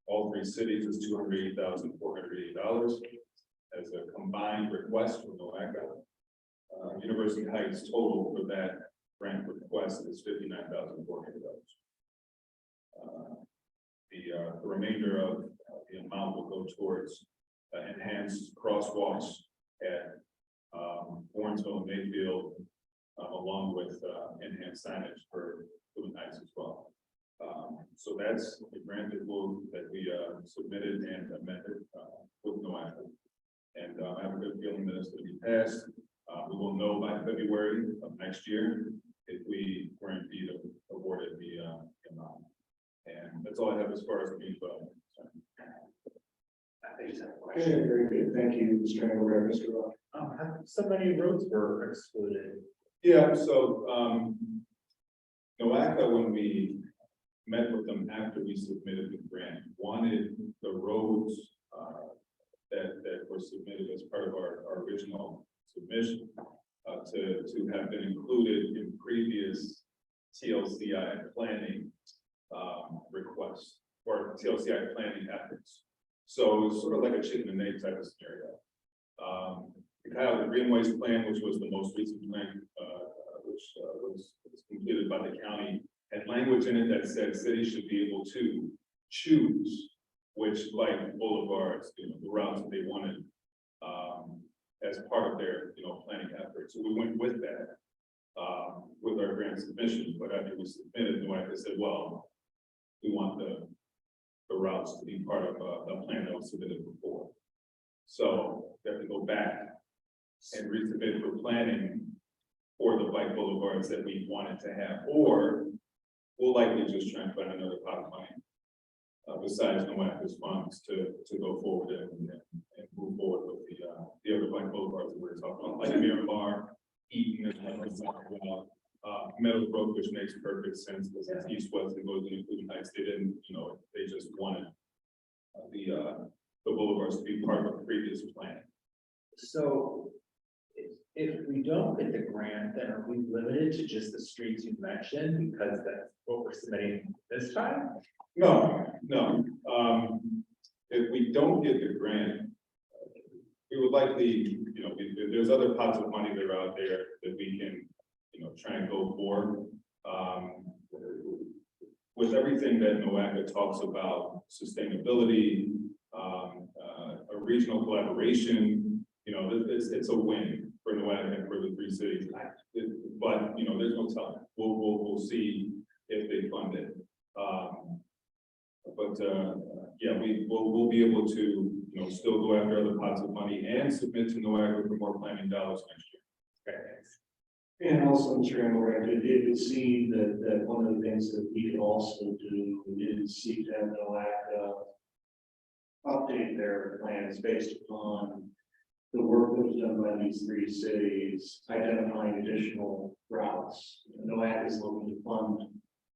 all three cities is $280,480 as a combined request from NOACA. University Heights total for that grant request is $59,400. The remainder of the amount will go towards enhanced crosswalks at Warrensville and Mayfield, along with enhanced signage for Clean Heights as well. So that's the grant that we submitted and amended with NOACA. And I have a good feeling that it's going to be passed. We will know by February of next year if we were indeed awarded the amount. And that's all I have as far as the development. I just have a Okay, question. very good. Thank you, Mr. Engelberg, Mr. Rock. So many roads were excluded. Yeah, so NOACA, when we met with them after we submitted the grant, wanted the roads that were submitted as part of our original submission to have been included in previous TLCI planning requests or TLCI planning efforts. So it was sort of like a chicken and egg type of scenario. The Kyle Greenways plan, which was the most recent plan, which was completed by the county, had language in it that said cities should be able to choose which bike boulevards, the routes that they wanted as part of their, planning effort. So we went with that with our grant submission. But after we submitted, NOACA said, well, we want the routes to be part of a plan that was submitted before. So we have to go back and resubmit for planning for the bike boulevards that we wanted to have, or we'll likely just try and find another pot of money besides NOACA's funds to go forward and move forward with the other bike boulevards that we were talking about, like Miramar, Eaton, Meadowbrook, which makes perfect sense because it's east-west and goes into Clean Heights. They didn't, they just wanted the boulevards to be part of a previous plan. So if we don't get the grant, then are we limited to just the streets you mentioned because that's what we're submitting this time? No. If we don't get the grant, we would likely, there's other pots of money that are out there that we can, try and go for. With everything that NOACA talks about, sustainability, a regional collaboration, it's a win for NOACA and for the three cities. But, there's no telling. We'll see if they fund it. Yeah, we'll be able to, still go after other pots of money and submit to NOACA for more planning dollars next year. Okay. And also, Mr. Engelberg, it would seem that one of the things that we can also do is seek to have NOACA update their plans based upon the work that was done by these three cities, identifying additional routes. NOACA is looking to fund,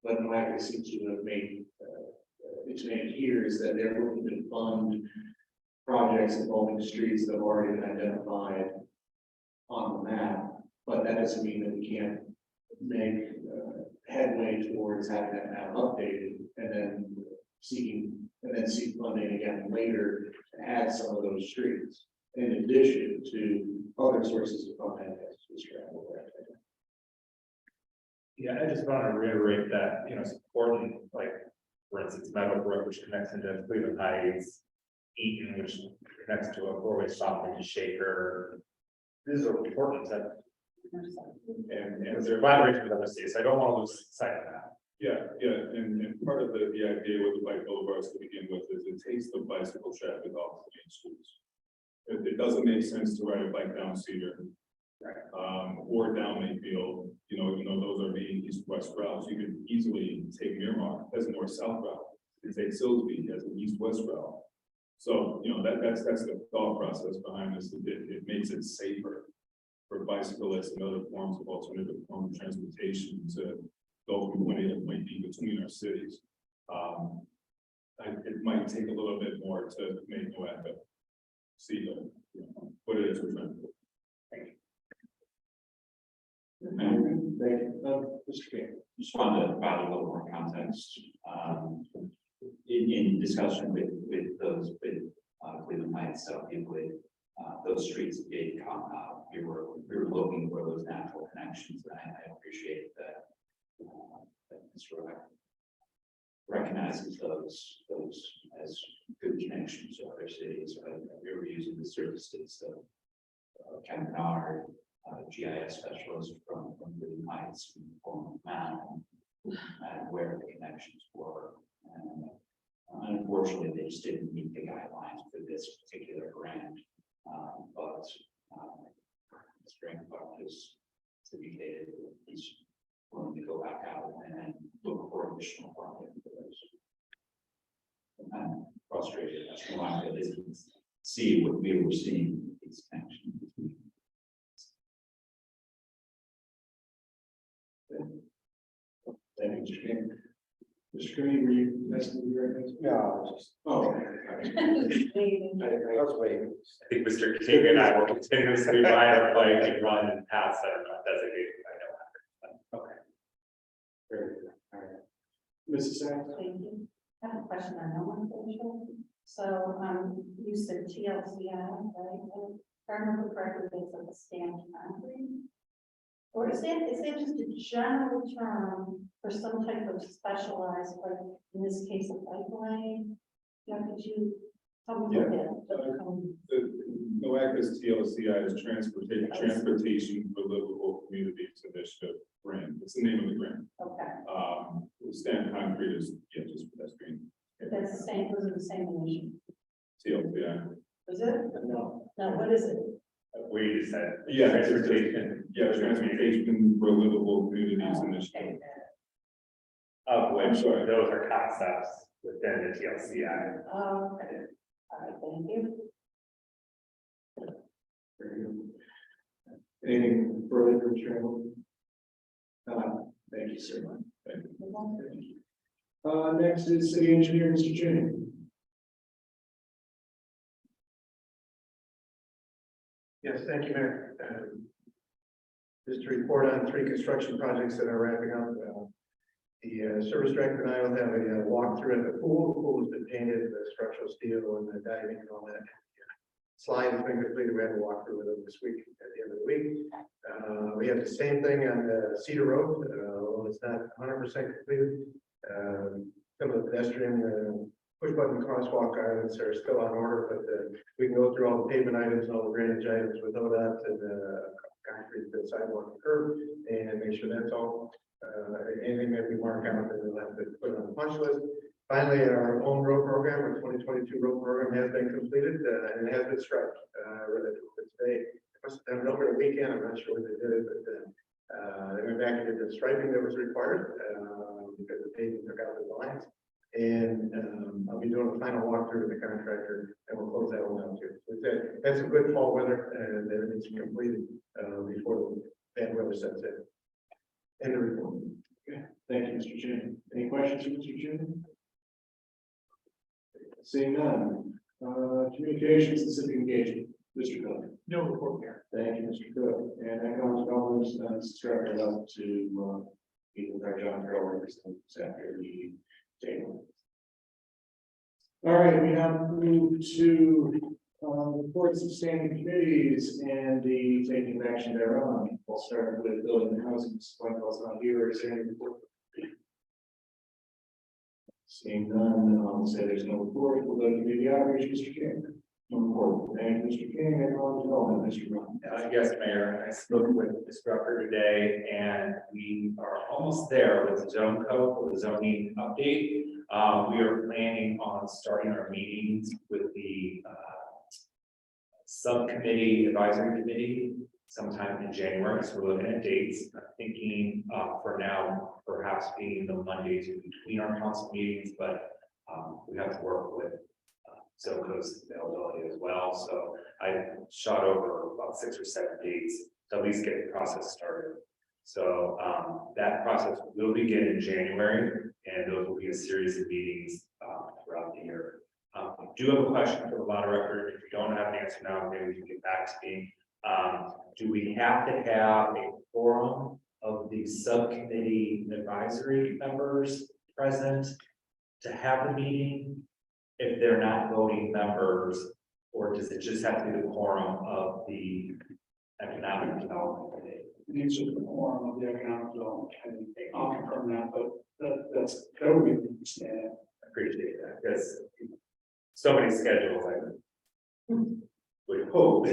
but NOACA seems to have made, it's made here is that they're looking to fund projects involving streets that have already been identified on the map, but that doesn't mean that we can't make headway towards having that map updated and then seek funding again later to add some of those streets in addition to other sources of funding as described. Yeah, I just want to reiterate that, you know, it's important, like, for instance, Meadowbrook, which connects into Cleveland Heights, Eaton, which connects to a four-way stop into Shaker. These are important that, and there's collaboration with other cities, so I don't want to lose sight of that. Yeah, and part of the idea with the bike boulevards to begin with is it takes the bicycle traffic off the main streets. It doesn't make sense to ride a bike down Cedar. Or down Mayfield, you know, even though those are being east-west routes, you could easily take Miramar as a north-south route. You take Silsbee as an east-west route. So, you know, that's the thought process behind this. It makes it safer for bicyclists and other forms of alternative form of transportation to go from money that might be between our cities. It might take a little bit more to make no effort. See what it is we're trying to do. Mr. King. Just wanted to provide a little more context, in discussion with Cleveland Heights, South Euclid, those streets did come out. We were looking for those natural connections, and I appreciate that. That Mr. Reck recognizes those as good connections to other cities. We were using the services of Ken Bernard, GIS specialist from Cleveland Heights, from map and where the connections were. And unfortunately, they just didn't meet the guidelines for this particular grant. But Mr. Engbuck has indicated that he's willing to go back out and look for additional funding for those. I'm frustrated. That's why I didn't see what we were seeing with these connections. Thank you, Mr. King. Mr. Cooney, were you asking to be recognized? No, just. Oh. I was waiting. I think Mr. King and I will continuously ride our bike and run and pass that are not designated. I know. Okay. Very good. All right. Mrs. Sacks? Thank you. I have a question on no one facial. So, you said TLCI, right? If I remember correctly, it's like a stamped concrete. Or is that just a general term for some type of specialized, like in this case, a pipeline? Yeah, could you tell me about that? The NOAC's TLCI is Transportation for Livable Communities Initiative grant. It's the name of the grant. Okay. Stamped concrete is just pedestrian. That's the same, those are the same initiative. TLCI. Is it? No. No, what is it? We just said. Yeah, Transportation. Transportation for Livable Communities Initiative. Of which those are concepts within the TLCI. Okay. All right, thank you. Very good. Anything further from Chairman? Thank you, sir. Thank you. Next is City Engineer, Mr. Cheney. Yes, thank you, Mayor. Just to report on 3 construction projects that are wrapping up. The service director and I will have a walkthrough at the pool. The pool has been painted, the structural steel and the diving and all that. Slide has been completed. We had a walkthrough with them this week at the end of the week. We have the same thing on the Cedar Road. Although it's not 100% completed. Some of the pedestrian push button crosswalk items are still on order, but we can go through all the pavement items and all the drainage items with ODOT and concrete, the sidewalk and curb, and make sure that's all. Anything that we mark out, that we'll have to put on the punch list. Finally, our own road program, our 2022 road program has been completed and it has been striped. Today, it must have been over the weekend. I'm not sure what they did it, but they went back and did the striping that was required because the pavement took out the lines. And I'll be doing a final walkthrough with the contractor, and we'll close that one out too. That's a good fall weather, and it's completed before the bad weather sets in. End of report. Okay. Thank you, Mr. Cheney. Any questions for Mr. Cheney? Seeing none, Communications and civic engagement, Mr. Cook. No report there. Thank you, Mr. Cook. And economic development, started up to, meet with our John Carroll representatives after the table. All right, we now move to, reports of standing committees and the taking of action thereon. We'll start with building and housing, one of us not here, is there any report? Seeing none, I'll say there's no report, we'll go to community outreach, Mr. King. No report. Thank you, Mr. King, economic development, Mr. Brown. Yes, Mayor, I spoke with Ms. Rucker today, and we are almost there with the zone code, for the zoning update. We are planning on starting our meetings with the subcommittee, advisory committee sometime in January, so we're looking at dates. I'm thinking for now, perhaps being the Mondays in between our council meetings, but we have to work with Zoco's availability as well. So I shot over about 6 or 7 dates to at least get the process started. So that process will begin in January, and those will be a series of meetings throughout the year. I do have a question for the moderator. If you don't have an answer now, maybe we can get back to me. Do we have to have a forum of the subcommittee advisory members present to have the meeting if they're not voting members, or does it just have to be the quorum of the economic development committee? Needs to be the form of the economic development, and I'll confirm that, but that would be the understanding. I appreciate that, because so many schedules, I would hope.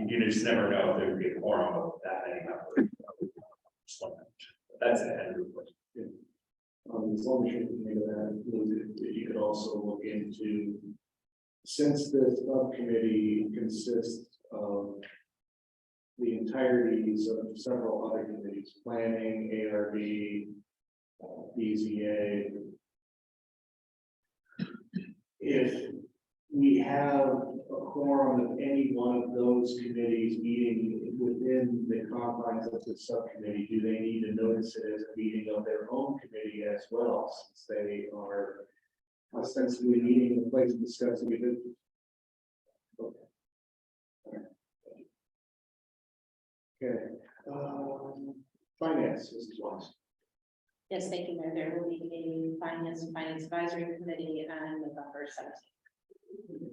You just never know if there would be a quorum of that many members. That's an end question. As long as you can think of that, you could also look into, since the subcommittee consists of the entireties of several other committees, planning, ARB, BZA. If we have a quorum of any one of those committees meeting within the confines of the subcommittee, do they need to notice it as a meeting of their own committee as well, since they are ostensibly meeting in a place of discussing it? Okay. Okay. Finance, Mrs. Watson. Yes, thank you, Mayor. There will be a finance advisory committee on November 17th.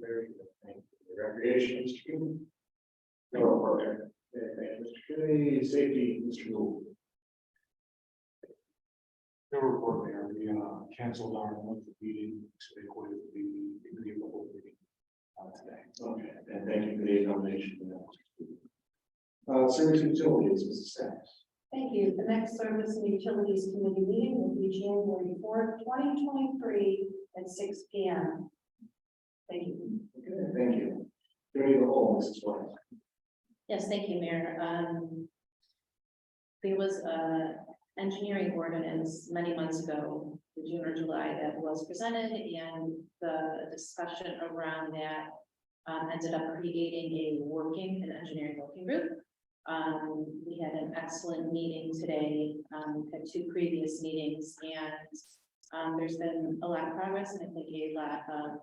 Very good. Thank you. Recreation, Mr. King. No report there. Okay, thank you, Mr. Kinney. Safety, Mr. Gould. No report there. We canceled our monthly meeting, so they quit the whole meeting today. Okay, and thank you for the accommodation for that. Service utilities, Mrs. Sacks. Thank you. The next Service and Utilities Committee meeting will be January 4th, 2023 at 6 p.m. Thank you. Okay, thank you. Committee of the whole, Mrs. White. Yes, thank you, Mayor. There was a engineering ordinance many months ago, June or July, that was presented, and the discussion around that ended up creating an engineering working group. We had an excellent meeting today, had 2 previous meetings, and there's been a lot of progress, and I think a lot of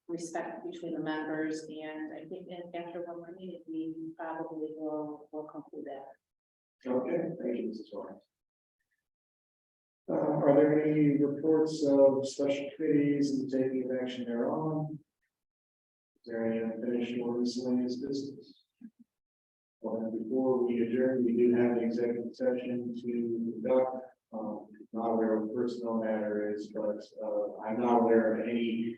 respect between the members, and I think that after one more meeting, we probably will conclude that. Okay, thank you, Mrs. White. Are there any reports of special committees and taking of action thereon? Is there any unfinished or miscellaneous business? Well, and before we adjourn, we do have an executive session to conduct. Not aware of personnel matters, but I'm not aware of any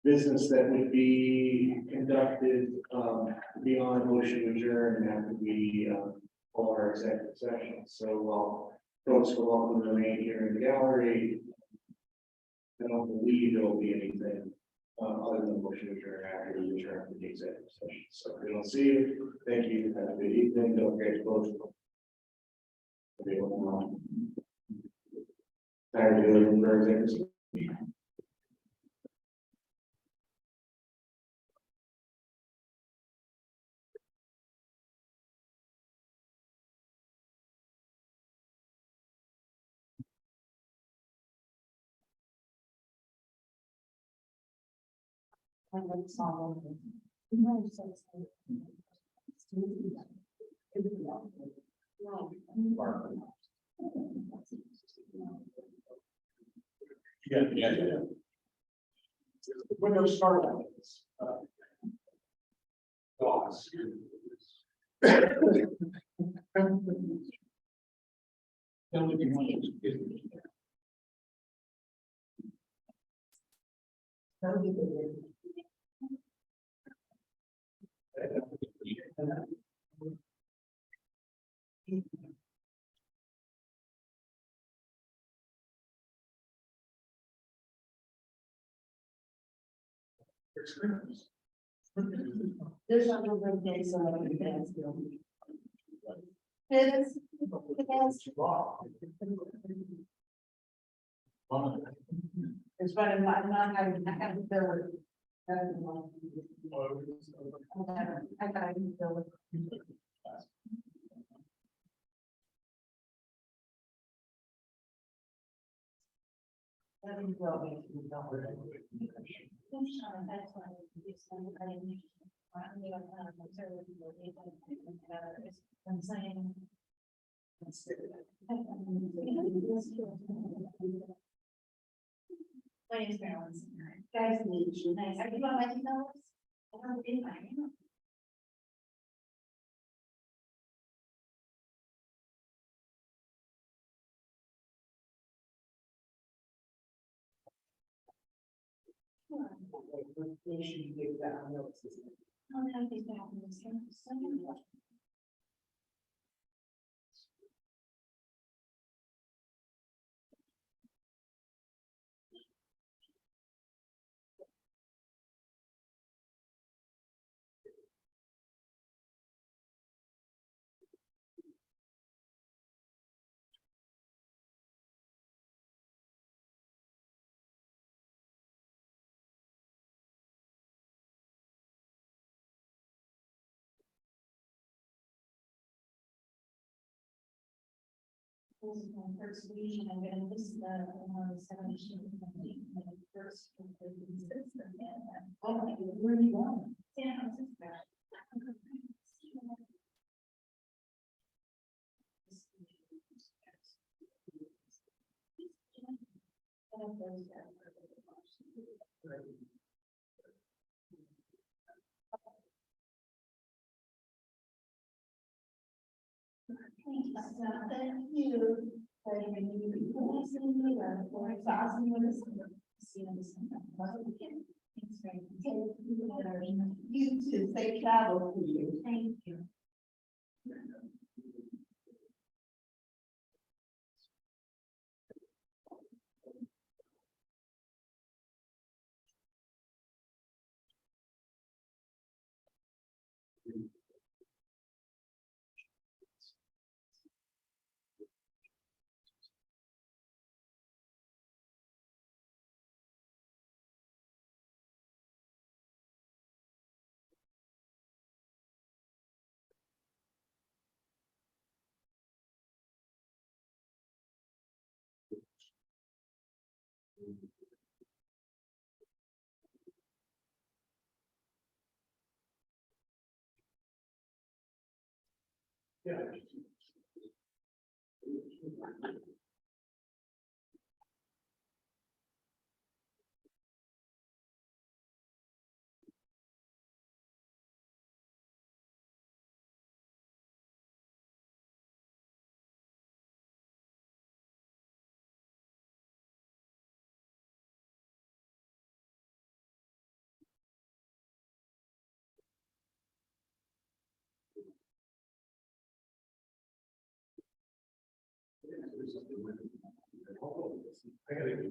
business that would be conducted beyond motion to adjourn after we call our executive session. So while folks will welcome to remain here in the gallery, I don't believe there will be anything other than motion to adjourn after we adjourn from the executive session. So if we don't see you, thank you. Have a good evening. Don't forget to close. Tired of doing for executive session. Yeah. When those start. Dogs. There's other days on the dance. It is. It's better, I'm not having, I haven't filled it. I gotta fill it. Let me go, make you know. That's why I'm saying. My name is Marilyn. Guys, meet you. Nice. Are you on my email list? I don't think I am. This is my first week, and I'm gonna miss the 17th. First. Oh, my God, where are you going? San Francisco. Thank you. You too, safe travel to you. Thank you. Yeah. I gotta.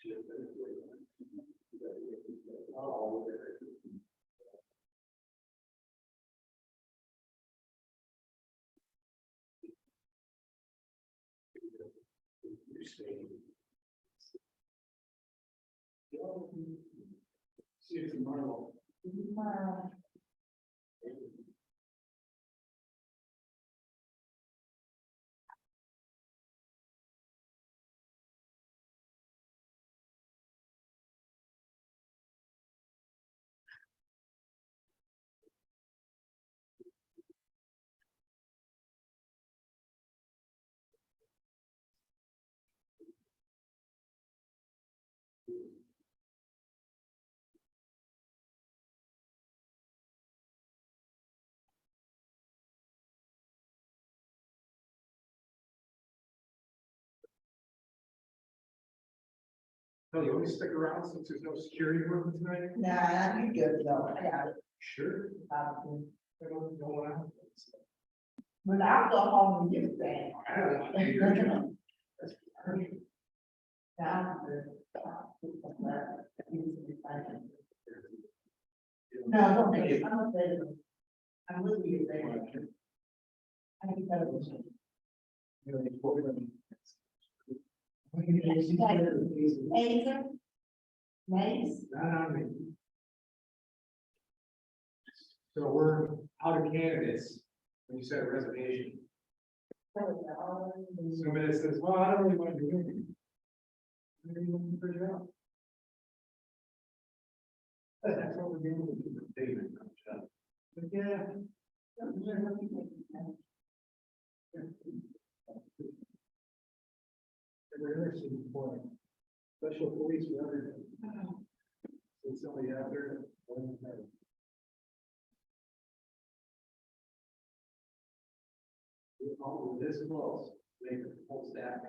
See you tomorrow. No, you want to stick around since there's no security room tonight? Nah, you good though, I got it. Sure. I don't want to. But I'll go home and get that. I don't want to hear you. That's perfect. No, I don't think it's, I'm not saying. I'm with you there. I think that was. Azer. Mace. Not on me. So we're out of candidates, when you said a resignation. Somebody says, well, I don't really want to do anything. I don't want to figure it out. That's what we're doing with the David. But yeah. Very interesting point. Special police for everything. So somebody out there. Oh, this close, make the whole staff.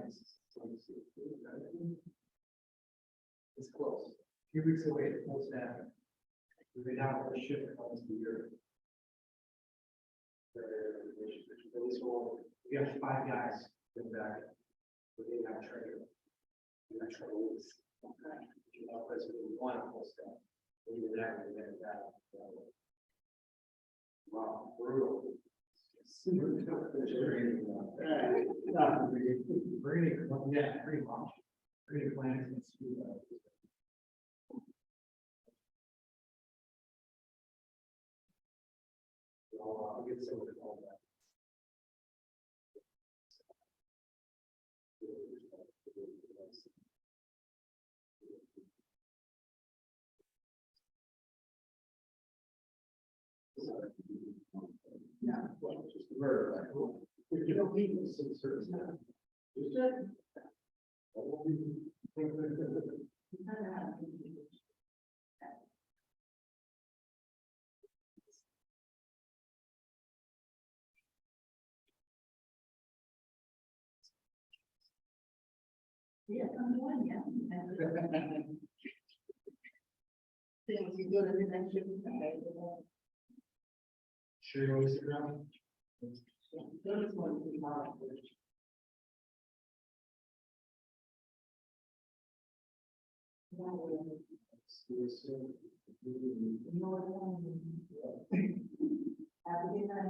It's close. A few weeks away, it's full staff. We've been out for a shift once a year. We got 5 guys in back. We didn't have a trainer. We got trainers. You know, president, one full staff. We did that, we did that. Wow, brutal. Pretty much. Pretty plans. I'll get some of it all back. Yeah, well, just a word, like, well, if you don't need this in service now. Just check. Yeah, I'm doing, yeah. Things you go to the next year. Sure you always sit around? Those ones we want. Have a good night.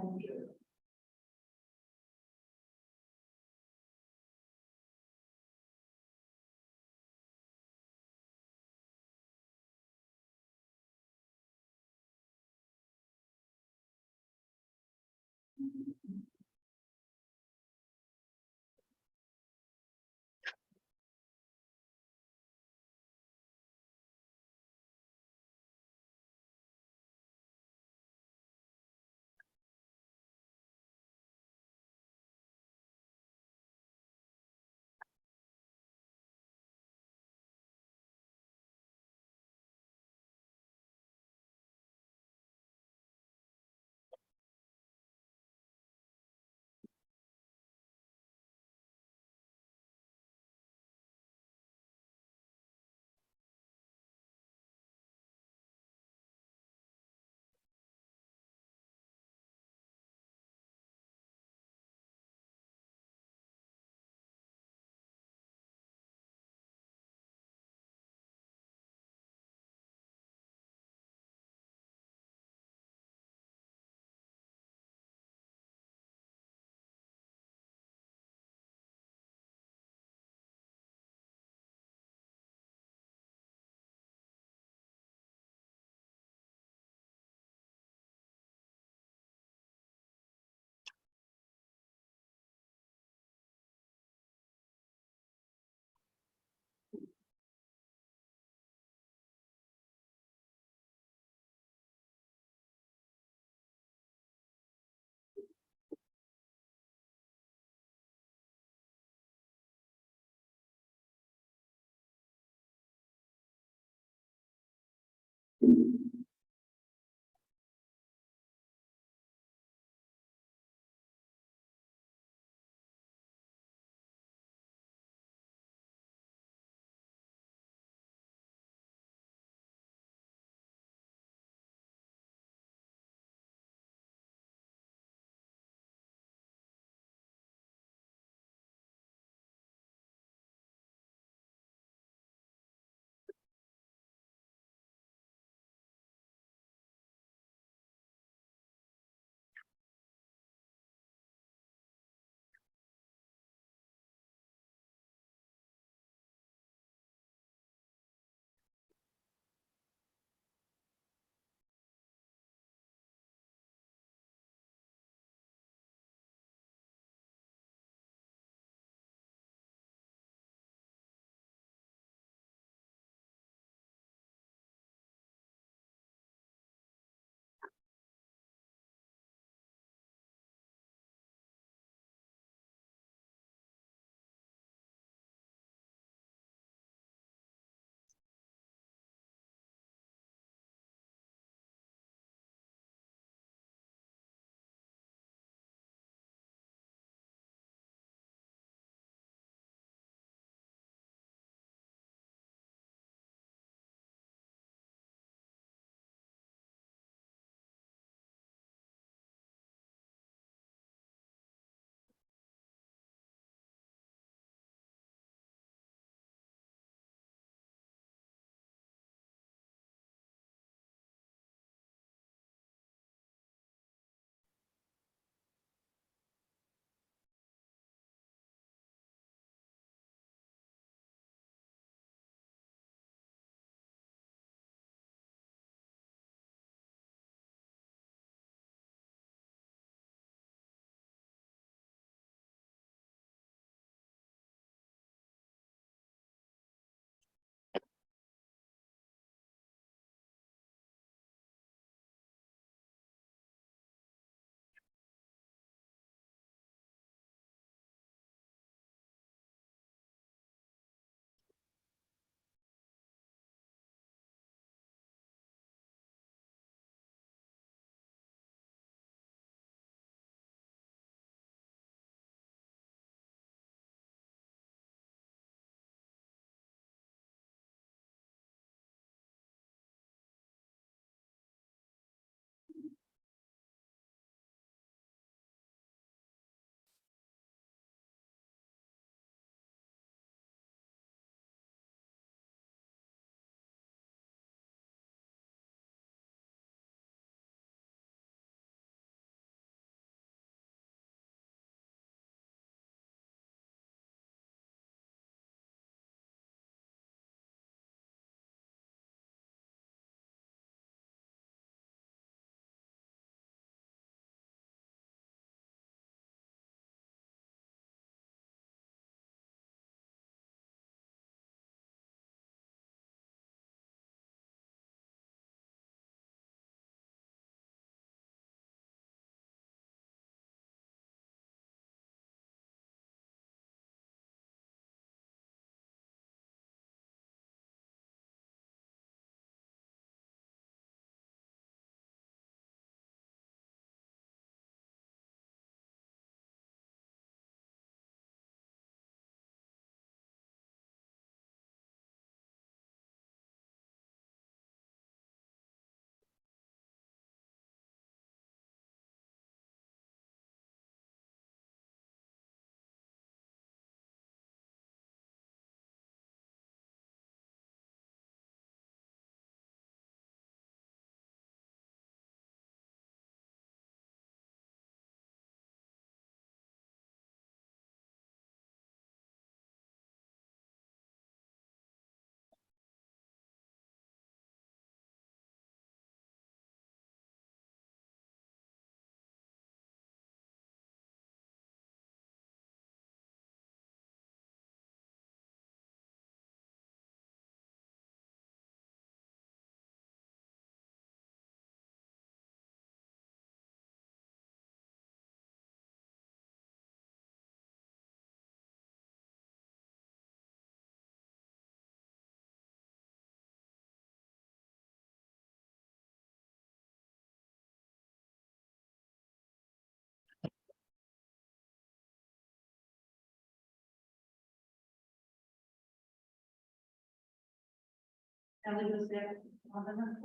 Ellie was there. On the month.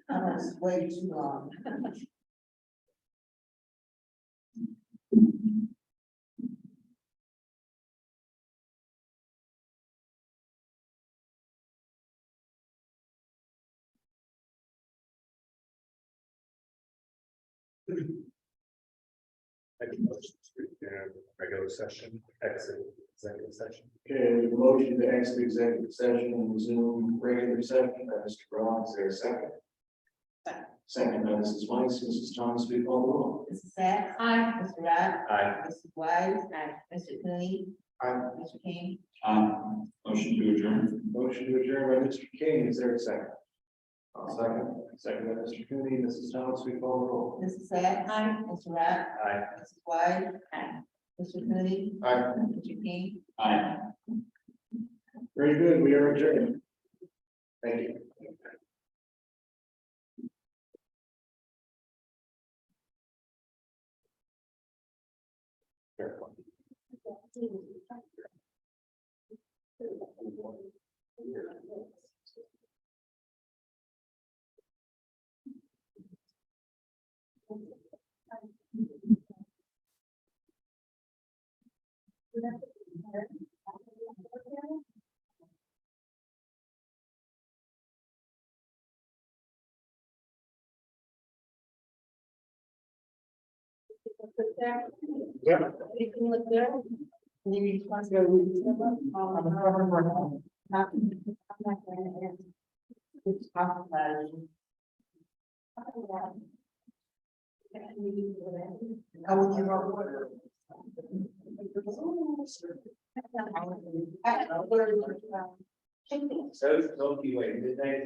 That was way too long. Regular session, exit, executive session. Okay, the motion to exit executive session and resume regular session by Mr. Brown, is there a second? Second by Mrs. Weiss, Mrs. Thomas, we call the roll. Mrs. Sacks. Aye. Mr. Rock. Aye. Mrs. Wise. Mr. Cooney. Mr. King. Motion to adjourn. Motion to adjourn by Mr. King, is there a second? I'll second. Second by Mr. Cooney, Mrs. Thomas, we call the roll. Mrs. Sacks. Aye. Mr. Rock. Aye. Mrs. Wise. Mr. Cooney. Aye. Mr. King. Aye. Very good, we are adjourned. Thank you. Yeah. You can look there. You want to go. It's possible. I will give up. So, don't be waiting, midnight.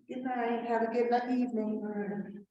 Good night, have a good evening.